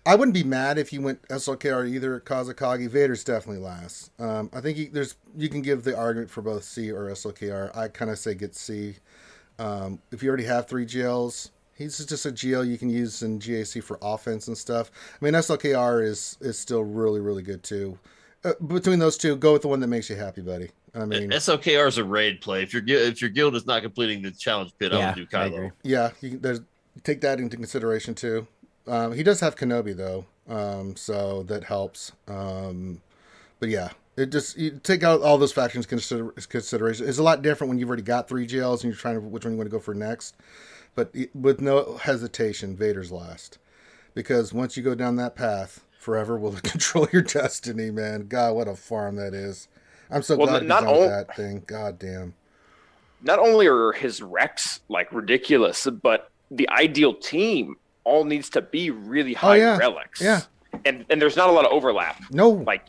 I wouldn't be mad if you went SLKR either. Kazakage, Vader's definitely last. I think you can give the argument for both C or SLKR. I kind of say get C. If you already have 3 GLs, he's just a GL you can use in GAC for offense and stuff. I mean, SLKR is still really, really good too. Between those two, go with the one that makes you happy, buddy. I mean, SOKR is a raid play. If your guild is not completing the challenge pit, I would do I agree. Kylo. yeah, take that into consideration too. He does have Kenobi though, so that helps. But yeah, you take out all those factors consideration. It's a lot different when you've already got 3 GLs and you're trying to which one you want to go for next. But with no hesitation, Vader's last, because once you go down that path, forever will it control your destiny, man. God, what a farm that is. I'm so glad he's done with that thing. God damn. Not only are his recs like ridiculous, but the ideal team all needs to be really high relics. Yeah. And there's not a lot of overlap. No. Like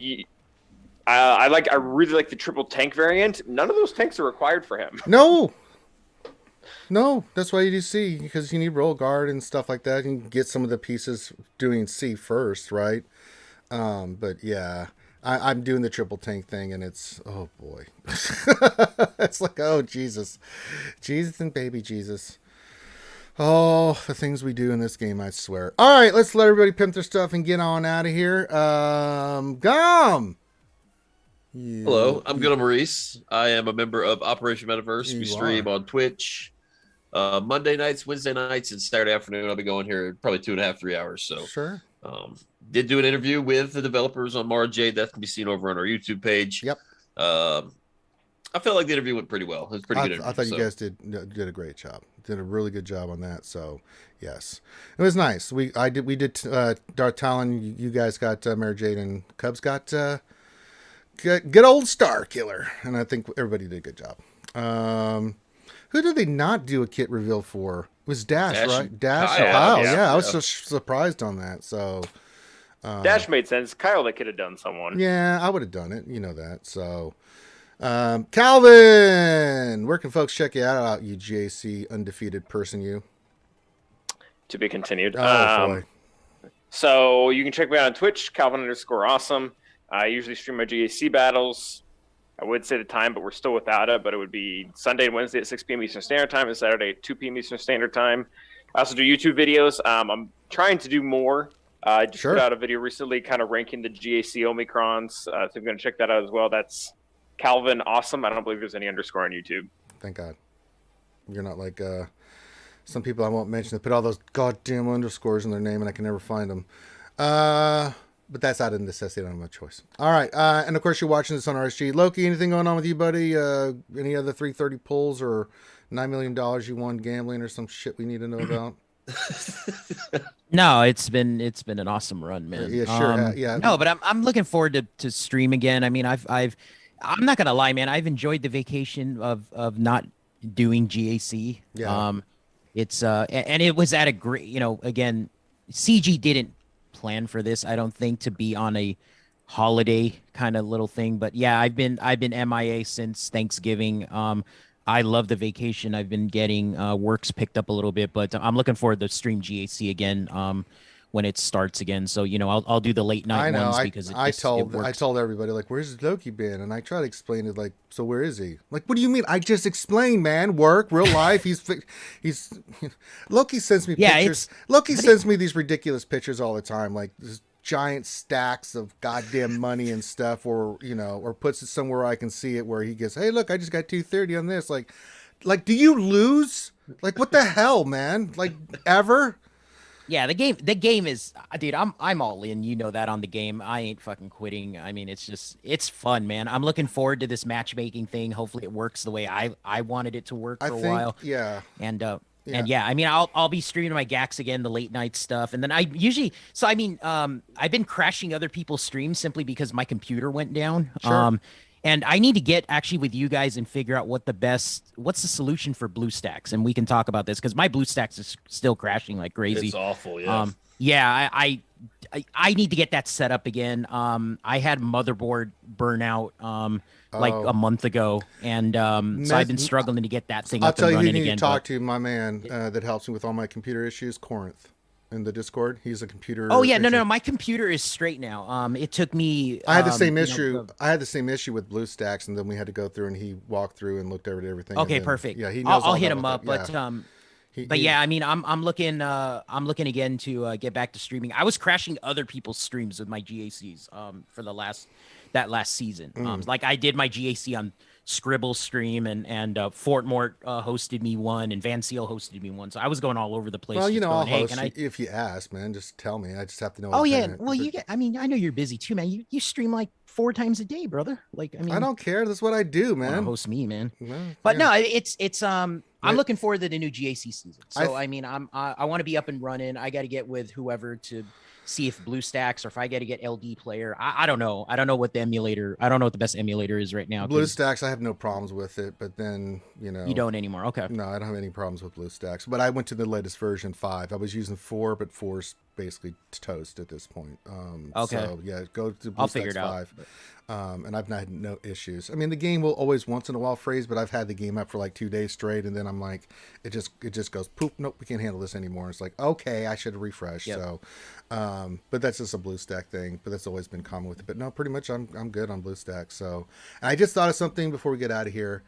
I really like the triple tank variant. None of those tanks are required for him. No, that's why you do C, because you need roll guard and stuff like that. You can get some of the pieces doing C first, right? But yeah, I'm doing the triple tank thing, and it's, oh boy. It's like, oh, Jesus and baby Jesus. Oh, the things we do in this game, I swear. All right, let's let everybody pimp their stuff and get on out of here. Gum! Hello, I'm Gunnar Maurice. I am a member of Operation Metaverse. We stream on Twitch Monday nights, Wednesday nights, and Saturday afternoon. I'll be going here probably 2.5, 3 hours. So sure. Did do an interview with the developers on Mara Jade. That can be seen over on our YouTube page. Yep. I felt like the interview went pretty well. It was pretty good interview. I thought you guys did a great job. Did a really good job on that. So yes, it was nice. We did Darth Talon. You guys got Mara Jade, and Cubs got good old Starkiller, and I think everybody did a good job. Who did they not do a kit reveal for? It was Dash, right? Dash and Kyle. Yeah, I was so surprised on that. So Dash made sense. Kyle, they could have done someone. Yeah, I would have done it. You know that. So Calvin, where can folks check you out, you JC undefeated person, you? To be continued. Oh, boy. So you can check me out on Twitch, Calvin_awesome. I usually stream my GAC battles. I would say the time, but we're still without it. But it would be Sunday and Wednesday at 6 p.m. Eastern Standard Time and Saturday at 2 p.m. Eastern Standard Time. I also do YouTube videos. I'm trying to do more. I just put out a video recently kind of ranking the GAC Omicrons. So I'm going to check that out as well. That's Calvin Awesome. I don't believe there's any underscore on YouTube. Thank God. You're not like some people I won't mention that put all those goddamn underscores in their name and I can never find them. But that's out of necessity. I don't have much choice. All right. And of course, you're watching this on RSG. Loki, anything going on with you, buddy? Any other 330 pulls or $9 million you won gambling or some shit we need to know about? No, it's been an awesome run, man. Yeah, sure. Yeah. No, but I'm looking forward to stream again. I mean, I'm not gonna lie, man. I've enjoyed the vacation of not doing GAC. Yeah. It's and it was at a great, again, CG didn't plan for this, I don't think, to be on a holiday kind of little thing. But yeah, I've been MIA since Thanksgiving. I love the vacation. I've been getting works picked up a little bit, but I'm looking forward to stream GAC again when it starts again. So I'll do the late night ones because I told everybody, like, where's Loki been? And I try to explain it, like, so where is he? Like, what do you mean? I just explained, man. Work, real life. He's Loki sends me pictures. Loki sends me these ridiculous pictures all the time, like this giant stacks of goddamn money and stuff, or or puts it somewhere I can see it, where he gets, hey, look, I just got 230 on this. Like, do you lose? Like, what the hell, man? Like, ever? Yeah, the game is, dude, I'm all in. You know that on the game. I ain't fucking quitting. I mean, it's fun, man. I'm looking forward to this matchmaking thing. Hopefully it works the way I wanted it to work for a while. Yeah. And yeah, I mean, I'll be streaming my Gax again, the late night stuff. And then I've been crashing other people's streams simply because my computer went down. Sure. And I need to get actually with you guys and figure out what's the solution for BlueStacks. And we can talk about this because my BlueStacks is still crashing like crazy. It's awful. Yeah. Yeah. I need to get that set up again. I had motherboard burnout like a month ago, and so I've been struggling to get that thing up and running again. I'll tell you who you need to talk to, my man that helps me with all my computer issues, Corinth. In the Discord, he's a computer. Oh yeah, no, my computer is straight now. It took me. I had the same issue. I had the same issue with BlueStacks, and then we had to go through, and he walked through and looked over everything. Okay, then, perfect. Yeah, he knows. I'll hit him up, yeah. but yeah, I mean, I'm looking again to get back to streaming. I was crashing other people's streams with my GACs for that last season. Like I did my GAC on Scribble stream, and Fortmort hosted me one, and Van Seal hosted me one. So I was going all over the place. Well, you just know, I'll going, hey, host can I? if you ask, man. Just tell me. I just have to know. Oh yeah. what- Well, you get. I mean, I know you're busy too, man. You stream like 4 times a day, brother. Like, I mean, I don't care. That's what I do, wanna man. host me, man. Well, But yeah. no, it's I'm Right. looking forward to the new GAC season. So I I mean, I want to be up and running. I got to get with whoever to see if BlueStacks or if I got to get LD player. I don't know. I don't know what the emulator. I don't know what the best emulator is right now. 'Cause BlueStacks, I have no problems with it, but then you don't anymore. Okay. No, I don't have any problems with BlueStacks. But I went to the latest version 5. I was using 4, but 4's basically toast at this point. Okay. So yeah, go to I'll figure BlueStacks it out. 5. And I've had no issues. I mean, the game will always once in a while freeze, but I've had the game up for like 2 days straight, and then I'm like, it just goes poof. Nope, we can't handle this anymore. It's like, okay, I should refresh. Yep. So, but that's just a BlueStack thing. But that's always been common with it. But no, pretty much I'm good on BlueStack. So, and I just thought of something before we get out of here.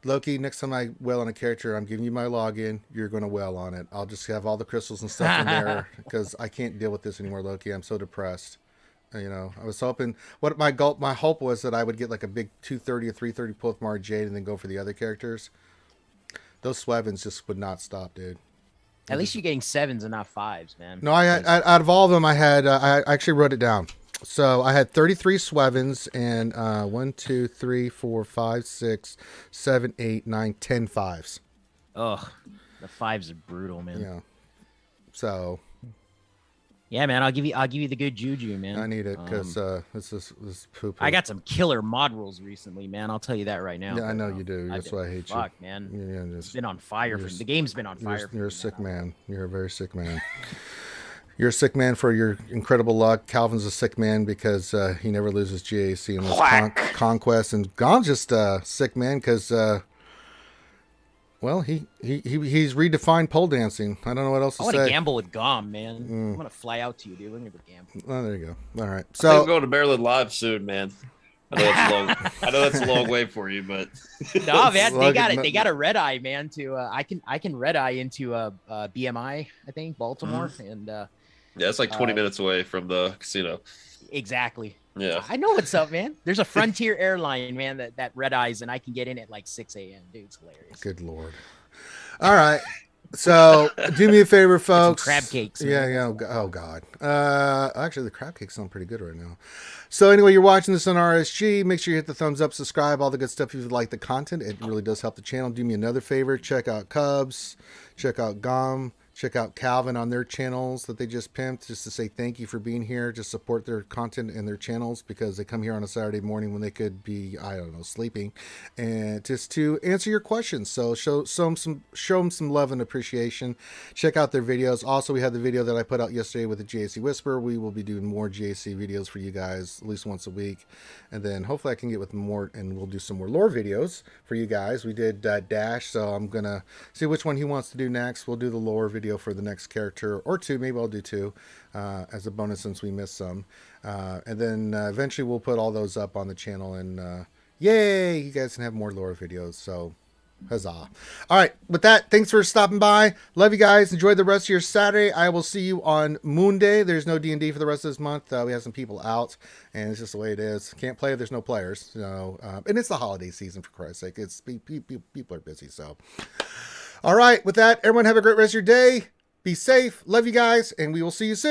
Loki, next time I wail on a character, I'm giving you my login. You're going to wail on it. I'll just have all the crystals and stuff in there because I can't deal with this anymore, Loki. I'm so depressed. You know, I was hoping what my hope was that I would get like a big 230 or 330 pull with Mara Jade and then go for the other characters. Those Swevens just would not stop, dude. At least you're getting 7s and not 5s, man. No, out of all of them, I had I actually wrote it down. So I had 33 Swevens and 1, 2, 3, 4, 5, 6, 7, 8, 9, 10 5s. Ugh, the 5s are brutal, man. Yeah. So Yeah, man. I'll give you the good juju, man. I need it because this is poo poo. I got some killer mod rules recently, man. I'll tell you that right now. Yeah, I know you do. That's why I hate you. Fuck, man. Yeah, It's been on fire. The game's been on fire. You're a sick man. You're a very sick man. You're a sick man for your incredible luck. Calvin's a sick man because he never loses GAC in those conquests, and Gom's just a sick man because, well, he's redefined pole dancing. I don't know what else to I want say. to gamble with Gom, man. I'm gonna fly out to you, dude. We're gonna go gamble. Oh, there you go. All right. I think So I'm going to Maryland live soon, man. I know that's a long. I know that's a long way for you, but No, man, they got it. Slug- They got a red eye, man. To I can red eye into BMI, I think Baltimore, and yeah, it's like 20 minutes away from the casino. exactly. Yeah, I know what's up, man. There's a Frontier airline, man, that red eyes, and I can get in at like 6 a.m. Dude, it's hilarious. good lord. All right. So do me a favor, folks. crab cakes, man. Yeah. Oh God. Actually, the crab cakes sound pretty good right now. So anyway, you're watching this on RSG. Make sure you hit the thumbs up, subscribe, all the good stuff if you like the content. It really does help the channel. Do me another favor. Check out Cubs. Check out Gom. Check out Calvin on their channels that they just pimped, just to say thank you for being here. Just support their content and their channels because they come here on a Saturday morning when they could be, I don't know, sleeping, and just to answer your questions. So show them some love and appreciation. Check out their videos. Also, we had the video that I put out yesterday with the GAC Whisper. We will be doing more GAC videos for you guys at least once a week, and then hopefully I can get with more and we'll do some more lore videos for you guys. We did Dash, so I'm gonna see which one he wants to do next. We'll do the lore video for the next character or 2. Maybe I'll do 2 as a bonus since we missed some, and then eventually we'll put all those up on the channel, and yay, you guys can have more lore videos. So huzzah. All right, with that, thanks for stopping by. Love you guys. Enjoy the rest of your Saturday. I will see you on Moon Day. There's no D&D for the rest of this month. We have some people out, and it's just the way it is. Can't play if there's no players. So and it's the holiday season, for Christ's sake. It's people are busy. So all right, with that, everyone have a great rest of your day. Be safe. Love you guys, and we will see you soon.